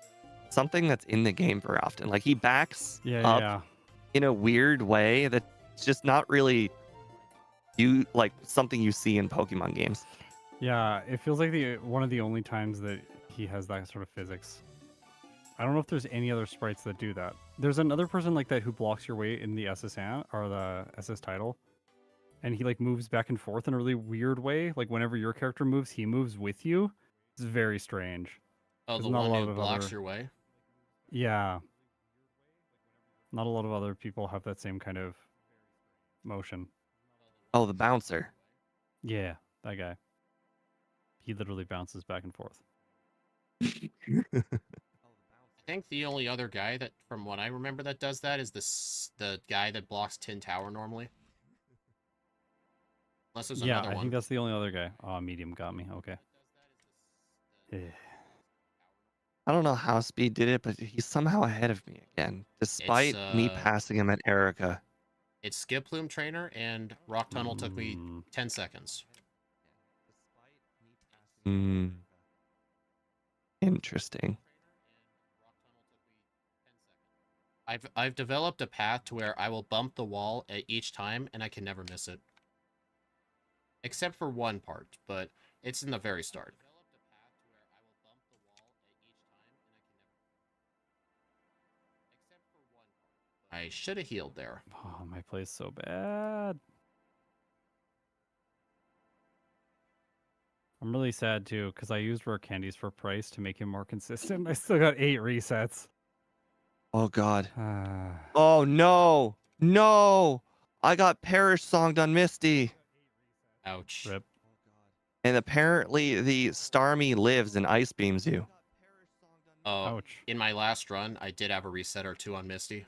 something that's in the game very often. Like he backs up Yeah. in a weird way that's just not really like something you see in Pokemon games. Yeah, it feels like one of the only times that he has that sort of physics. I don't know if there's any other sprites that do that. There's another person like that who blocks your way in the SS or the SS title. And he like moves back and forth in a really weird way. Like whenever your character moves, he moves with you. It's very strange. Oh, There's the not a one lot who of blocks other- your way? Yeah. Not a lot of other people have that same kind of motion. Oh, the bouncer. Yeah, that guy. He literally bounces back and forth. I think the only other guy that, from what I remember, that does that is the guy that blocks Tin Tower normally. Unless there's Yeah, another I one. think that's the only other guy. Oh, medium got me. Okay. Yeah. I don't know how Speed did it, but he's somehow ahead of me again, despite me passing him at Erica. It's Skip Plume Trainer, and Rock Tunnel took me 10 seconds. Interesting. I've developed a path to where I will bump the wall at each time, and I can never miss it. Except for one part, but it's in the very start. I should have healed there. Oh, my play's so bad. I'm really sad too, because I used rare candies for price to make him more consistent. I still got 8 resets. Oh god. Oh no. No. I got Perish Songed on Misty. Ouch. Rip. And apparently the Starmie lives and ice beams you. Oh, Ouch. in my last run, I did have a reset or 2 on Misty.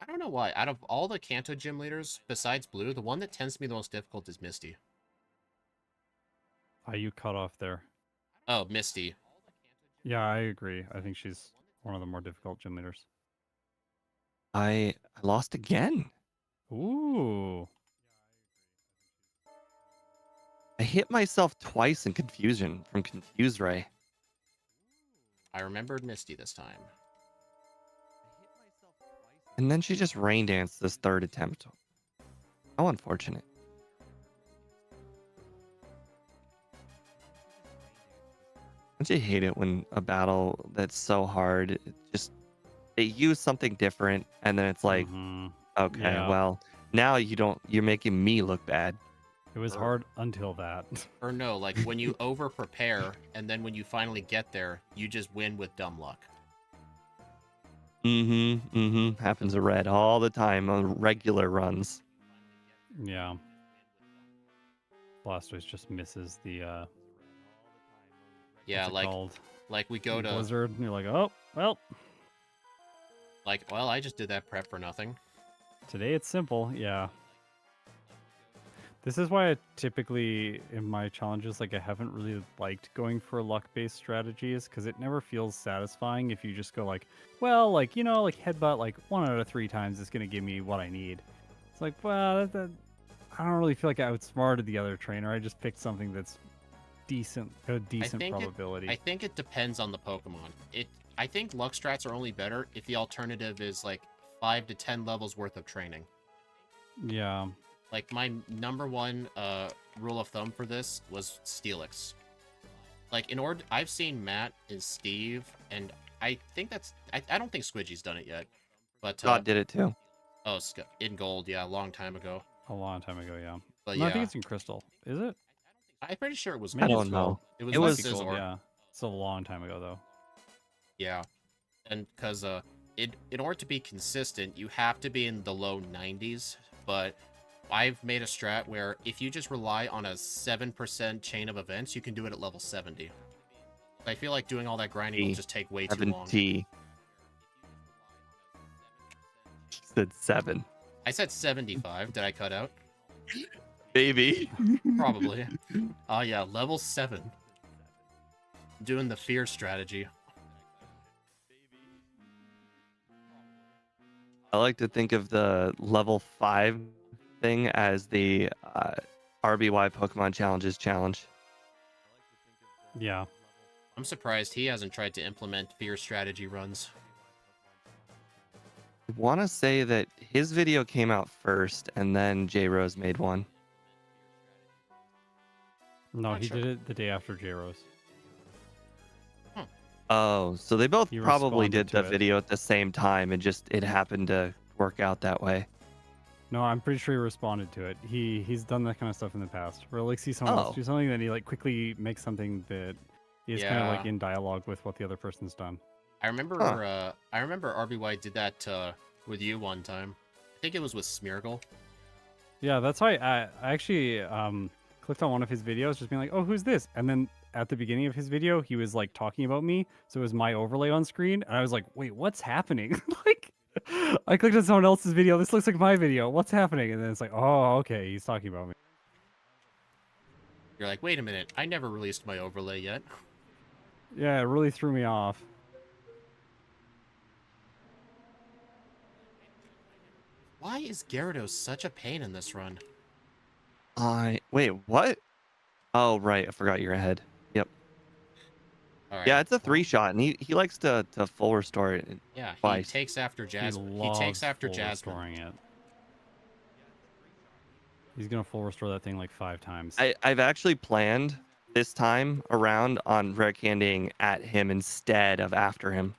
I don't know why. Out of all the Kanto gym leaders, besides Blue, the one that tends to be the most difficult is Misty. You cut off there. Oh, Misty. Yeah, I agree. I think she's one of the more difficult gym leaders. I lost again. Ooh. I hit myself twice in confusion from Confuse Ray. I remembered Misty this time. And then she just rain danced this third attempt. How unfortunate. Don't you hate it when a battle that's so hard, it just they use something different and then it's like, Mhm. okay, Yeah. well, now you're making me look bad. It was hard until that. Or no, like when you over prepare and then when you finally get there, you just win with dumb luck. Happens to Red all the time on regular runs. Yeah. Blastoise just misses the Yeah, what's it called? like we go to Blizzard, and you're like, oh well, like, well, I just did that prep for nothing. today it's simple. Yeah. This is why I typically in my challenges, like I haven't really liked going for luck-based strategies because it never feels satisfying if you just go like, well, like like headbutt like 1 out of 3 times is gonna give me what I need. It's like, well, I don't really feel like I outsmarted the other trainer. I just picked something that's a decent probability. I think it depends on the Pokemon. I think luck strats are only better if the alternative is like 5 to 10 levels worth of training. Yeah. Like my number one rule of thumb for this was Steelix. Like I've seen Matt and Steve, and I think I don't think Squidgy's done it yet. But God did it too. Oh, in Gold, yeah, a long time ago. A long time ago, yeah. But No, yeah, I think it's in Crystal. Is it? I'm pretty sure it was Maybe I Gold. don't it's know. Gold. It was It like was Scizor. Yeah. It's a long time ago though. Yeah, and because in order to be consistent, you have to be in the low 90s. But I've made a strat where if you just rely on a 7% chain of events, you can do it at level 70. I feel like doing all that grinding will just take way too long. 7T. Said 7. I said 75. Did I cut out? Baby. Probably. Oh yeah, level 7. Doing the fear strategy. I like to think of the level 5 thing as the RBY Pokemon Challenges challenge. Yeah. I'm surprised he hasn't tried to implement fear strategy runs. I want to say that his video came out first and then J Rose made one. No, Not he sure. did it the day after J-Rose. Oh, so they both He probably responded did to the it. video at the same time and just it happened to work out that way. No, I'm pretty sure he responded to it. He's done that kind of stuff in the past. Where like see someone else Oh. do something, then he like quickly makes something that is kind of like Yeah. in dialogue with what the other person's done. I remember RBY did that with you one time. I think it was with Smeargle. Yeah, that's why I actually clicked on one of his videos, just being like, "Oh, who's this?" And then at the beginning of his video, he was like talking about me, so it was my overlay on screen, and I was like, "Wait, what's happening?" Like, I clicked on someone else's video. This looks like my video. What's happening? And then it's like, "Oh, okay, he's talking about me." You're like, wait a minute, I never released my overlay yet. Yeah, it really threw me off. Why is Gyarados such a pain in this run? Wait, what? Oh, right. I forgot you're ahead. Yep. All right. Yeah, it's a 3-shot, and he likes to full restore it Yeah, he twice. takes after He Jasmine. He loves takes after full Jasmine. restoring it. He's gonna full restore that thing like 5 times. I've actually planned this time around on rare candying at him instead of after him.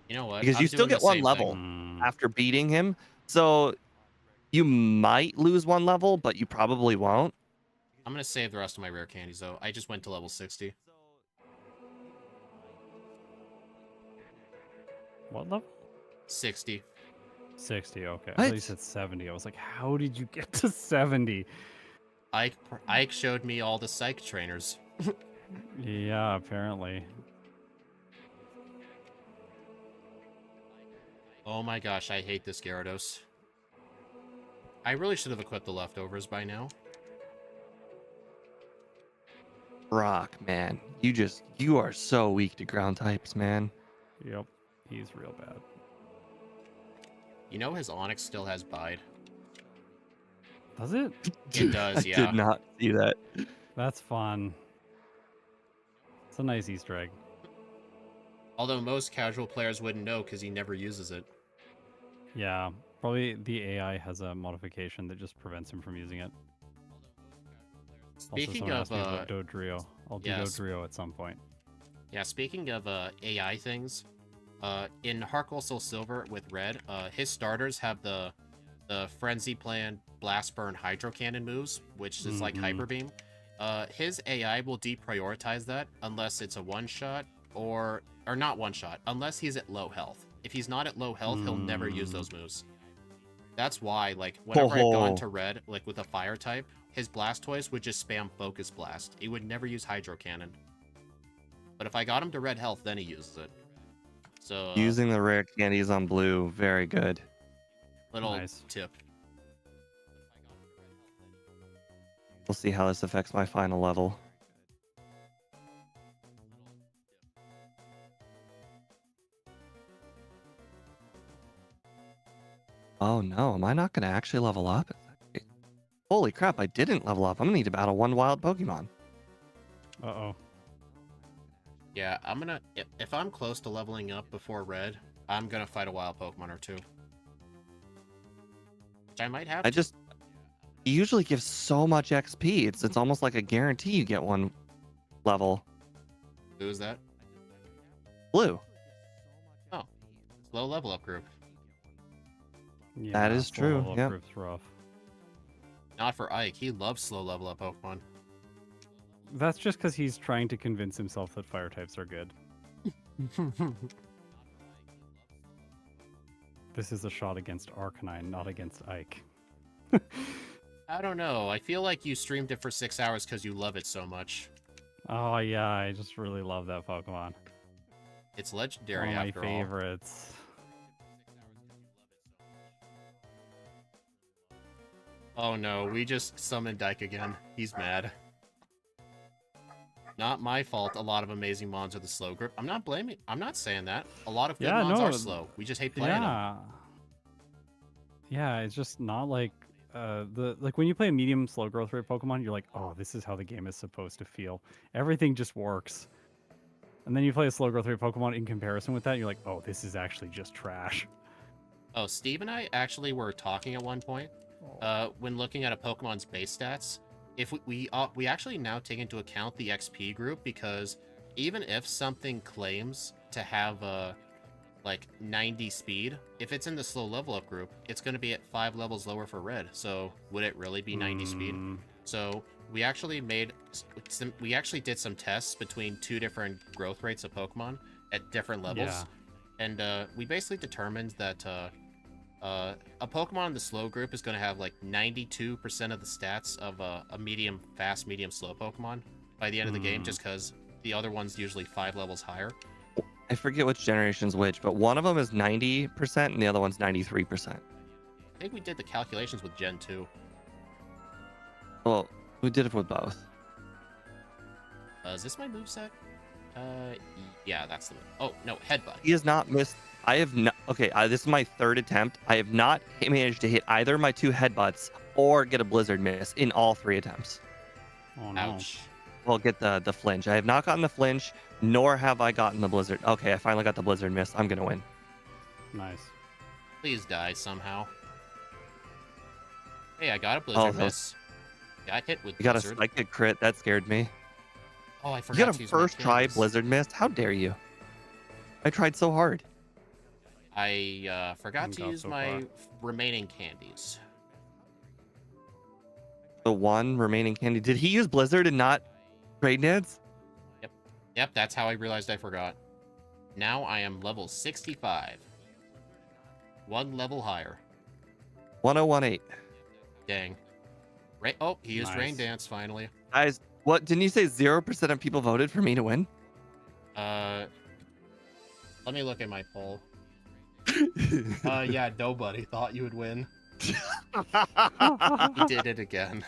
You know what? Because I'm you still doing the get one same level thing. after beating him. So you might lose 1 level, but you probably won't. I'm gonna save the rest of my rare candies though. I just went to level 60. What level? 60. 60. Okay. I What? thought you said 70. I was like, how did you get to 70? Ike showed me all the psych trainers. Yeah, apparently. Oh my gosh, I hate this Gyarados. I really should have equipped the leftovers by now. Rock, man. You are so weak to ground types, man. Yep. He's real bad. You know his Onyx still has Bide. Does it? It does, I yeah. did not see that. That's fun. It's a nice Easter egg. Although most casual players wouldn't know because he never uses it. Yeah, probably the AI has a modification that just prevents him from using it. Also, Speaking someone of asked me about Dodrio. I'll do yes. Dodrio at some point. Yeah, speaking of AI things, in Heart Gold Soul Silver with Red, his starters have the Frenzy Plan, Blast Burn, Hydro Cannon moves, which is like Hyper Beam. His AI will deprioritize that unless it's a one-shot or not one-shot, unless he's at low health. If he's not at low health, he'll never use those moves. That's why, like, whenever I've gone to Red, like with a Fire type, his Blastoise would just spam Focus Blast. He would never use Hydro Cannon. But if I got him to red health, then he uses it. So Using the rare candies on blue, very good. little Nice. tip. We'll see how this affects my final level. Oh no, am I not going to actually level up? Holy crap, I didn't level up. I'm going to need to battle one wild Pokemon. Uh-oh. Yeah, I'm gonna if I'm close to leveling up before red, I'm gonna fight a wild Pokemon or two. Which I might have. He usually gives so much XP. It's almost like a guarantee you get one level. Who is that? Blue. Slow level up group. Yeah, That is slow true, level up yep. group's rough. Not for Ike. He loves slow level up Pokemon. That's just because he's trying to convince himself that fire types are good. This is a shot against Arcanine, not against Ike. I don't know. I feel like you streamed it for 6 hours because you love it so much. Oh yeah, I just really love that Pokemon. It's legendary One of my after all. favorites. Oh no, we just summoned Dyke again. He's mad. Not my fault a lot of amazing mons are the slow grip. I'm not saying that. A lot of good mons are slow. We just hate playing them. Yeah, it's just not like like when you play a medium slow growth rate Pokemon, you're like, oh, this is how the game is supposed to feel. Everything just works. And then you play a slow growth rate Pokemon in comparison with that, you're like, oh, this is actually just trash. Oh, Steve and I actually were talking at one point when looking at a Pokemon's base stats. If we actually now take into account the XP group, because even if something claims to have like 90 speed, if it's in the slow level up group, it's going to be at 5 levels lower for red. So would it really be 90 speed? So we actually did some tests between 2 different growth rates of Pokemon at different levels, and we basically determined that a Pokemon in the slow group is going to have like 92% of the stats of a medium fast, medium slow Pokemon by the end of the game, just because the other one's usually 5 levels higher. I forget which generation's which, but one of them is 90% and the other one's 93%. I think we did the calculations with Gen 2. Well, we did it with both. Is this my moveset? Yeah, that's the move. Oh, no, Headbutt. He has not missed. I have not. Okay, this is my 3rd attempt. I have not managed to hit either of my 2 headbutts or get a blizzard miss in all 3 attempts. Oh no. Ouch. Well, get the flinch. I have not gotten the flinch, nor have I gotten the blizzard. Okay, I finally got the blizzard miss. I'm gonna win. Nice. Please die somehow. Hey, I got a blizzard miss. Got hit with You got a blizzard. psychic crit. That scared me. Oh, I You forgot got to a use my first try candies. blizzard miss. How dare you? I tried so hard. I forgot to Got use so my far. remaining candies. The one remaining candy. Did he use blizzard and not trade neds? Yep, that's how I realized I forgot. Now I am level 65. 1 level higher. 1018. Dang. Oh, he used Rain Nice. Dance finally. Guys, what didn't you say 0% of people voted for me to win? Let me look at my poll. Yeah, nobody thought you would win. He did it again.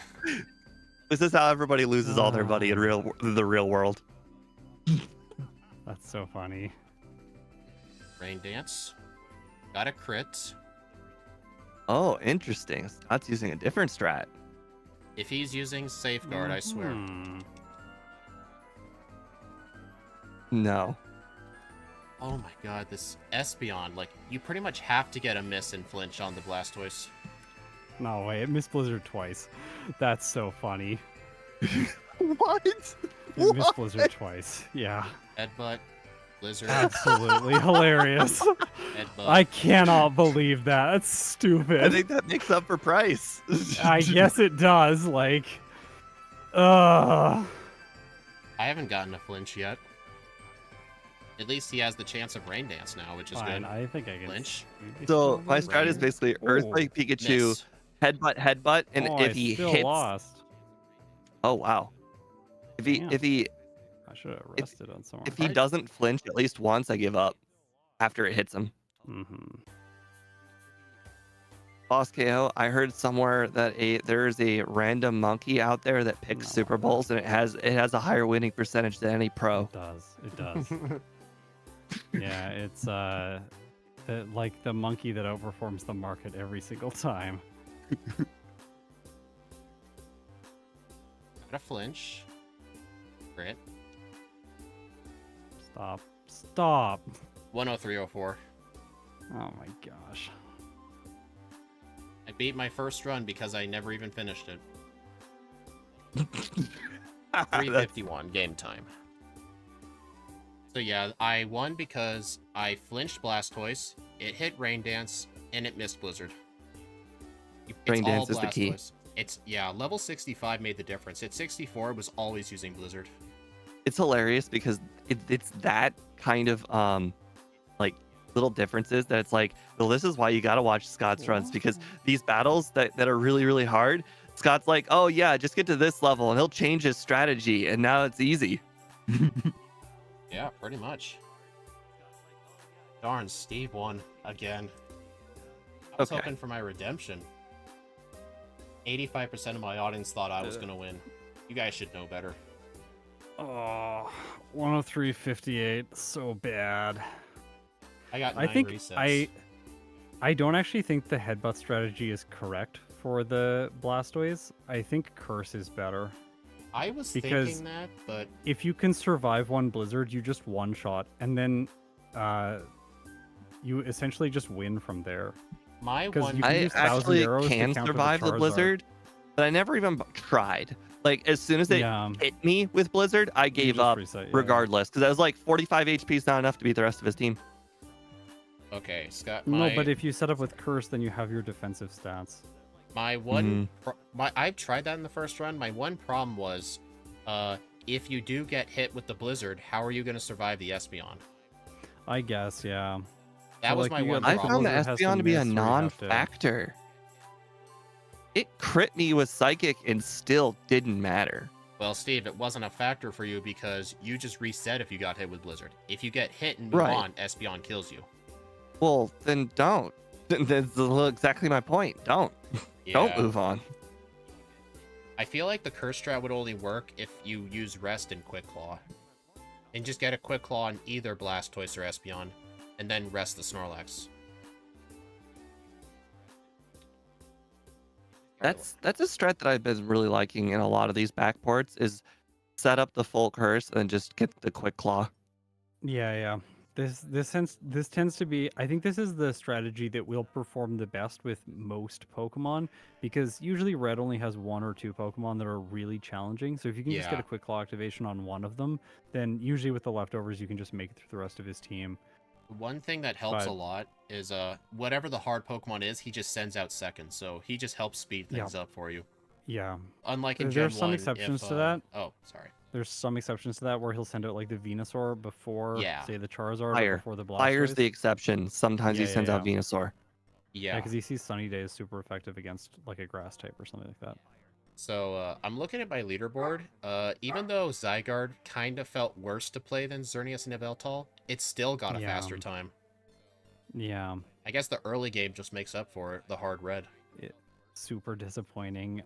This is how everybody loses all their money in the real world. That's so funny. Rain Dance. Got a crit. Oh, interesting. Scott's using a different strat. If he's using Safeguard, I swear. Mhm. No. Oh my god, this Espeon, like, you pretty much have to get a miss and flinch on the Blastoise. No way, it missed Blizzard twice. That's so funny. What? It missed Blizzard twice. Yeah. Headbutt, Blizzard, Absolutely hilarious. headbutt. I cannot believe that. That's I stupid. think that makes up for price. I guess it does. Like, I haven't gotten a flinch yet. At least he has the chance of Rain Dance now, which is fine. good. I think I can. Flinch. So my strat is basically Earthquake Pikachu, Miss. headbutt, and Oh, if I he still hits, lost. oh wow, if he Damn. I should have rested on someone. if he doesn't flinch at least once, I give up after it hits him. Mm-hmm. Boss KO, I heard somewhere that there's a random monkey out there that picks No. Super Bowls and it has a higher winning percentage than any pro. It does. It does. Yeah, it's like the monkey that outperforms the market every single time. Got a flinch. Crit. Stop. Stop. 10304. Oh my gosh. I beat my first run because I never even finished it. 351 game time. So yeah, I won because I flinched Blastoise, it hit Rain Dance, and it missed Blizzard. It's Rain all Dance is the key. Blastoise. It's, yeah, level 65 made the difference. At 64, it was always using Blizzard. It's hilarious because it's that kind of like little differences that it's like, well, this is why you got to watch Scott's runs, because these battles that are really, really hard, Scott's like, oh yeah, just get to this level and he'll change his strategy and now it's easy. Yeah, pretty much. Darn, Steve won again. I was Okay. hoping for my redemption. 85% of my audience thought I was going to win. You guys should know better. Oh, 103.58. So bad. I got 9 I think resets. I don't actually think the headbutt strategy is correct for the Blastoise. I think Curse is better. I was because thinking that, but If you can survive one Blizzard, you just one shot, and then you essentially just win from there. my 'Cause one... you can I use 1,000 actually arrows to can counter the survive the Charizard. Blizzard, but I never even tried. Like as soon as it Yeah, hit me with Blizzard, I you gave just up reset, yeah. regardless, because I was like 45 HP is not enough to beat the rest of his team. Okay, Scott, No, but if you set up with Curse, then you have your defensive stats. my one... I've tried that in the first run. My one problem was, if you do get hit with the Blizzard, how are you going to survive the Espeon? I guess, yeah. That So, was like, my you one got I the problem. found the Blizzard has to Espeon to be a miss, or you have to- non-factor. It crit me with Psychic and still didn't matter. Well, Steve, it wasn't a factor for you because you just reset if you got hit with Blizzard. If you get hit and move Right. on, Espeon kills you. Well, then don't. That's exactly my point. Don't. Don't move on. I feel like the Curse strat would only work if you use Rest and Quick Claw. And just get a Quick Claw on either Blastoise or Espeon, and then rest the Snorlax. That's a strat that I've been really liking in a lot of these backports is set up the full curse and just get the quick claw. Yeah, yeah. This tends to be. I think this is the strategy that will perform the best with most Pokemon, because usually Red only has 1 or 2 Pokemon that are really challenging. So if you can just get Yeah. a Quick Claw activation on one of them, then usually with the leftovers you can just make it through the rest of his team. One thing that helps a But- lot is whatever the hard Pokemon is, he just sends out second, so he just helps speed things up for you. Yeah, Unlike in There's Gen some 1, exceptions if, to that. Oh, sorry. there's some exceptions to that where he'll send out like the Venusaur before, Yeah. say, the Charizard, Fire. or before the Blastoise. Fire's the exception. Sometimes he Yeah, sends yeah, out Venusaur. Yeah, Yeah. because he sees Sunny Day is super effective against like a grass type or something like that. So I'm looking at my leaderboard. Even though Zygarde kind of felt worse to play than Xerneas and Yveltal, it still got a Yeah. faster time. Yeah, I guess the early game just makes up for it, the hard red. super disappointing.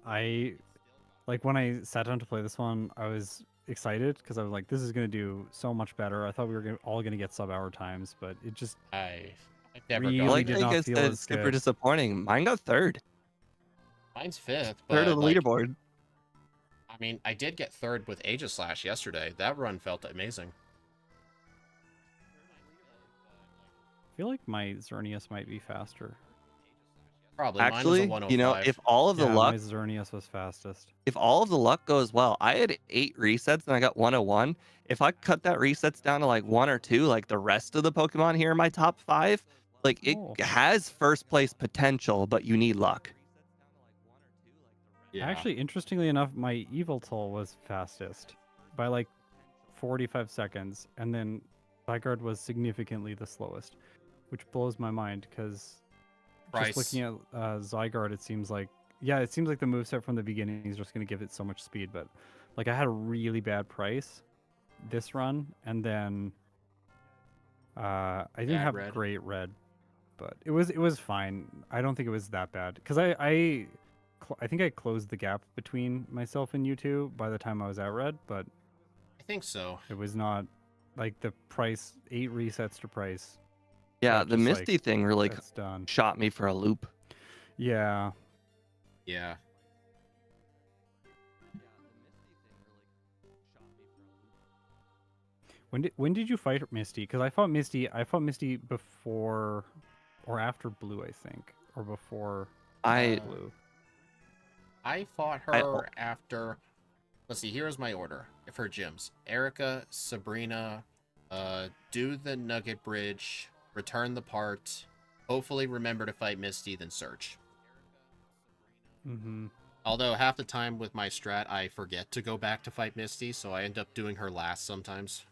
Like when I sat down to play this one, I was excited because I was like, this is going to do so much better. I thought we were all going to get sub-hour times, but it just I I've never Really gone Like did there. not I feel said, as super good. disappointing. Mine got third. Mine's fifth, Third but of the like, leaderboard. I mean, I did get third with Aegislash yesterday. That run felt amazing. I feel like my Xerneas might be faster. Probably. Mine was a Actually, you know, 105. if all of the Yeah, luck, my Xerneas was fastest. if all of the luck goes well, I had 8 resets and I got 101. If I cut that resets down to like 1 or 2, like the rest of the Pokemon here in my top 5, like it Oh. has first place potential, but you need luck. Yeah. Actually, interestingly enough, my Yveltal was fastest by like 45 seconds, and then Zygarde was significantly the slowest, which blows my mind because Price. just looking at Zygarde, it seems like the moveset from the beginning is just going to give it so much speed, but like I had a really bad price this run, and then I didn't Bad have red. great red, but it was fine. I don't think it was that bad because I think I closed the gap between myself and you two by the time I was at red, but I think so. it was not like the price 8 resets to price. Yeah, that the just, Misty like, thing really that's done. shot me for a loop. Yeah. Yeah. When did you fight Misty? Because I fought Misty before or after Blue, I think, or before I Blue. I fought I- her after. Let's see. Here's my order for gyms: Erica, Sabrina, do the Nugget Bridge, return the part, hopefully remember to fight Misty, then search. Mm-hmm. Although half the time with my strat, I forget to go back to fight Misty, so I end up doing her last sometimes.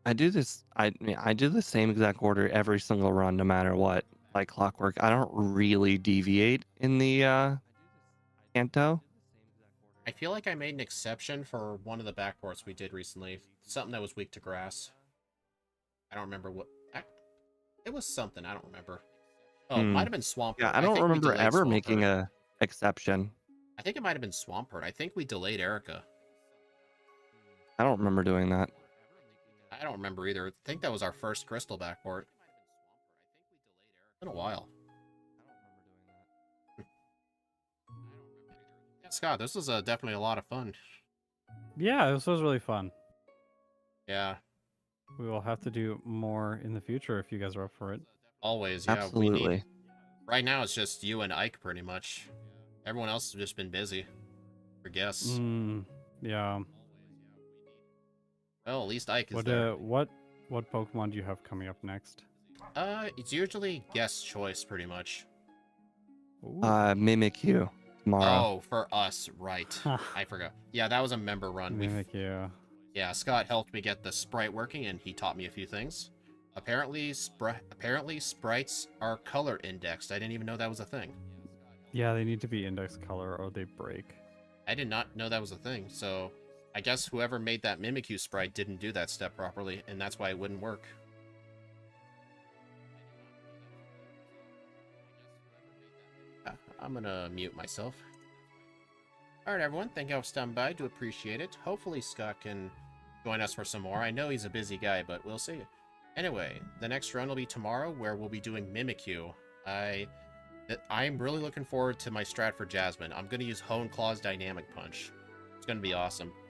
I do this. I mean, I do the same exact order every single run, no matter what. Like clockwork. I don't really deviate in the Kanto. I feel like I made an exception for one of the backports we did recently. Something that was weak to grass. I don't remember what. It was something. I don't remember. Oh, it might have been Swampert. Yeah, I don't think we remember delayed ever making Swampert. a exception. I think it might have been Swampert. I think we delayed Erica. I don't remember doing that. I don't remember either. I think that was our first Crystal backport. It's been a while. Yeah, Scott, this was definitely a lot of fun. Yeah, this was really fun. Yeah, We will have to do more in the future if you guys are up for it. always. Yeah, we Absolutely. need. Right now, it's just you and Ike, pretty much. Everyone else has just been busy. I guess. Yeah. Well, at least Ike is What there. what Pokemon do you have coming up next? It's usually guest choice, pretty much. Ooh. Mimikyu tomorrow. Oh, for us, right. I forgot. Yeah, that was a member run. Mimikyu. Yeah, Scott helped me get the sprite working, and he taught me a few things. Apparently, sprites are color indexed. I didn't even know that was a thing. Yeah, they need to be index color or they break. I did not know that was a thing, so I guess whoever made that Mimikyu sprite didn't do that step properly, and that's why it wouldn't work. I'm gonna mute myself. Alright, everyone, thank you all for stopping by. Do appreciate it. Hopefully Scott can join us for some more. I know he's a busy guy, but we'll see. Anyway, the next run will be tomorrow, where we'll be doing Mimikyu. I'm really looking forward to my strat for Jasmine. I'm going to use Hone Claw's Dynamic Punch. It's going to be awesome.